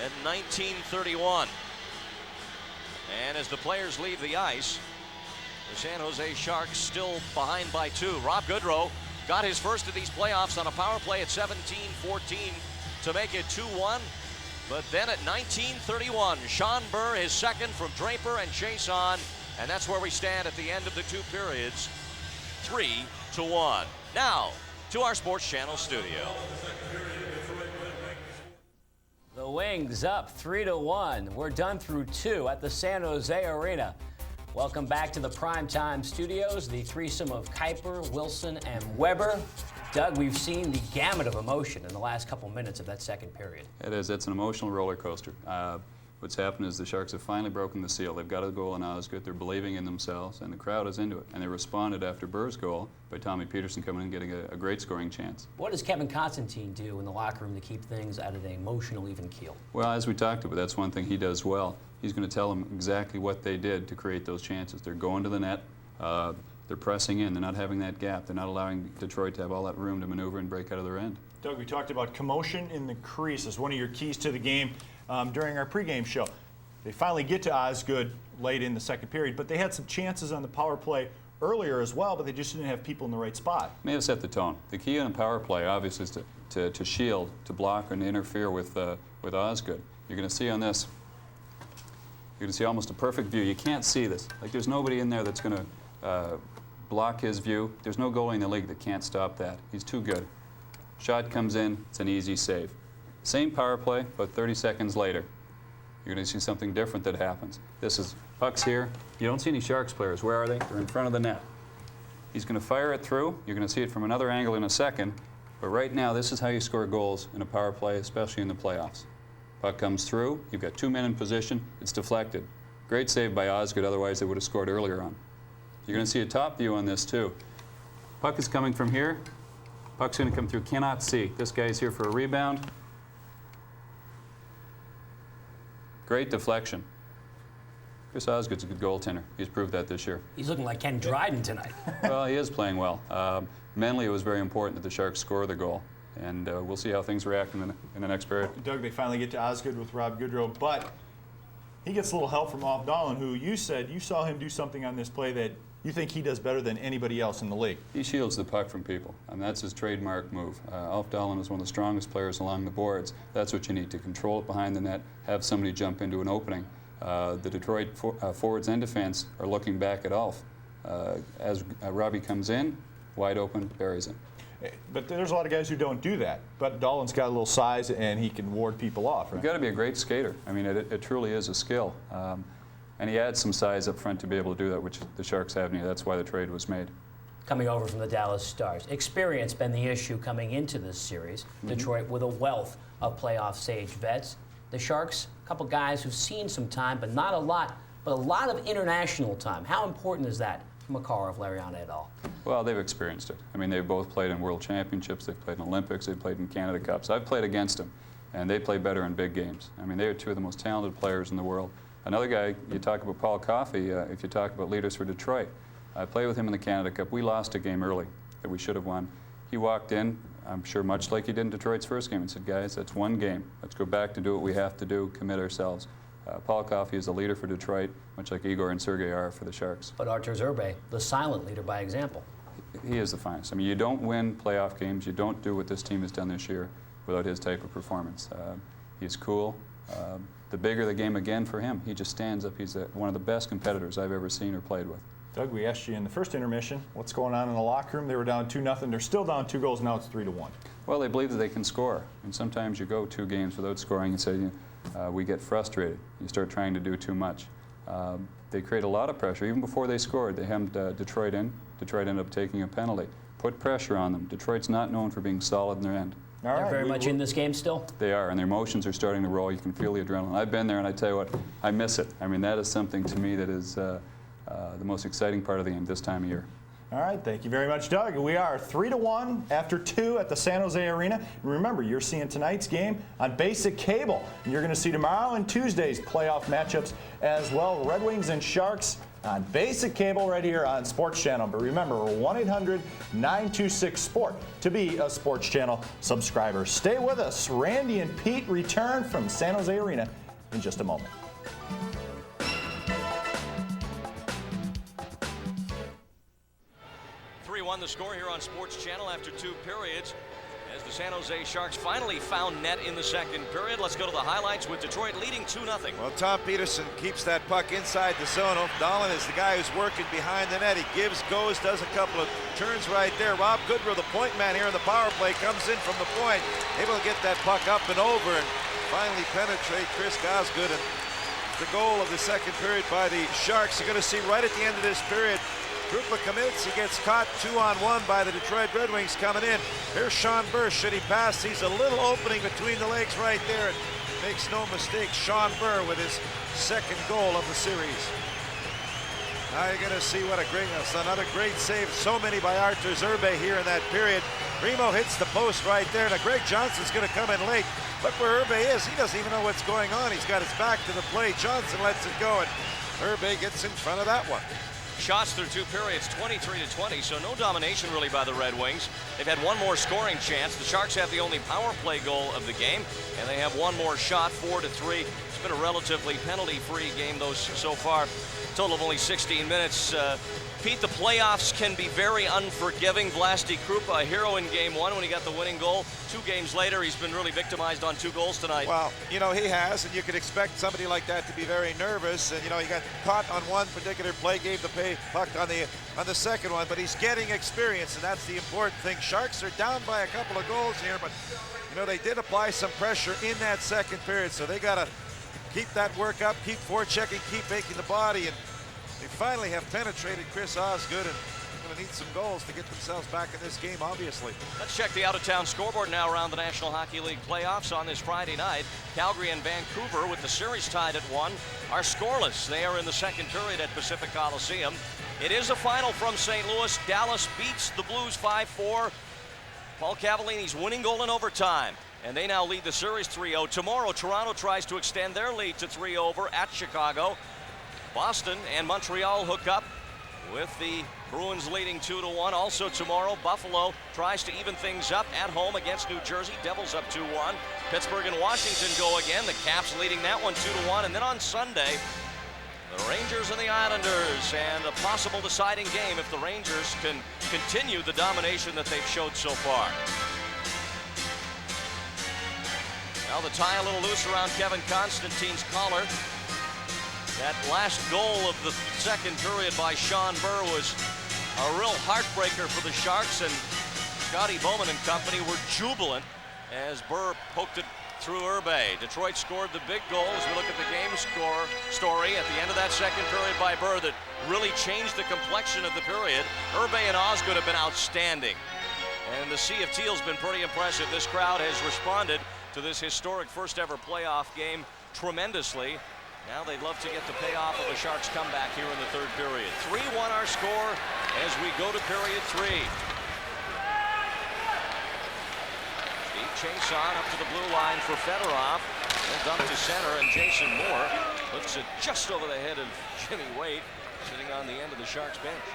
S1: in 1931. And as the players leave the ice, the San Jose Sharks still behind by 2. Rob Goodrow got his first of these playoffs on a power play at 17-14 to make it 2-1. But then at 1931, Sean Burr his second from Draper and Chason, and that's where we stand at the end of the two periods, 3-1. Now to our Sports Channel studio.
S6: The Wings up 3-1. We're done through 2 at the San Jose Arena. Welcome back to the primetime studios, the threesome of Kuiper, Wilson, and Weber. Doug, we've seen the gamut of emotion in the last couple minutes of that second period.
S7: It is. It's an emotional roller coaster. What's happened is the Sharks have finally broken the seal. They've got a goal on Osgood. They're believing in themselves, and the crowd is into it. And they responded after Burr's goal by Tommy Peterson coming in and getting a great scoring chance.
S6: What does Kevin Constantine do in the locker room to keep things at an emotional even keel?
S7: Well, as we talked about, that's one thing he does well. He's going to tell them exactly what they did to create those chances. They're going to the net. They're pressing in. They're not having that gap. They're not allowing Detroit to have all that room to maneuver and break out of their end.
S8: Doug, we talked about commotion in the crease as one of your keys to the game during our pregame show. They finally get to Osgood late in the second period, but they had some chances on the power play earlier as well, but they just didn't have people in the right spot.
S7: May have set the tone. The key on a power play, obviously, is to shield, to block, and interfere with Osgood. You're going to see on this, you're going to see almost a perfect view. You can't see this. Like, there's nobody in there that's going to block his view. There's no goalie in the league that can't stop that. He's too good. Shot comes in, it's an easy save. Same power play, but 30 seconds later, you're going to see something different that happens. This is pucks here. You don't see any Sharks players. Where are they? They're in front of the net. He's going to fire it through. You're going to see it from another angle in a second. But right now, this is how you score goals in a power play, especially in the playoffs. Puck comes through. You've got 2 men in position. It's deflected. Great save by Osgood. Otherwise, they would have scored earlier on. You're going to see a top view on this, too. Puck is coming from here. Puck's going to come through. Cannot see. This guy's here for a rebound. Great deflection. Chris Osgood's a good goaltender. He's proved that this year.
S6: He's looking like Ken Dryden tonight.
S7: Well, he is playing well. Mentally, it was very important that the Sharks score the goal. And we'll see how things react in the next period.
S8: Doug, they finally get to Osgood with Rob Goodrow, but he gets a little help from Ofdalen, who you said you saw him do something on this play that you think he does better than anybody else in the league.
S7: He shields the puck from people, and that's his trademark move. Ofdalen is one of the strongest players along the boards. That's what you need to control it behind the net, have somebody jump into an opening. The Detroit forwards and defense are looking back at Alf. As Robbie comes in, wide open, buries it.
S8: But there's a lot of guys who don't do that. But Dahlon's got a little size, and he can ward people off, right?
S7: You've got to be a great skater. I mean, it truly is a skill. And he adds some size up front to be able to do that, which the Sharks have needed. That's why the trade was made.
S6: Coming over from the Dallas Stars. Experience been the issue coming into this series. Detroit with a wealth of playoff stage vets. The Sharks, a couple guys who've seen some time, but not a lot, but a lot of international time. How important is that for Makarov, Lariana et al.?
S7: Well, they've experienced it. I mean, they've both played in World Championships, they've played in Olympics, they've played in Canada Cups. I've played against them, and they play better in big games. I mean, they are two of the most talented players in the world. Another guy, you talk about Paul Coffey, if you talk about leaders for Detroit. I played with him in the Canada Cup. We lost a game early that we should have won. He walked in, I'm sure much like he did in Detroit's first game, and said, guys, that's one game. Let's go back to do what we have to do, commit ourselves. Paul Coffey is a leader for Detroit, much like Igor and Sergei are for the Sharks.
S6: But Artur Zerbe, the silent leader by example.
S7: He is the finest. I mean, you don't win playoff games, you don't do what this team has done this year without his type of performance. He's cool. The bigger the game again for him, he just stands up. He's one of the best competitors I've ever seen or played with.
S8: Doug, we asked you in the first intermission, what's going on in the locker room? They were down 2-0. They're still down 2 goals. Now it's 3-1.
S7: Well, they believe that they can score. And sometimes you go 2 games without scoring and say, we get frustrated. You start trying to do too much. They create a lot of pressure. Even before they scored, they hemmed Detroit in. Detroit ended up taking a penalty. Put pressure on them. Detroit's not known for being solid in their end.
S6: They're very much in this game still?
S7: They are, and their emotions are starting to roll. You can feel the adrenaline. I've been there, and I tell you what, I miss it. I mean, that is something to me that is the most exciting part of the game this time of year.
S8: All right, thank you very much, Doug. We are 3-1 after 2 at the San Jose Arena. And remember, you're seeing tonight's game on basic cable. And you're going to see tomorrow and Tuesday's playoff matchups as well. Red Wings and Sharks on basic cable right here on Sports Channel. But remember, 1-800-926-SPORT to be a Sports Channel subscriber. Stay with us. Randy and Pete return from San Jose Arena in just a moment.
S1: 3-1 the score here on Sports Channel after 2 periods. As the San Jose Sharks finally found net in the second period. Let's go to the highlights with Detroit leading 2-0.
S4: Well, Tom Peterson keeps that puck inside the zone. Dahlon is the guy who's working behind the net. He gives, goes, does a couple of turns right there. Rob Goodrow, the point man here in the power play, comes in from the point, able to get that puck up and over and finally penetrate Chris Gosgood. And the goal of the second period by the Sharks. You're going to see right at the end of this period, Krupa commits, he gets caught 2-on-1 by the Detroit Red Wings coming in. Here's Sean Burr, should he pass, sees a little opening between the legs right there, and makes no mistake, Sean Burr with his second goal of the series. Now you're going to see what another great save, so many by Artur Zerbe here in that period. Primo hits the post right there. Now Greg Johnson's going to come in late. Look where Zerbe is, he doesn't even know what's going on. He's got his back to the play. Johnson lets it go, and Zerbe gets in front of that one.
S1: Shots through 2 periods, 23-20, so no domination really by the Red Wings. They've had one more scoring chance. The Sharks have the only power play goal of the game, and they have one more shot, 4-3. It's been a relatively penalty-free game, though, so far. Total of only 16 minutes. Pete, the playoffs can be very unforgiving. Vlasti Krupa, a hero in game 1 when he got the winning goal. 2 games later, he's been really victimized on 2 goals tonight.
S4: Well, you know, he has, and you could expect somebody like that to be very nervous. And, you know, he got caught on one particular play, gave the puck on the second one, but he's getting experience, and that's the important thing. Sharks are down by a couple of goals here, but, you know, they did apply some pressure in that second period, so they got to keep that work up, keep forechecking, keep making the body, and they finally have penetrated Chris Osgood, and they're going to need some goals to get themselves back in this game, obviously.
S1: Let's check the out-of-town scoreboard now around the National Hockey League playoffs on this Friday night. Calgary and Vancouver, with the series tied at 1, are scoreless. They are in the second period at Pacific Coliseum. It is a final from St. Louis. Dallas beats the Blues 5-4. Paul Cavallini's winning goal in overtime, and they now lead the series 3-0. Tomorrow, Toronto tries to extend their lead to 3 over at Chicago. Boston and Montreal hook up with the Bruins leading 2-1. Also tomorrow, Buffalo tries to even things up at home against New Jersey. Devils up 2-1. Pittsburgh and Washington go again. The Caps leading that one 2-1. And then on Sunday, the Rangers and the Islanders, and a possible deciding game if the Rangers can continue the domination that they've showed so far. Now the tie a little loose around Kevin Constantine's collar. That last goal of the second period by Sean Burr was a real heartbreaker for the Sharks, and Scotty Bowman and company were jubilant as Burr poked it through Irbe. Detroit scored the big goal as we look at the game story at the end of that second period by Burr that really changed the complexion of the period. Irbe and Osgood have been outstanding, and the Sea of Teal's been pretty impressive. This crowd has responded to this historic first ever playoff game tremendously. Now they'd love to get the payoff of a Sharks comeback here in the third period. 3-1 our score as we go to period 3. Steve Chason up to the blue line for Fedorov. He'll dump to center, and Jason Moore lifts it just over the head of Jimmy Waite, sitting on the end of the Sharks bench.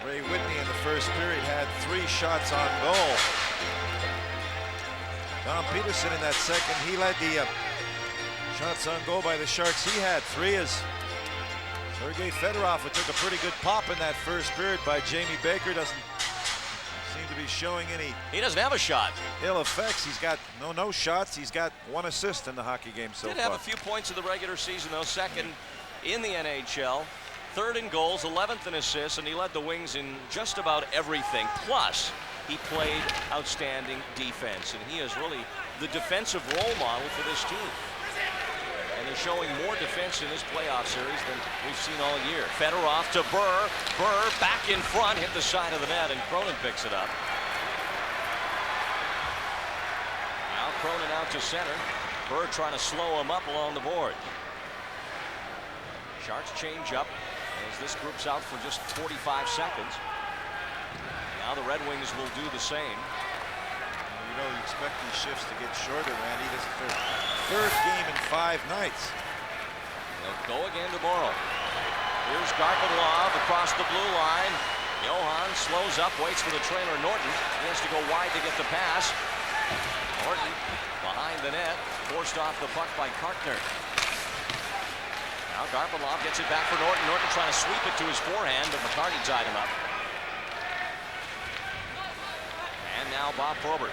S4: Ray Whitney in the first period had 3 shots on goal. Tom Peterson in that second, he led the shots on goal by the Sharks. He had 3 as Sergei Fedorov took a pretty good pop in that first period by Jamie Baker. Doesn't seem to be showing any.
S1: He doesn't have a shot.
S4: Ill effects. He's got no shots. He's got 1 assist in the hockey game so far.
S1: Did have a few points in the regular season though. Second in the NHL. 3rd in goals, 11th in assists, and he led the Wings in just about everything. Plus, he played outstanding defense, and he is really the defensive role model for this team. And they're showing more defense in this playoff series than we've seen all year. Fedorov to Burr. Burr back in front, hit the side of the net, and Cronin picks it up. Now Cronin out to center. Burr trying to slow him up along the board. Sharks change up as this group's out for just 45 seconds. Now the Red Wings will do the same.
S4: You know, you expect these shifts to get shorter, Randy. This is their 3rd game in 5 nights.
S1: They'll go again tomorrow. Here's Garpenlov across the blue line. Johan slows up, waits for the trailer Norton. He has to go wide to get the pass. Norton behind the net, forced off the puck by Kartner. Now Garpenlov gets it back for Norton. Norton trying to sweep it to his forehand, but McCarty tied him up. And now Bob Probert.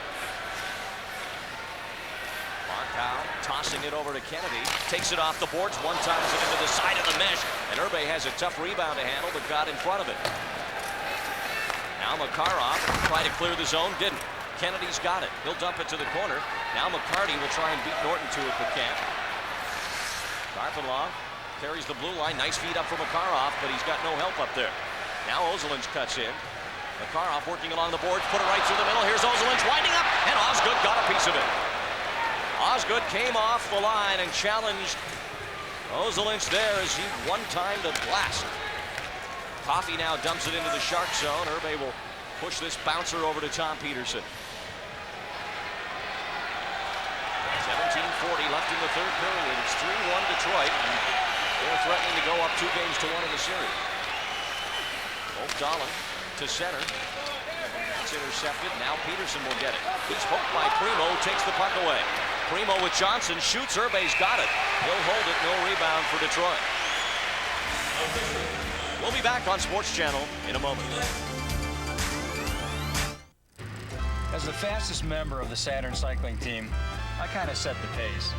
S1: Markow tossing it over to Kennedy. Takes it off the boards. One times it into the side of the mesh. And Irbe has a tough rebound to handle, but got in front of it. Now Makarov tried to clear the zone. Didn't. Kennedy's got it. He'll dump it to the corner. Now McCarty will try and beat Norton to it, but can't. Garpenlov carries the blue line. Nice feed up for Makarov, but he's got no help up there. Now Ozolinsh cuts in. Makarov working along the boards, put it right through the middle. Here's Ozolinsh winding up, and Osgood got a piece of it. Osgood came off the line and challenged Ozolinsh there as he one-timed a blast. Coffey now dumps it into the Shark zone. Irbe will push this bouncer over to Tom Peterson. 17:40 left in the third period. It's 3-1 Detroit. And they're threatening to go up 2-1 in the series. Both Dahlin to center. It's intercepted. Now Peterson will get it. He's poked by Primo, takes the puck away. Primo with Johnson, shoots. Irbe's got it. He'll hold it. No rebound for Detroit. We'll be back on Sports Channel in a moment.
S5: As the fastest member of the Saturn cycling team, I kind of set the pace.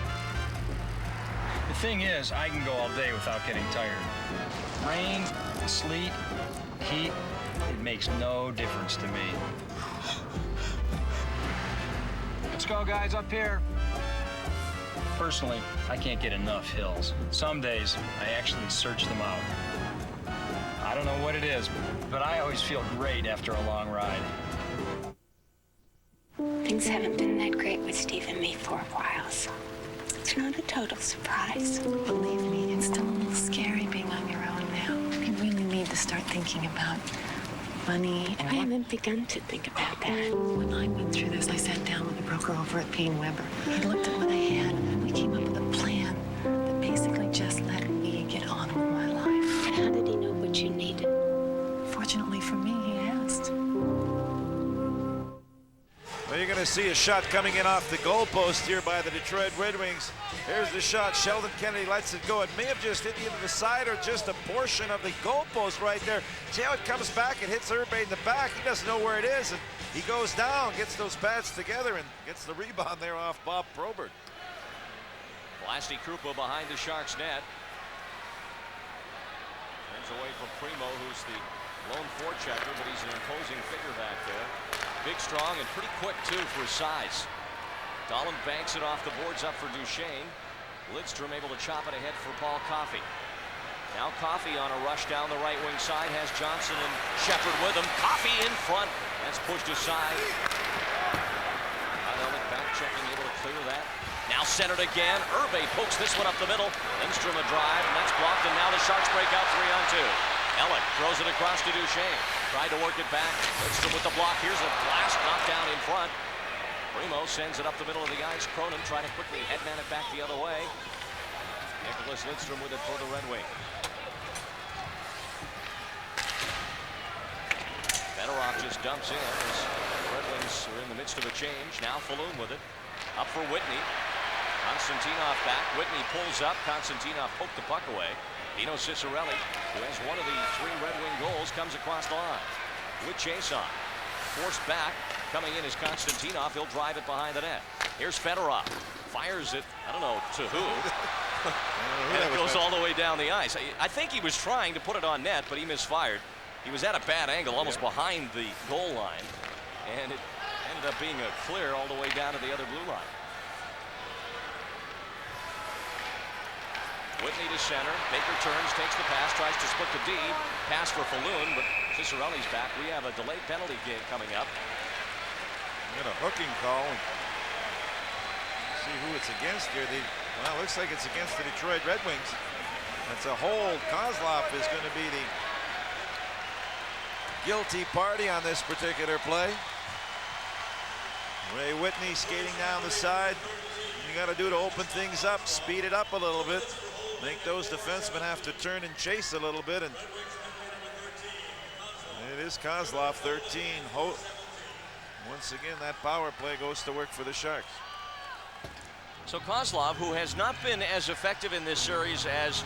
S5: The thing is, I can go all day without getting tired. Rain, sleet, heat, it makes no difference to me. Let's go, guys, up here. Personally, I can't get enough hills. Some days, I actually search them out. I don't know what it is, but I always feel great after a long ride.
S10: Things haven't been that great with Steve and me for a while, so it's not a total surprise. Believe me, it's still a little scary being on your own now. You really need to start thinking about money. And I haven't begun to think about that. When I went through this, I sat down with a broker over at P. & Weber. He looked at what I had, and we came up with a plan that basically just let me get on with my life. How did he know what you needed?
S13: Fortunately for me, he asked.
S4: Well, you're going to see a shot coming in off the goalpost here by the Detroit Red Wings. Here's the shot. Sheldon Kennedy lets it go. It may have just hit either the side or just a portion of the goalpost right there. See how it comes back? It hits Irbe in the back. He doesn't know where it is, and he goes down, gets those pads together, and gets the rebound there off Bob Probert.
S1: Blasty Krupa behind the Sharks net. Turns away from Primo, who's the lone forechecker, but he's an imposing figure back there. Big, strong, and pretty quick, too, for his size. Dahlin banks it off the boards up for Duchesne. Lidstrom able to chop it ahead for Paul Coffey. Now Coffey on a rush down the right wing side has Johnson and Shepard with him. Coffey in front. That's pushed aside. Elliott back checking, able to clear that. Now centered again. Irbe pokes this one up the middle. Lindstrom a drive, and that's blocked, and now the Sharks break out 3-on-2. Elliott throws it across to Duchesne. Tried to work it back. Lindstrom with the block. Here's a blast knocked down in front. Primo sends it up the middle of the ice. Cronin trying to quickly headman it back the other way. Nicholas Lidstrom with it for the Red Wings. Fedorov just dumps in as the Red Wings are in the midst of a change. Now Falloon with it. Up for Whitney. Konstantinov back. Whitney pulls up. Konstantinov poked the puck away. Dino Ciccarelli, who has one of the 3 Red Wing goals, comes across the line with chase on. Forced back. Coming in is Konstantinov. He'll drive it behind the net. Here's Fedorov. Fires it. I don't know to who. And it goes all the way down the ice. I think he was trying to put it on net, but he misfired. He was at a bad angle, almost behind the goal line. And it ended up being a clear all the way down to the other blue line. Whitney to center. Baker turns, takes the pass, tries to split the D. Pass for Falloon, but Ciccarelli's back. We have a delayed penalty game coming up.
S4: We got a hooking call. See who it's against here. Well, it looks like it's against the Detroit Red Wings. That's a hold. Kozlov is going to be the guilty party on this particular play. Ray Whitney skating down the side. You got to do to open things up, speed it up a little bit. Make those defensemen have to turn and chase a little bit. And it is Kozlov, 13. Once again, that power play goes to work for the Sharks.
S1: So Kozlov, who has not been as effective in this series as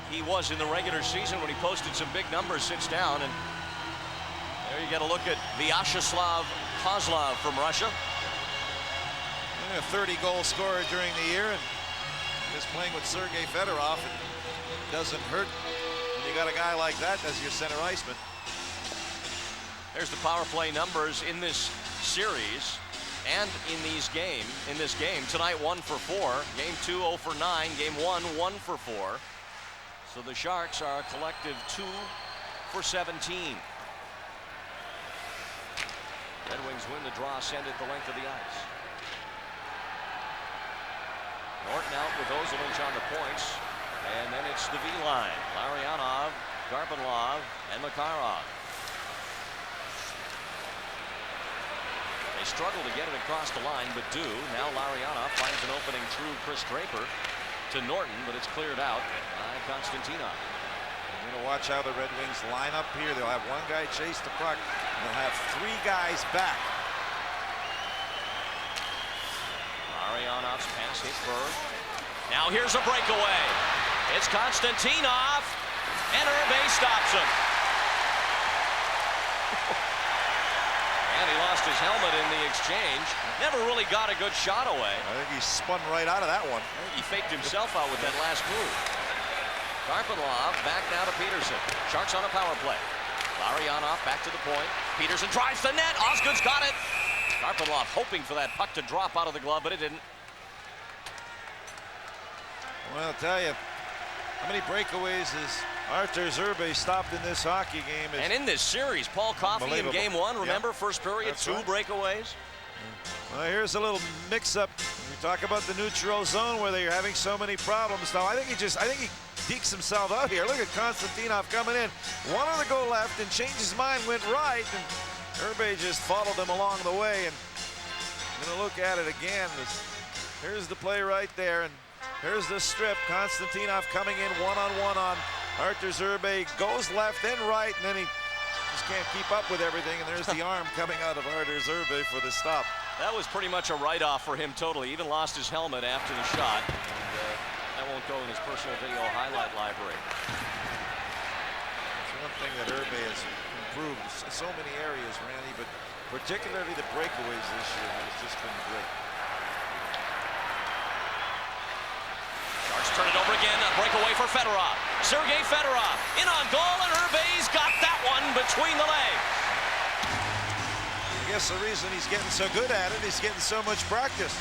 S1: he was in the regular season when he posted some big numbers, sits down, and there you get a look at Vyacheslav Kozlov from Russia.
S4: A 30-goal scorer during the year, and just playing with Sergei Fedorov. It doesn't hurt when you got a guy like that as your center iceman.
S1: There's the power play numbers in this series and in this game. Tonight 1 for 4. Game 2 0 for 9. Game 1 1 for 4. So the Sharks are a collective 2 for 17. Red Wings win the draw, send it the length of the ice. Norton out with Ozolinsh on the points, and then it's the V line. Larionov, Garpenlov, and Makarov. They struggle to get it across the line, but do. Now Larionov finds an opening through Chris Draper to Norton, but it's cleared out by Konstantinov.
S4: You're going to watch how the Red Wings line up here. They'll have one guy chase the puck, and they'll have 3 guys back.
S1: Larionov's pass hit Berg. Now here's a breakaway. It's Konstantinov, and Irbe stops him. And he lost his helmet in the exchange. Never really got a good shot away.
S4: I think he spun right out of that one.
S1: He faked himself out with that last move. Garpenlov back now to Peterson. Sharks on a power play. Larionov back to the point. Peterson drives the net. Osgood's got it. Garpenlov hoping for that puck to drop out of the glove, but it didn't.
S4: Well, I'll tell you, how many breakaways has Artur Irbe stopped in this hockey game?
S1: And in this series, Paul Coffey in game 1, remember, first period,
S4: That's
S1: 2
S4: right.
S1: breakaways.
S4: Well, here's a little mix-up. We talk about the neutral zone where they're having so many problems. Now, I think he dekes himself out here. Look at Konstantinov coming in. Wanted to go left and changed his mind, went right, and Irbe just followed him along the way. And I'm going to look at it again. Here's the play right there, and here's the strip. Konstantinov coming in one-on-one on Artur Zerbe goes left and right, and then he just can't keep up with everything, and there's the arm coming out of Artur Zerbe for the stop.
S1: That was pretty much a write-off for him totally. He even lost his helmet after the shot. And, that won't go in his personal video highlight library.
S4: It's one thing that Zerbe has improved in so many areas, Randy, but particularly the breakaways this year has just been great.
S1: Sharks turn it over again. A breakaway for Fedorov. Sergei Fedorov in on goal, and Zerbe's got that one between the legs.
S4: I guess the reason he's getting so good at it, he's getting so much practice.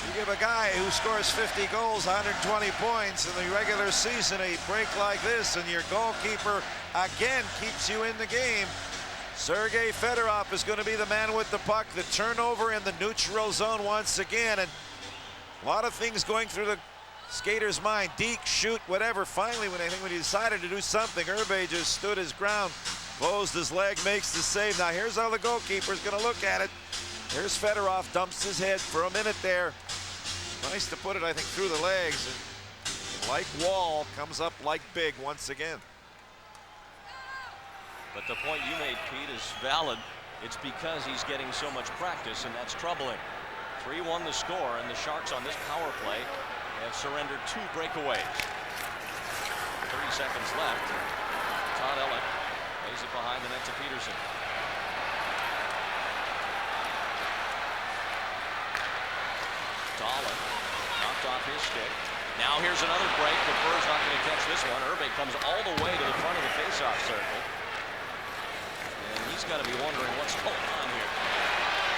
S4: You give a guy who scores 50 goals, 120 points in the regular season a break like this, and your goalkeeper again keeps you in the game. Sergei Fedorov is going to be the man with the puck. The turnover in the neutral zone once again, and a lot of things going through the skater's mind. Deke, shoot, whatever. Finally, when he decided to do something, Zerbe just stood his ground, closed his leg, makes the save. Now here's how the goalkeeper's going to look at it. Here's Fedorov, dumps his head for a minute there. Nice to put it, I think, through the legs. And like Wall, comes up like big once again.
S1: But the point you made, Pete, is valid. It's because he's getting so much practice, and that's troubling. 3-1 the score, and the Sharks on this power play have surrendered 2 breakaways. 30 seconds left. Todd Elliott lays it behind the net to Peterson. Dahlin knocked off his stick. Now here's another break, but Burr's not going to catch this one. Zerbe comes all the way to the front of the faceoff circle. And he's got to be wondering what's going on here.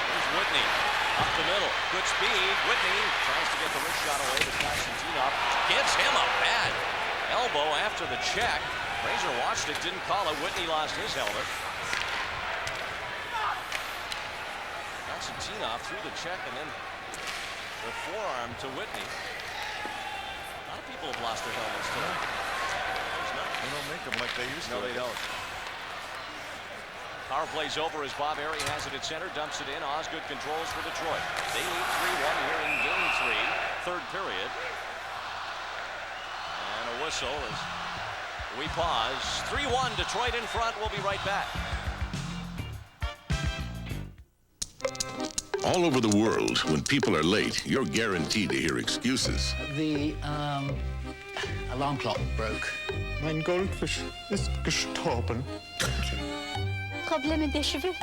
S1: Here's Whitney up the middle. Good speed. Whitney tries to get the wrist shot away, but Konstantinov gives him a bad elbow after the check. Fraser watched it, didn't call it. Whitney lost his helmet. Konstantinov threw the check and then the forearm to Whitney. A lot of people have lost their helmets today.
S4: They don't make them like they used to.
S1: No, they don't. Power play's over as Bob Airy has it at center, dumps it in. Osgood controls for Detroit. They lead 3-1 here in Game 3, third period. And a whistle as we pause. 3-1, Detroit in front. We'll be right back.
S14: All over the world, when people are late, you're guaranteed to hear excuses.
S16: The alarm clock broke.
S14: Mein Goldfisch ist gestorben.
S16: Problème des cheveux?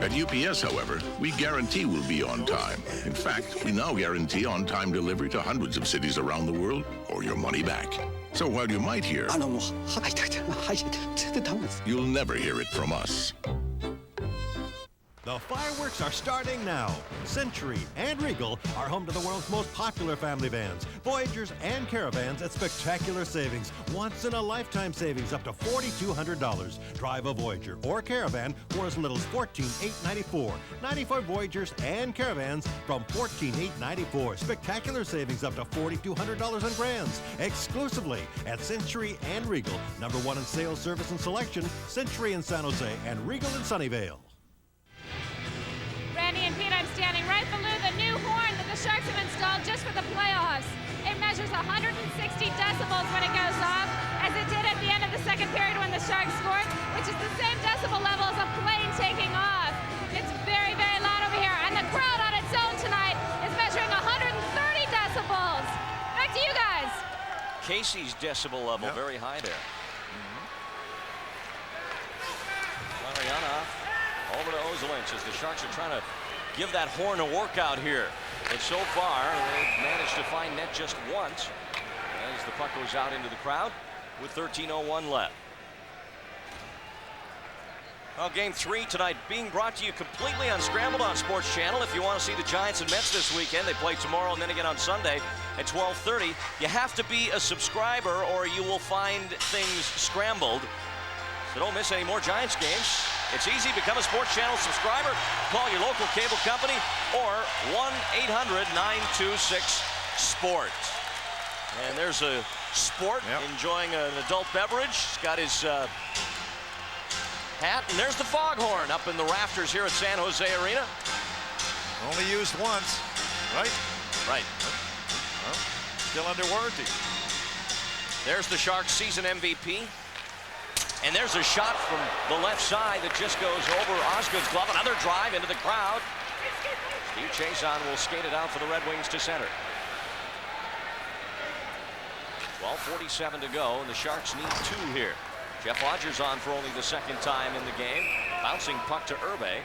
S14: At UPS, however, we guarantee we'll be on time. In fact, we now guarantee on-time delivery to hundreds of cities around the world, or your money back. So while you might hear, you'll never hear it from us.
S23: The fireworks are starting now. Century and Regal are home to the world's most popular family vans, Voyagers and Caravans at spectacular savings. Once-in-a-lifetime savings up to $4,200. Drive a Voyager or Caravan for as little as $14,894. 94 Voyagers and Caravans from $14,894. Spectacular savings up to $4,200 on Grands. Exclusively at Century and Regal. #1 in sales, service, and selection. Century in San Jose and Regal in Sunnyvale.
S11: Randy and Pete, I'm standing right below the new horn that the Sharks have installed just for the playoffs. It measures 160 decibels when it goes off, as it did at the end of the second period when the Sharks scored, which is the same decibel level as a plane taking off. It's very, very loud over here, and the crowd on its own tonight is measuring 130 decibels. Back to you guys.
S1: Casey's decibel level, very high there. Mariana over to Ozolinsh as the Sharks are trying to give that horn a workout here. But so far, they've managed to find net just once as the puck goes out into the crowd with 13:01 left. Well, Game 3 tonight being brought to you completely unscrambled on Sports Channel. If you want to see the Giants and Mets this weekend, they play tomorrow and then again on Sunday at 12:30. You have to be a subscriber or you will find things scrambled. So don't miss any more Giants games. It's easy. Become a Sports Channel subscriber. Call your local cable company or 1-800-926-SPORT. And there's a Sport enjoying an adult beverage. He's got his hat. And there's the foghorn up in the rafters here at San Jose Arena.
S4: Only used once, right?
S1: Right.
S4: Well, still under warranty.
S1: There's the Sharks season MVP. And there's a shot from the left side that just goes over Osgood's glove. Another drive into the crowd. Steve Chason will skate it out for the Red Wings to center. 12:47 to go, and the Sharks need 2 here. Jeff Odgers on for only the 2nd time in the game. Bouncing puck to Irbe.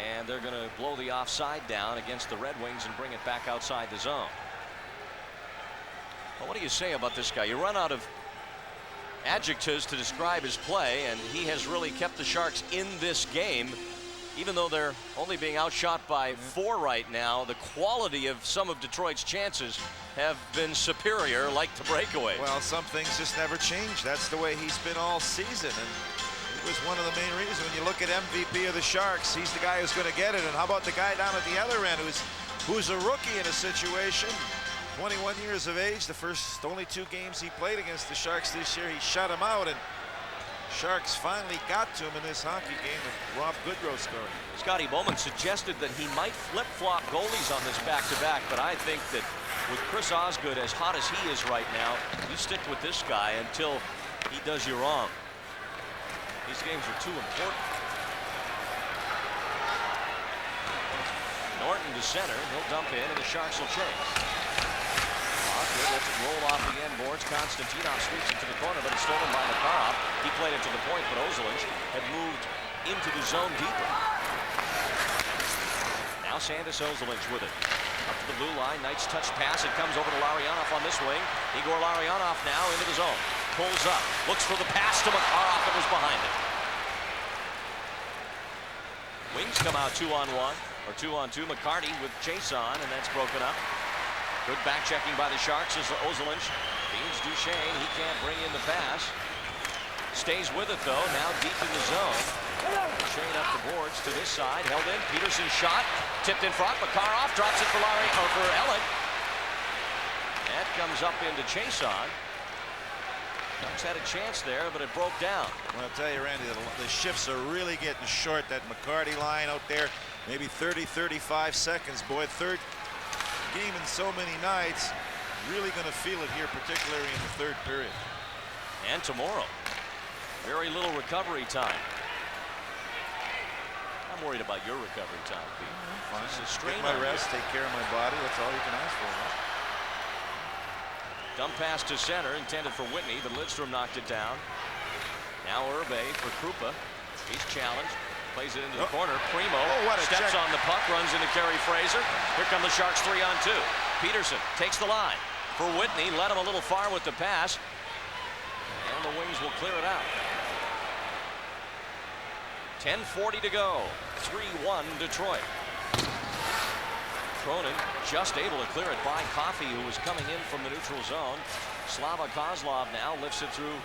S1: And they're going to blow the offside down against the Red Wings and bring it back outside the zone. Well, what do you say about this guy? You run out of adjectives to describe his play, and he has really kept the Sharks in this game. Even though they're only being outshot by 4 right now, the quality of some of Detroit's chances have been superior, like the breakaway.
S4: Well, some things just never change. That's the way he's been all season, and he was one of the main reasons. When you look at MVP of the Sharks, he's the guy who's going to get it. And how about the guy down at the other end who's a rookie in a situation? 21 years of age, only 2 games he played against the Sharks this year. He shut him out, and Sharks finally got to him in this hockey game with Rob Goodrow scoring.
S1: Scotty Bowman suggested that he might flip-flop goalies on this back-to-back, but I think that with Chris Osgood as hot as he is right now, you stick with this guy until he does you wrong. These games are too important. Norton to center. He'll dump in, and the Sharks will chase. Osgood lets it roll off the end boards. Konstantinov sweeps it to the corner, but it's stolen by Makarov. He played it to the point, but Ozolinsh had moved into the zone deeper. Now Sandis Ozolinsh with it. Up to the blue line. Knight's touch pass. It comes over to Larionov on this wing. Igor Larionov now into the zone. Pulls up. Looks for the pass to Makarov that was behind it. Wings come out 2-on-1 or 2-on-2. McCarty with Chason, and that's broken up. Good back checking by the Sharks as Ozolinsh feeds Duchesne. He can't bring in the pass. Stays with it though. Now deep in the zone. Duchesne up the boards to this side. Held in. Peterson shot. Tipped in front. Makarov drops it for Elliott. That comes up into Chason. Sharks had a chance there, but it broke down.
S4: Well, I'll tell you, Randy, the shifts are really getting short. That McCarty line out there, maybe 30, 35 seconds. Boy, 3rd game in so many nights. Really going to feel it here, particularly in the 3rd period.
S1: And tomorrow, very little recovery time. I'm worried about your recovery time, Pete.
S4: Fine.
S1: It's a strain
S4: Get my
S1: on
S4: rest,
S1: you.
S4: take care of my body. That's all you can ask for. Right?
S1: Dump pass to center, intended for Whitney, but Lidstrom knocked it down. Now Irbe for Krupa. He's challenged. Plays it into the corner. Primo steps on the puck, runs into Kerry Fraser. Here come the Sharks 3-on-2. Peterson takes the line for Whitney. Led him a little far with the pass. And the Wings will clear it out. 10:40 to go. 3-1 Detroit. Cronin just able to clear it by Coffey, who was coming in from the neutral zone. Slava Kozlov now lifts it through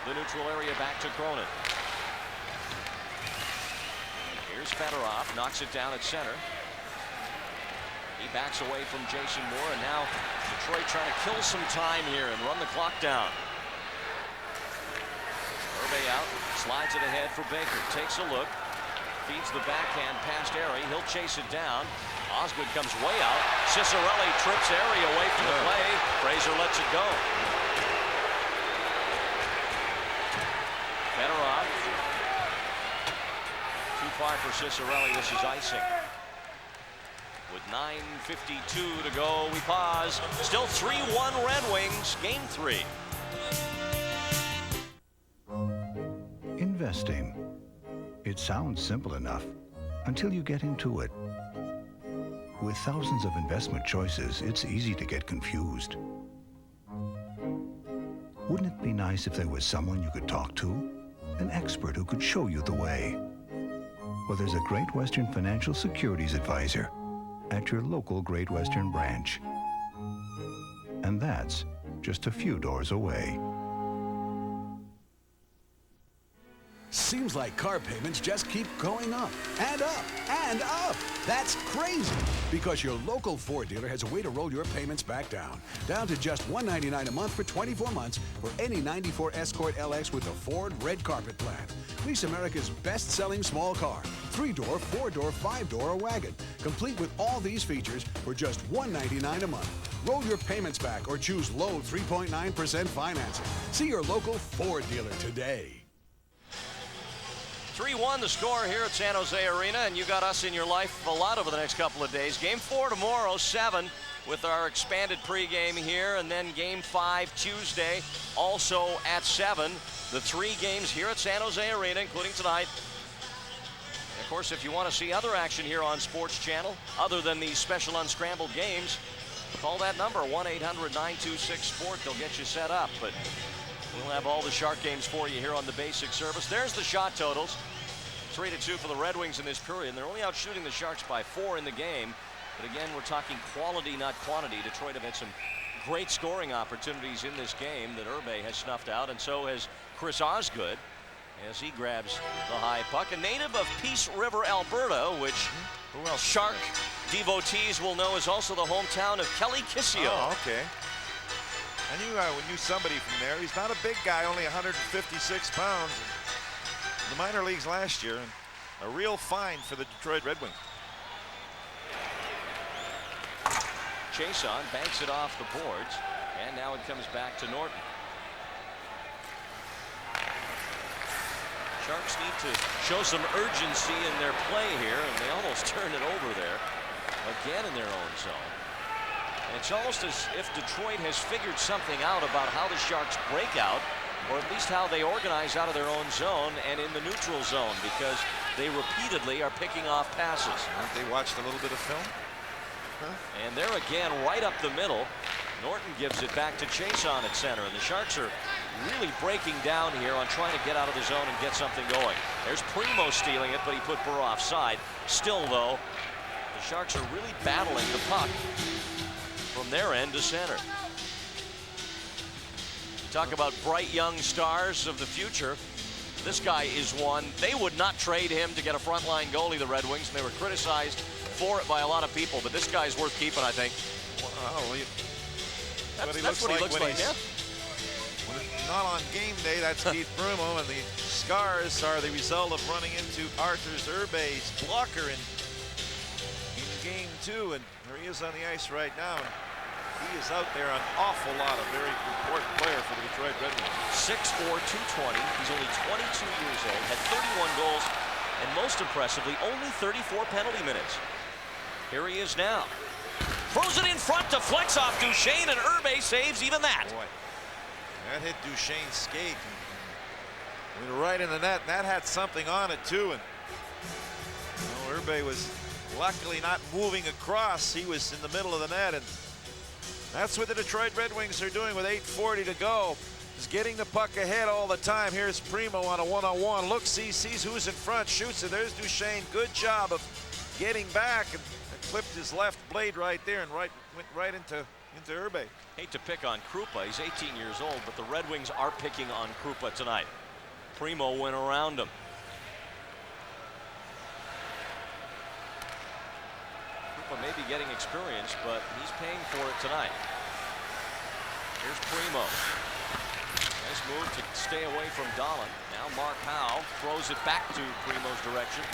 S1: the neutral area back to Cronin. Here's Fedorov, knocks it down at center. He backs away from Jason Moore, and now Detroit trying to kill some time here and run the clock down. Irbe out, slides it ahead for Baker, takes a look, feeds the backhand past Airy. He'll chase it down. Osgood comes way out. Cicerelli trips Airy away from the play. Fraser lets it go. Fedorov. Too far for Cicerelli. This is icing. With 9:52 to go, we pause. Still 3-1 Red Wings, game 3.
S12: Investing. It sounds simple enough until you get into it. With thousands of investment choices, it's easy to get confused. Wouldn't it be nice if there was someone you could talk to? An expert who could show you the way? Well, there's a Great Western Financial Securities Advisor at your local Great Western branch. And that's just a few doors away.
S20: Seems like car payments just keep going up and up and up. That's crazy, because your local Ford dealer has a way to roll your payments back down to just $199 a month for 24 months for any 94 Escort LX with the Ford Red Carpet Plan. Lease America's best-selling small car, 3-door, 4-door, 5-door, or wagon, complete with all these features for just $199 a month. Roll your payments back or choose low 3.9% financing. See your local Ford dealer today.
S1: 3-1 the score here at San Jose Arena, and you got us in your life a lot over the next couple of days. Game 4 tomorrow, 7, with our expanded pregame here, and then Game 5 Tuesday, also at 7. The 3 games here at San Jose Arena, including tonight. And of course, if you want to see other action here on Sports Channel, other than these special unscrambled games, call that number, 1-800-926-SPORT. They'll get you set up. But we'll have all the Shark games for you here on the basic service. There's the shot totals. 3-2 for the Red Wings in this period. And they're only out shooting the Sharks by 4 in the game. But again, we're talking quality, not quantity. Detroit have had some great scoring opportunities in this game that Irbe has snuffed out, and so has Chris Osgood as he grabs the high puck. A native of Peace River, Alberta, which Shark devotees will know is also the hometown of Kelly Kissio.
S4: Oh, okay. I knew somebody from there. He's not a big guy, only 156 pounds. In the minor leagues last year, and a real find for the Detroit Red Wings.
S1: Chason banks it off the boards, and now it comes back to Norton. Sharks need to show some urgency in their play here, and they almost turned it over there. Again in their own zone. And it's almost as if Detroit has figured something out about how the Sharks break out, or at least how they organize out of their own zone and in the neutral zone, because they repeatedly are picking off passes.
S4: Haven't they watched a little bit of film?
S1: And they're again right up the middle. Norton gives it back to Chason at center, and the Sharks are really breaking down here on trying to get out of the zone and get something going. There's Primo stealing it, but he put Burr offside. Still, though, the Sharks are really battling the puck from their end to center. Talk about bright young stars of the future. This guy is one. They would not trade him to get a frontline goalie, the Red Wings, and they were criticized for it by a lot of people, but this guy's worth keeping, I think.
S4: Well,
S1: that's what he looks like, yeah.
S4: When it's not on game day, that's Keith Primo, and the scars are the result of running into Arthur's Urbe's blocker in game 2, and there he is on the ice right now. And he is out there an awful lot, a very important player for the Detroit Red Wings.
S1: 6'4", 220. He's only 22 years old, had 31 goals, and most impressively, only 34 penalty minutes. Here he is now. Throws it in front to flex off Duchesne, and Irbe saves even that.
S4: Boy, that hit Duchesne's skate. Went right in the net, and that had something on it, too. And Irbe was luckily not moving across. He was in the middle of the net, and that's what the Detroit Red Wings are doing with 8:40 to go. Is getting the puck ahead all the time. Here's Primo on a one-on-one. Looks, sees who's in front, shoots it. There's Duchesne. Good job of getting back, and clipped his left blade right there and went right into Irbe.
S1: Hate to pick on Krupa. He's 18 years old, but the Red Wings are picking on Krupa tonight. Primo went around him. Krupa may be getting experience, but he's paying for it tonight. Here's Primo. Nice move to stay away from Dahlin. Now Mark Howe throws it back to Primo's direction.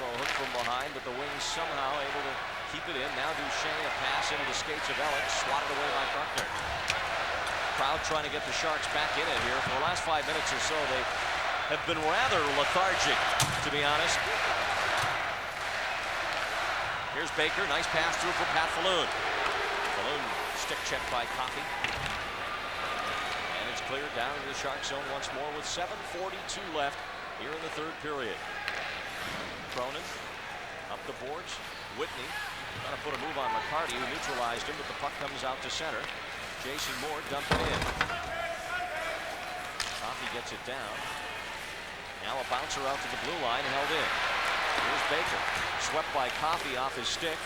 S1: Hook from behind, but the Wings somehow able to keep it in. Now Duchesne, a pass into the skates of Elliott, swatted away by Buckner. Crowd trying to get the Sharks back in it here. For the last 5 minutes or so, they have been rather lethargic, to be honest. Here's Baker, nice pass through for Pat Falloon. Falloon stick checked by Coffey. And it's cleared down into the Shark zone once more with 7:42 left here in the third period. Cronin up the boards. Whitney trying to put a move on McCarty, who neutralized him, but the puck comes out to center. Jason Moore dumped it in. Coffey gets it down. Now a bouncer out to the blue line, held in. Here's Baker, swept by Coffey off his stick.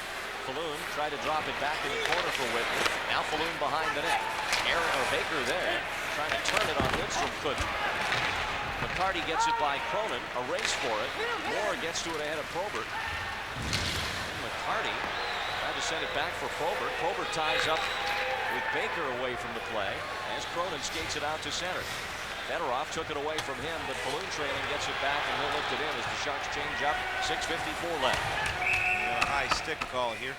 S1: Falloon tried to drop it back in the corner for Whitney. Now Falloon behind the net. Baker there, trying to turn it on Lindstrom, couldn't. McCarty gets it by Cronin, a race for it. Moore gets to it ahead of Probert. And McCarty tried to send it back for Probert. Probert ties up with Baker away from the play as Cronin skates it out to center. Fedorov took it away from him, but Falloon trailing gets it back, and he'll lift it in as the Sharks change up. 6:54 left.
S4: Got a high stick call here.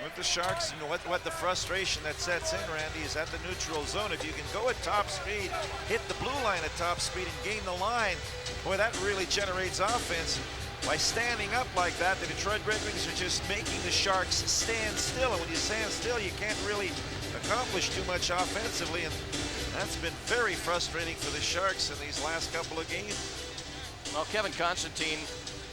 S4: With the Sharks, you know what the frustration that sets in, Randy, is at the neutral zone. If you can go at top speed, hit the blue line at top speed and gain the line, boy, that really generates offense. By standing up like that, the Detroit Red Wings are just making the Sharks stand still. And when you stand still, you can't really accomplish too much offensively. And that's been very frustrating for the Sharks in these last couple of games.
S1: Well, Kevin Constantine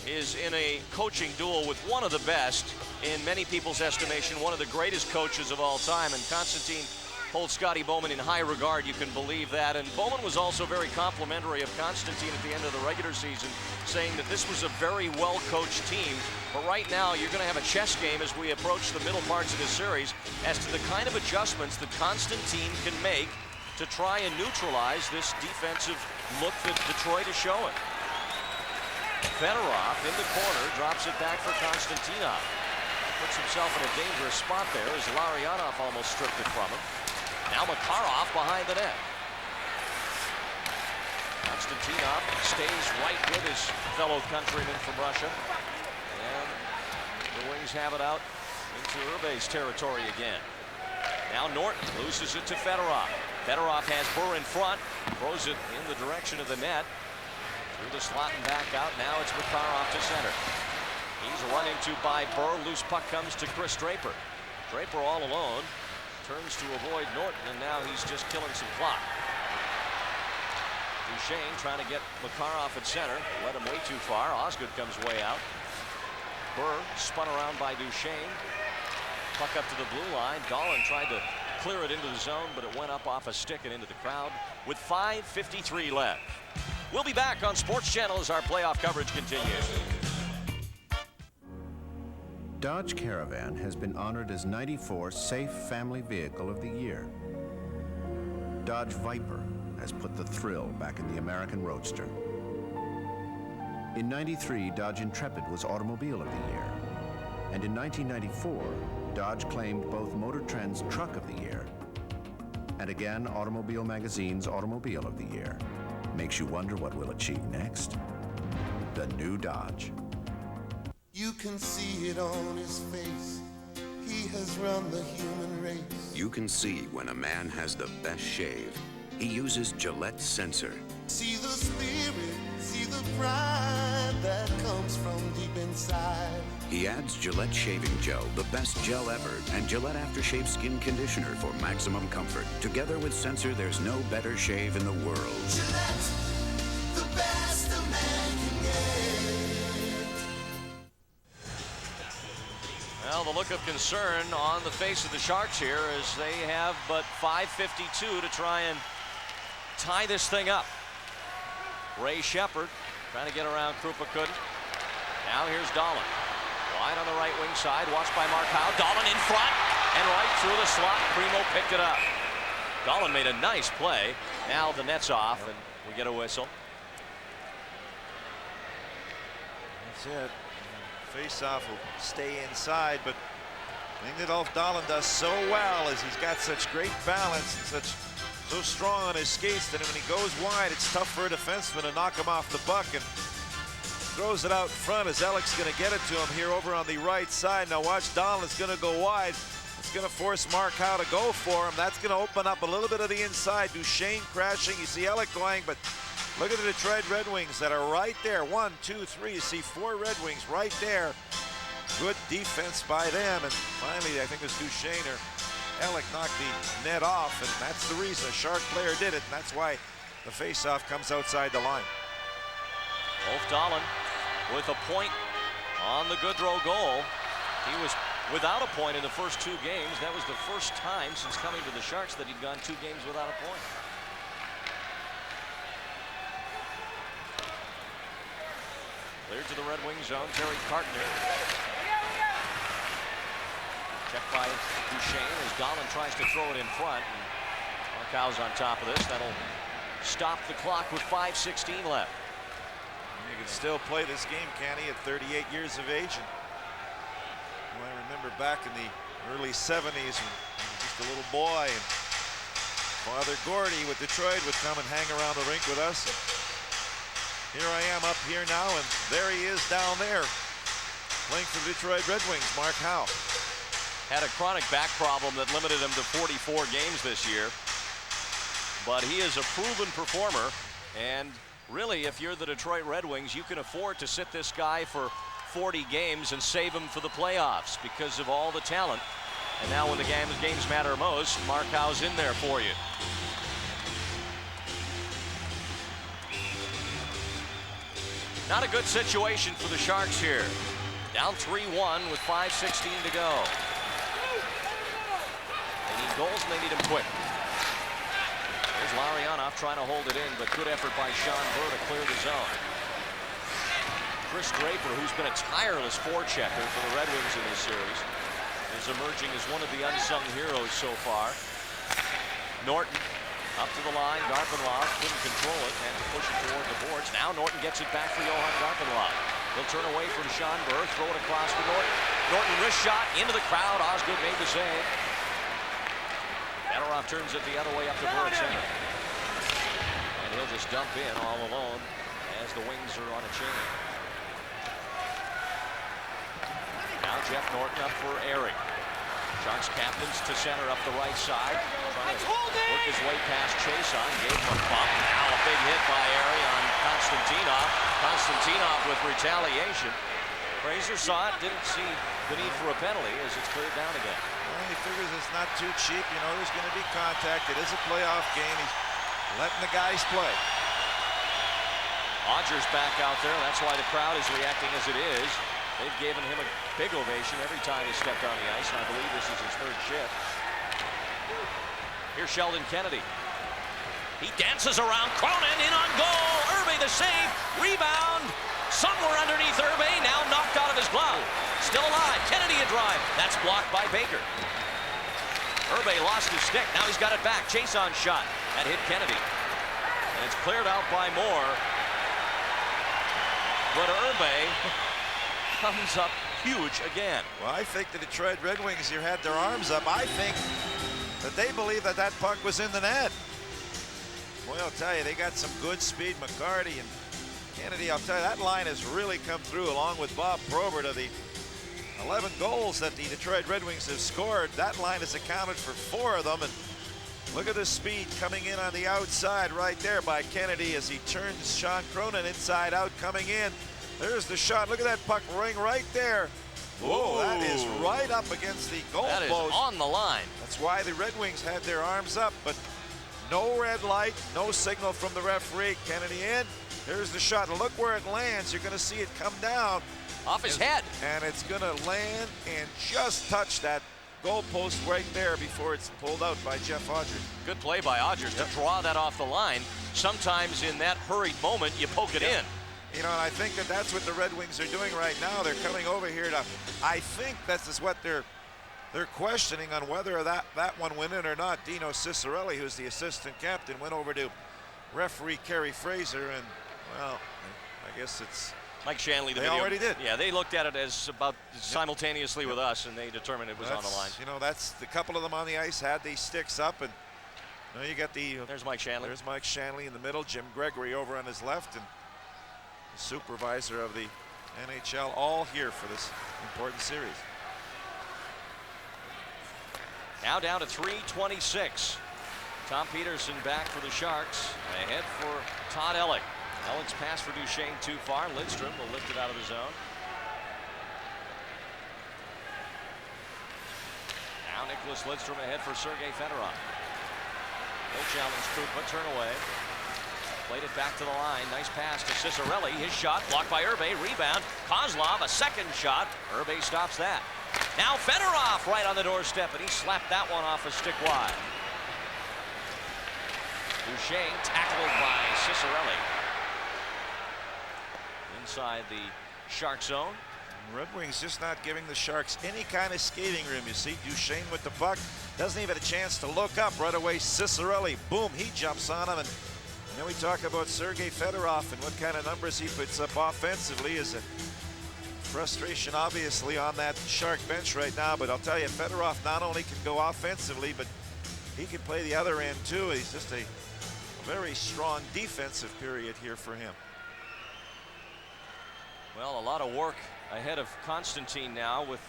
S1: is in a coaching duel with one of the best, in many people's estimation, one of the greatest coaches of all time. And Constantine holds Scotty Bowman in high regard, you can believe that. And Bowman was also very complimentary of Constantine at the end of the regular season, saying that this was a very well-coached team. But right now, you're going to have a chess game as we approach the middle parts of this series as to the kind of adjustments that Constantine can make to try and neutralize this defensive look that Detroit is showing. Fedorov in the corner, drops it back for Konstantinov. Puts himself in a dangerous spot there as Larionov almost stripped it from him. Now Makarov behind the net. Konstantinov stays right with his fellow countryman from Russia. And the Wings have it out into Urbe's territory again. Now Norton loses it to Fedorov. Fedorov has Burr in front, throws it in the direction of the net. Through the slot and back out. Now it's Makarov to center. He's run into by Burr. Loose puck comes to Chris Draper. Draper all alone. Turns to avoid Norton, and now he's just killing some clock. Duchesne trying to get Makarov at center. Led him way too far. Osgood comes way out. Burr spun around by Duchesne. Puck up to the blue line. Dahlin tried to clear it into the zone, but it went up off a stick and into the crowd with 5:53 left. We'll be back on Sports Channel as our playoff coverage continues.
S15: Dodge Caravan has been honored as 94 Safe Family Vehicle of the Year. Dodge Viper has put the thrill back in the American Roadster. In '93, Dodge Intrepid was Automobile of the Year. And in 1994, Dodge claimed both Motor Trend's Truck of the Year and again Automobile Magazine's Automobile of the Year. Makes you wonder what we'll achieve next. The new Dodge.
S17: You can see it on his face. He has run the human race.
S9: You can see when a man has the best shave. He uses Gillette Sensor.
S17: See the spirit, see the pride that comes from deep inside.
S9: He adds Gillette Shaving Gel, the best gel ever, and Gillette Aftershave Skin Conditioner for maximum comfort. Together with Sensor, there's no better shave in the world.
S17: Gillette, the best a man can get.
S1: Well, the look of concern on the face of the Sharks here as they have but 5:52 to try and tie this thing up. Ray Shepard trying to get around Krupa, couldn't. Now here's Dahlin. Wide on the right wing side, watched by Mark Howe. Dahlin in front and right through the slot. Primo picked it up. Dahlin made a nice play. Now the net's off and we get a whistle.
S4: That's it. Face-off will stay inside, but the thing that Dahlin does so well is he's got such great balance and so strong on his skates that when he goes wide, it's tough for a defenseman to knock him off the puck, and throws it out in front as Elik's going to get it to him here over on the right side. Now watch, Dahlin's going to go wide. It's going to force Mark Howe to go for him. That's going to open up a little bit of the inside. Duchesne crashing. You see Elik going, but look at the Detroit Red Wings that are right there. 1, 2, 3. You see 4 Red Wings right there. Good defense by them. And finally, I think it was Duchesne or Elik knocked the net off, and that's the reason a Shark player did it, and that's why the face-off comes outside the line.
S1: Ulf Dahlin with a point on the Goodrow goal. He was without a point in the first 2 games. That was the first time since coming to the Sharks that he'd gone 2 games without a point. Cleared to the Red Wing zone, Terry Cartner. Checked by Duchesne as Dahlin tries to throw it in front. Mark Howe's on top of this. That'll stop the clock with 5:16 left.
S4: You can still play this game, Canny, at 38 years of age. And I remember back in the early 70s when I was just a little boy, and Father Gordy with Detroit would come and hang around the rink with us. And here I am up here now, and there he is down there. Playing for the Detroit Red Wings, Mark Howe.
S1: Had a chronic back problem that limited him to 44 games this year. But he is a proven performer, and really, if you're the Detroit Red Wings, you can afford to sit this guy for 40 games and save him for the playoffs because of all the talent. And now when the games matter most, Mark Howe's in there for you. Not a good situation for the Sharks here. Down 3-1 with 5:16 to go. They need goals and they need them quick. There's Larionov trying to hold it in, but good effort by Sean Burr to clear the zone. Chris Draper, who's been a tireless forechecker for the Red Wings in this series, is emerging as one of the unsung heroes so far. Norton up to the line. Garpenlov couldn't control it and to push it toward the boards. Now Norton gets it back for Johan Garpenlov. He'll turn away from Sean Burr, throw it across to Norton. Norton wrist shot into the crowd. Osgood made the save. Fedorov turns it the other way up to Burr at center. And he'll just dump in all alone as the Wings are on a chain. Now Jeff Norton up for Eric. Sharks captains to center up the right side. Trying to work his way past Chason. Gave him a bump. Now a big hit by Ari on Konstantinov. Konstantinov with retaliation. Fraser saw it, didn't see the need for a penalty as it's cleared down again.
S4: Well, he figures it's not too cheap. You know, there's going to be contact. It is a playoff game. He's letting the guys play.
S1: Odger's back out there. That's why the crowd is reacting as it is. They've given him a big ovation every time he stepped on the ice, and I believe this is his third shift. Here's Sheldon Kennedy. He dances around. Cronin in on goal. Irbe the save. Rebound. Somewhere underneath Irbe. Now knocked out of his glove. Still alive. Kennedy a drive. That's blocked by Baker. Irbe lost his stick. Now he's got it back. Chason shot. That hit Kennedy. And it's cleared out by Moore. But Irbe comes up huge again.
S4: Well, I think the Detroit Red Wings here had their arms up. I think that they believe that that puck was in the net. Boy, I'll tell you, they got some good speed. McCarty and Kennedy, I'll tell you, that line has really come through along with Bob Probert of the 11 goals that the Detroit Red Wings have scored. That line has accounted for 4 of them. And look at the speed coming in on the outside right there by Kennedy as he turns Sean Cronin inside out coming in. There's the shot. Look at that puck ring right there. Whoa, that is right up against the goal post.
S1: That is on the line.
S4: That's why the Red Wings had their arms up, but no red light, no signal from the referee. Kennedy in. There's the shot. And look where it lands. You're going to see it come down.
S1: Off his head.
S4: And it's going to land and just touch that goal post right there before it's pulled out by Jeff Odgers.
S1: Good play by Odgers to draw that off the line. Sometimes in that hurried moment, you poke it in.
S4: You know, and I think that that's what the Red Wings are doing right now. They're coming over here to, I think this is what they're questioning on whether that one went in or not. Dino Cicerelli, who's the assistant captain, went over to referee Kerry Fraser, and, well, I guess it's...
S1: Mike Shanley, the
S4: they
S1: video.
S4: Already did.
S1: Yeah, they looked at it as about simultaneously with us, and they determined it was on the line.
S4: You know, that's the couple of them on the ice had these sticks up, and you know, you got the...
S1: There's Mike Shanley.
S4: There's Mike Shanley in the middle, Jim Gregory over on his left, and the supervisor of the NHL, all here for this important series.
S1: Now down to 3:26. Tom Peterson back for the Sharks. Ahead for Todd Ellick. Ellick's pass for Duchesne too far. Lidstrom will lift it out of the zone. Now Nicholas Lidstrom ahead for Sergei Fedorov. No challenge, Krupa, turn away. Played it back to the line. Nice pass to Cicerelli. His shot blocked by Irbe. Rebound. Kozlov, a second shot. Irbe stops that. Now Fedorov right on the doorstep, and he slapped that one off a stick wide. Duchesne tackled by Cicerelli. Inside the Shark zone.
S4: Red Wings just not giving the Sharks any kind of skating room. You see Duchesne with the puck. Doesn't even have a chance to look up. Right away, Cicerelli. Boom, he jumps on him. And then we talk about Sergei Fedorov and what kind of numbers he puts up offensively. Is a frustration, obviously, on that Shark bench right now. But I'll tell you, Fedorov not only can go offensively, but he can play the other end, too. He's just a very strong defensive period here for him.
S1: Well, a lot of work ahead of Constantine now with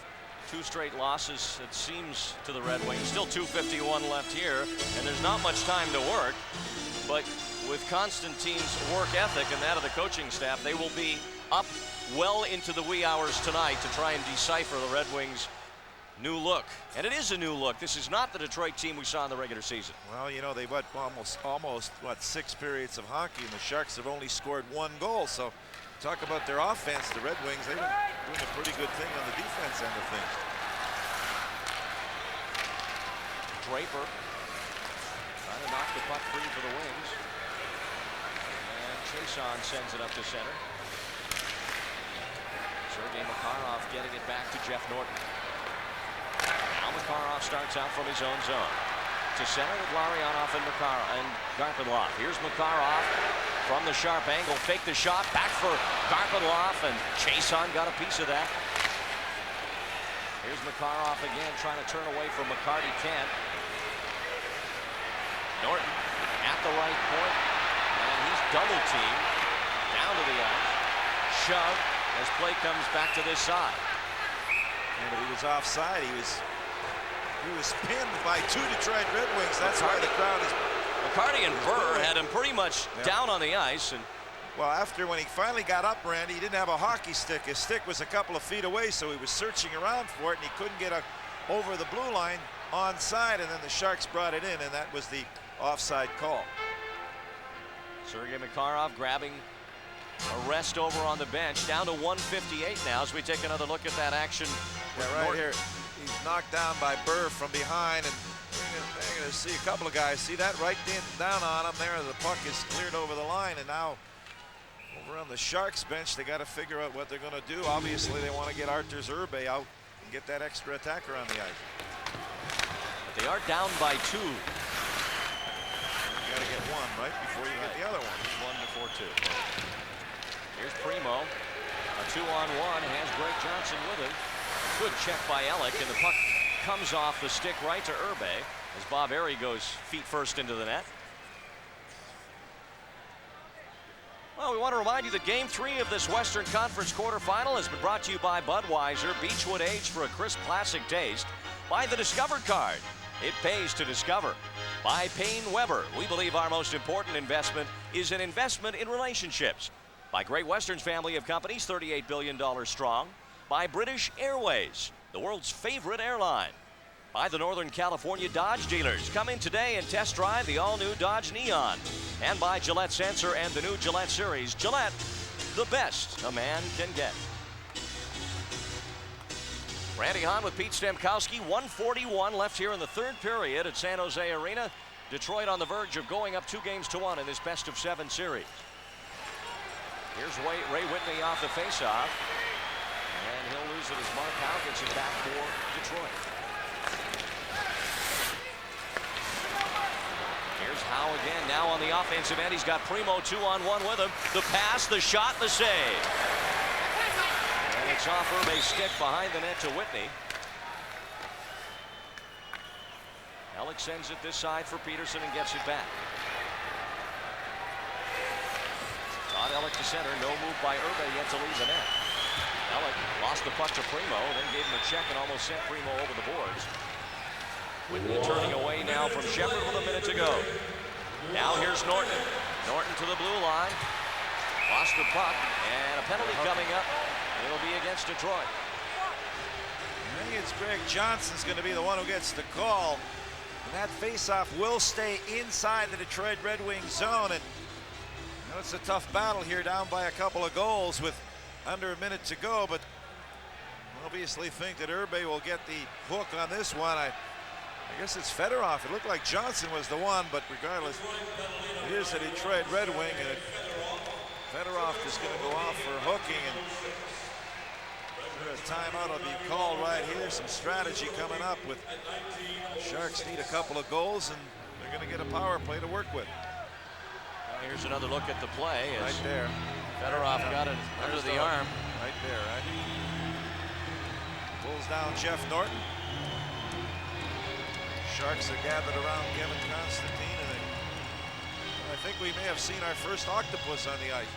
S1: 2 straight losses, it seems, to the Red Wings. Still 2:51 left here, and there's not much time to work. But with Constantine's work ethic and that of the coaching staff, they will be up well into the wee hours tonight to try and decipher the Red Wings' new look. And it is a new look. This is not the Detroit team we saw in the regular season.
S4: Well, you know, they've almost 6 periods of hockey, and the Sharks have only scored 1 goal. So talk about their offense, the Red Wings, they've been doing a pretty good thing on the defense end of things.
S1: Draper trying to knock the puck free for the Wings. And Chason sends it up to center. Sergei Makarov getting it back to Jeff Norton. Now Makarov starts out from his own zone. To center with Larionov and Makarov and Garpenlov. Here's Makarov from the sharp angle. Fake the shot. Back for Garpenlov, and Chason got a piece of that. Here's Makarov again trying to turn away from McCarty. Can't. Norton at the right point, and he's double teamed down to the ice. Shove as play comes back to this side.
S4: Yeah, but he was offside. He was pinned by 2 Detroit Red Wings. That's why the crowd is.
S1: McCarty and Burr had him pretty much down on the ice, and
S4: well, after when he finally got up, Randy, he didn't have a hockey stick. His stick was a couple of feet away, so he was searching around for it, and he couldn't get over the blue line onside, and then the Sharks brought it in, and that was the offside call.
S1: Sergei Makarov grabbing a rest over on the bench, down to 1:58 now as we take another look at that action.
S4: Yeah, right here, he's knocked down by Burr from behind, and they're going to see a couple of guys. See that right down on him there? The puck is cleared over the line, and now over on the Sharks bench, they got to figure out what they're going to do. Obviously, they want to get Arturs Urbe out and get that extra attacker on the ice.
S1: But they are down by 2.
S4: You got to get 1 right before you get the other one.
S1: 1 before 2. Here's Primo. A 2-on-1 has Greg Johnson with him. Good check by Ellick, and the puck comes off the stick right to Urbe as Bob Airy goes feet first into the net. Well, we want to remind you that Game 3 of this Western Conference quarterfinal has been brought to you by Budweiser, Beechwood aged for a crisp classic taste. By the Discover card. It pays to discover. By Payne Weber. We believe our most important investment is an investment in relationships. By Great Western's family of companies, $38 billion strong. By British Airways, the world's favorite airline. By the Northern California Dodge dealers. Come in today and test drive the all-new Dodge Neon. And by Gillette Sensor and the new Gillette Series. Gillette, the best a man can get. Randy Hahn with Pete Stemkowski. 1:41 left here in the 3rd period at San Jose Arena. Detroit on the verge of going up 2-1 in this best-of-7 series. Here's Ray Whitney off the faceoff. And he'll lose it as Mark Howe gets it back for Detroit. Here's Howe again, now on the offensive end. He's got Primo 2-on-1 with him. The pass, the shot, the save. And it's off Urbe's stick behind the net to Whitney. Ellick sends it this side for Peterson and gets it back. Todd Ellick to center, no move by Urbe yet to leave the net. Ellick lost the puck to Primo, then gave him a check and almost sent Primo over the boards. Whitney turning away now from Shepard with a minute to go. Now here's Norton. Norton to the blue line. Lost the puck, and a penalty coming up. It'll be against Detroit.
S4: I think it's Greg Johnson's going to be the one who gets the call. And that faceoff will stay inside the Detroit Red Wings zone. And you know, it's a tough battle here, down by a couple of goals with under a minute to go. But obviously think that Urbe will get the hook on this one. I guess it's Fedorov. It looked like Johnson was the one, but regardless, it is a Detroit Red Wing, and Fedorov is going to go off for hooking, and a timeout will be called right here. Some strategy coming up with Sharks need a couple of goals, and they're going to get a power play to work with.
S1: Here's another look at the play.
S4: Right there.
S1: Fedorov got it under the arm.
S4: Right there, right? Pulls down Jeff Norton. Sharks are gathered around Kevin Constantine, and I think we may have seen our first octopus on the ice.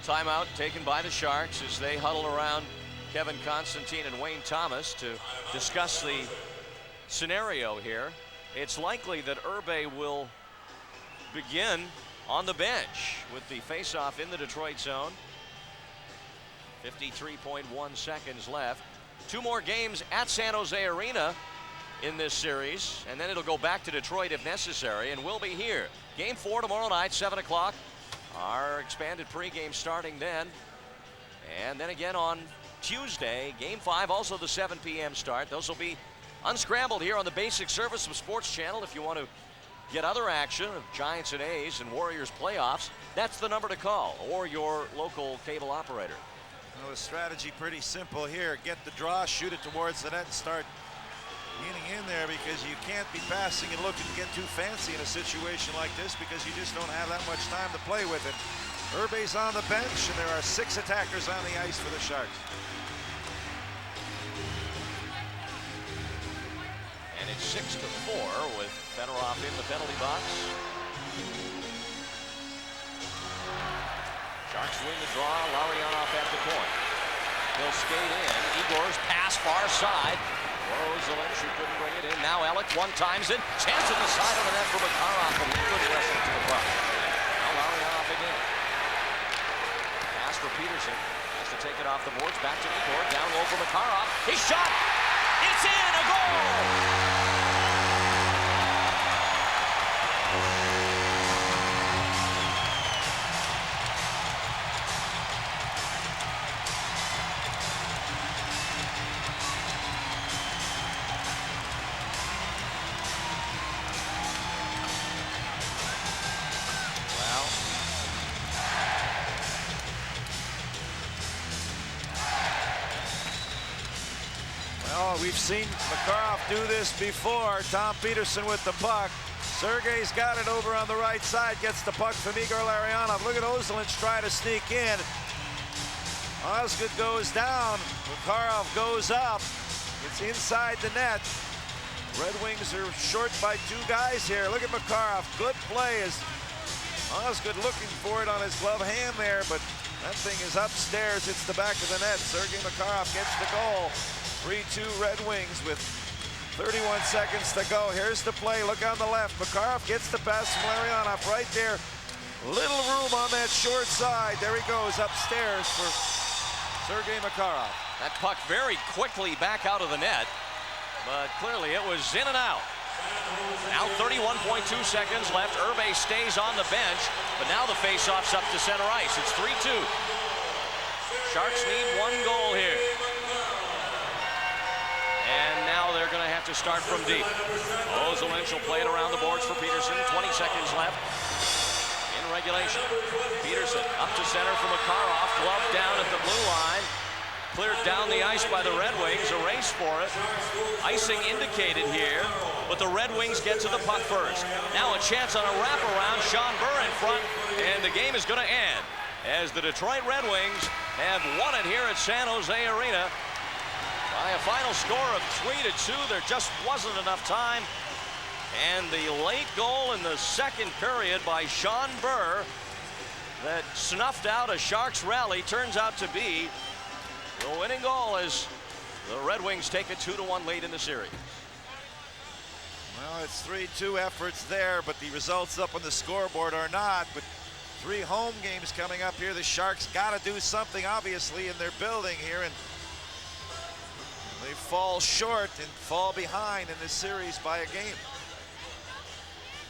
S1: Timeout taken by the Sharks as they huddle around Kevin Constantine and Wayne Thomas to discuss the scenario here. It's likely that Irbe will begin on the bench with the faceoff in the Detroit zone. 53.1 seconds left. 2 more games at San Jose Arena in this series, and then it'll go back to Detroit if necessary, and we'll be here. Game 4 tomorrow night, 7 o'clock. Our expanded pregame starting then. And then again on Tuesday, Game 5, also the 7 p.m. start. Those will be unscrambled here on the basic service of Sports Channel. If you want to get other action of Giants and A's and Warriors playoffs, that's the number to call, or your local cable operator.
S4: Well, the strategy pretty simple here. Get the draw, shoot it towards the net, and start getting in there, because you can't be passing and looking to get too fancy in a situation like this, because you just don't have that much time to play with it. Irbe's on the bench, and there are 6 attackers on the ice for the Sharks.
S1: And it's 6-4 with Fedorov in the penalty box. Sharks win the draw. Larionov at the point. He'll skate in. Igor's pass far side. Rosalind, who couldn't bring it in. Now Alec one-times it. Chance at the side of the net for Makarov, but he couldn't wrestle to the puck. Now Larionov again. Pass for Peterson. Has to take it off the boards. Back to Igor. Down low for Makarov. He shot. It's in. A goal.
S4: We've seen Makarov do this before. Tom Peterson with the puck. Sergei's got it over on the right side. Gets the puck from Igor Larionov. Look at Ozelinch try to sneak in. Osgood goes down. Makarov goes up. It's inside the net. Red Wings are short by 2 guys here. Look at Makarov. Good play as Osgood looking for it on his glove hand there, but that thing is upstairs. It's the back of the net. Sergei Makarov gets the goal. 3-2 Red Wings with 31 seconds to go. Here's the play. Look on the left. Makarov gets the pass from Larionov right there. Little room on that short side. There he goes upstairs for Sergei Makarov.
S1: That puck very quickly back out of the net, but clearly it was in and out. Now 31.2 seconds left. Irbe stays on the bench, but now the faceoff's up to center ice. It's 3-2. Sharks need 1 goal here. And now they're going to have to start from deep. Ozelinch will play it around the boards for Peterson. 20 seconds left in regulation. Peterson up to center for Makarov. Glove down at the blue line. Cleared down the ice by the Red Wings. A race for it. Icing indicated here, but the Red Wings get to the puck first. Now a chance on a wraparound. Sean Burr in front, and the game is going to end as the Detroit Red Wings have won it here at San Jose Arena by a final score of 3-2. There just wasn't enough time. And the late goal in the second period by Sean Burr that snuffed out a Sharks rally turns out to be the winning goal as the Red Wings take a 2-1 lead in the series.
S4: Well, it's 3-2 efforts there, but the results up on the scoreboard are not. But 3 home games coming up here. The Sharks got to do something, obviously, in their building here, and they fall short and fall behind in this series by a game.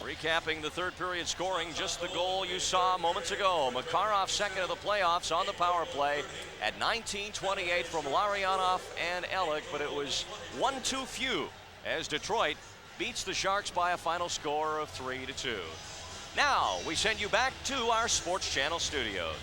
S1: Recapping the third period scoring, just the goal you saw moments ago. Makarov, second of the playoffs on the power play at 19:28 from Larionov and Ellick, but it was 1 too few as Detroit beats the Sharks by a final score of 3-2. Now we send you back to our Sports Channel studios.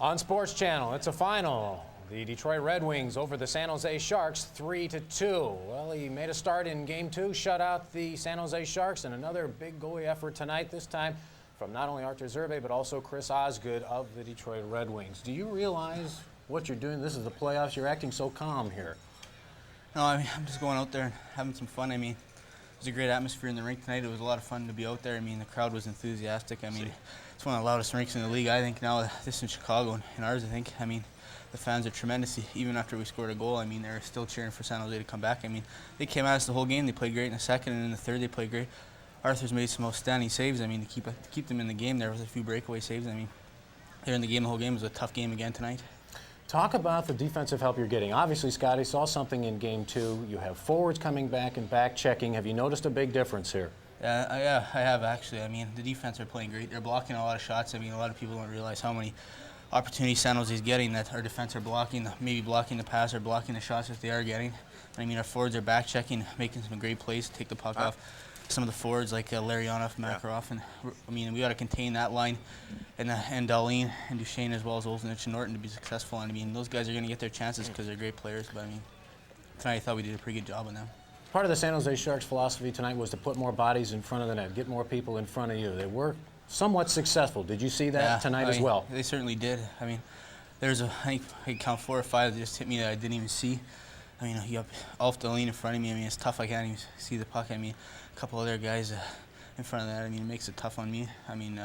S3: On Sports Channel, it's a final. The Detroit Red Wings over the San Jose Sharks 3-2. Well, he made a start in Game 2, shut out the San Jose Sharks, and another big goalie effort tonight, this time from not only Artur Zerbe, but also Chris Osgood of the Detroit Red Wings. Do you realize what you're doing? This is the playoffs. You're acting so calm here.
S18: No, I mean, I'm just going out there and having some fun. I mean, was a great atmosphere in the rink tonight. It was a lot of fun to be out there. I mean, the crowd was enthusiastic. I mean, it's one of the loudest rinks in the league, I think, now. This in Chicago and ours, I think. I mean, the fans are tremendous. Even after we scored a goal, I mean, they're still cheering for San Jose to come back. I mean, they came at us the whole game. They played great in the second, and in the third they played great. Arthur's made some outstanding saves. I mean, to keep them in the game. There was a few breakaway saves. I mean, they're in the game the whole game. It was a tough game again tonight.
S3: Talk about the defensive help you're getting. Obviously, Scotty saw something in Game 2. You have forwards coming back and back checking. Have you noticed a big difference here?
S18: Yeah, I have actually. I mean, the defense are playing great. They're blocking a lot of shots. I mean, a lot of people don't realize how many opportunities San Jose is getting that our defense are blocking, maybe blocking the pass or blocking the shots that they are getting. I mean, our forwards are back checking, making some great plays to take the puck off. Some of the forwards like Larionov, Makarov, and I mean, we got to contain that line, and Darlene and Duchesne as well as Olsenich and Norton to be successful. And I mean, those guys are going to get their chances because they're great players. But I mean, tonight I thought we did a pretty good job on them.
S3: Part of the San Jose Sharks' philosophy tonight was to put more bodies in front of the net, get more people in front of you. They were somewhat successful. Did you see that tonight as well?
S18: They certainly did. I mean, there's I think count 4 or 5 that just hit me that I didn't even see. I mean, you have Alf Darlene in front of me. I mean, it's tough. I can't even see the puck. I mean, a couple other guys in front of that. I mean, it makes it tough on me. I mean,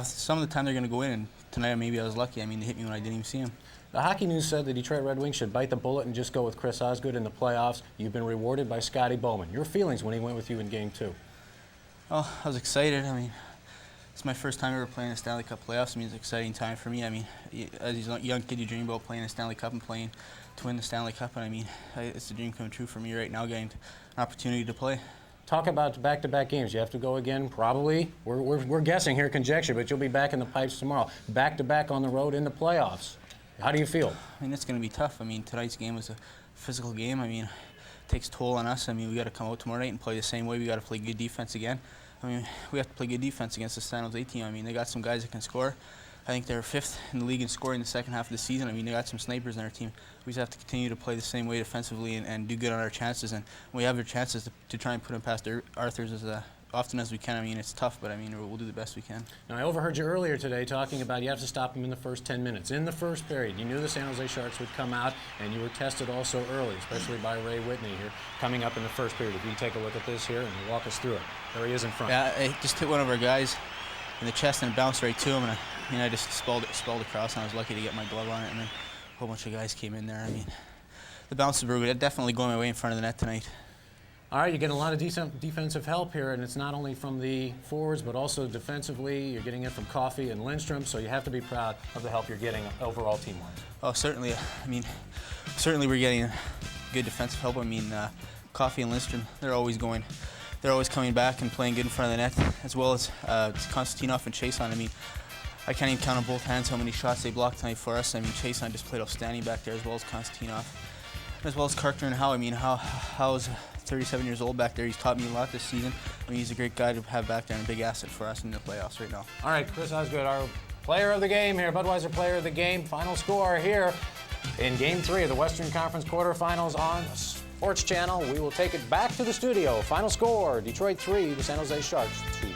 S18: some of the time they're going to go in, and tonight maybe I was lucky. I mean, they hit me when I didn't even see them.
S3: The Hockey News said the Detroit Red Wings should bite the bullet and just go with Chris Osgood in the playoffs. You've been rewarded by Scotty Bowman. Your feelings when he went with you in Game 2?
S18: Oh, I was excited. I mean, it's my first time ever playing the Stanley Cup Playoffs. I mean, it's an exciting time for me. I mean, as a young kid, you dream about playing the Stanley Cup and playing to win the Stanley Cup. And I mean, it's a dream come true for me right now, getting an opportunity to play.
S3: Talk about back-to-back games. You have to go again, probably. We're guessing here, conjecture, but you'll be back in the pipes tomorrow. Back-to-back on the road in the playoffs. How do you feel?
S18: I mean, it's going to be tough. I mean, tonight's game was a physical game. I mean, it takes toll on us. I mean, we got to come out tomorrow night and play the same way. We got to play good defense again. I mean, we have to play good defense against the San Jose team. I mean, they got some guys that can score. I think they're 5th in the league in scoring in the second half of the season. I mean, they got some snipers on our team. We just have to continue to play the same way defensively and do good on our chances. And we have our chances to try and put them past Arthur's as often as we can. I mean, it's tough, but I mean, we'll do the best we can.
S3: Now, I overheard you earlier today talking about you have to stop them in the first 10 minutes. In the first period, you knew the San Jose Sharks would come out, and you were tested also early, especially by Ray Whitney here, coming up in the first period. If you can take a look at this here and walk us through it. There he is in front.
S18: Yeah, I just hit one of our guys in the chest and it bounced right to him, and I just spalled across, and I was lucky to get my glove on it, and then a whole bunch of guys came in there. I mean, the bounce was definitely going my way in front of the net tonight.
S3: All right, you're getting a lot of decent defensive help here, and it's not only from the forwards, but also defensively. You're getting it from Coffey and Lindstrom, so you have to be proud of the help you're getting overall team-wise.
S18: Oh, certainly. I mean, certainly we're getting good defensive help. I mean, Coffey and Lindstrom, they're always coming back and playing good in front of the net, as well as Konstantinov and Chason. I mean, I can't even count on both hands how many shots they blocked tonight for us. I mean, Chason just played outstanding back there, as well as Konstantinov, as well as Carter and Howe. I mean, Howe's 37 years old back there. He's taught me a lot this season. I mean, he's a great guy to have back there and a big asset for us in the playoffs right now.
S3: All right, Chris Osgood, our player of the game here, Budweiser player of the game. Final score here in Game 3 of the Western Conference quarterfinals on Sports Channel. We will take it back to the studio. Final score, Detroit 3, the San Jose Sharks 2.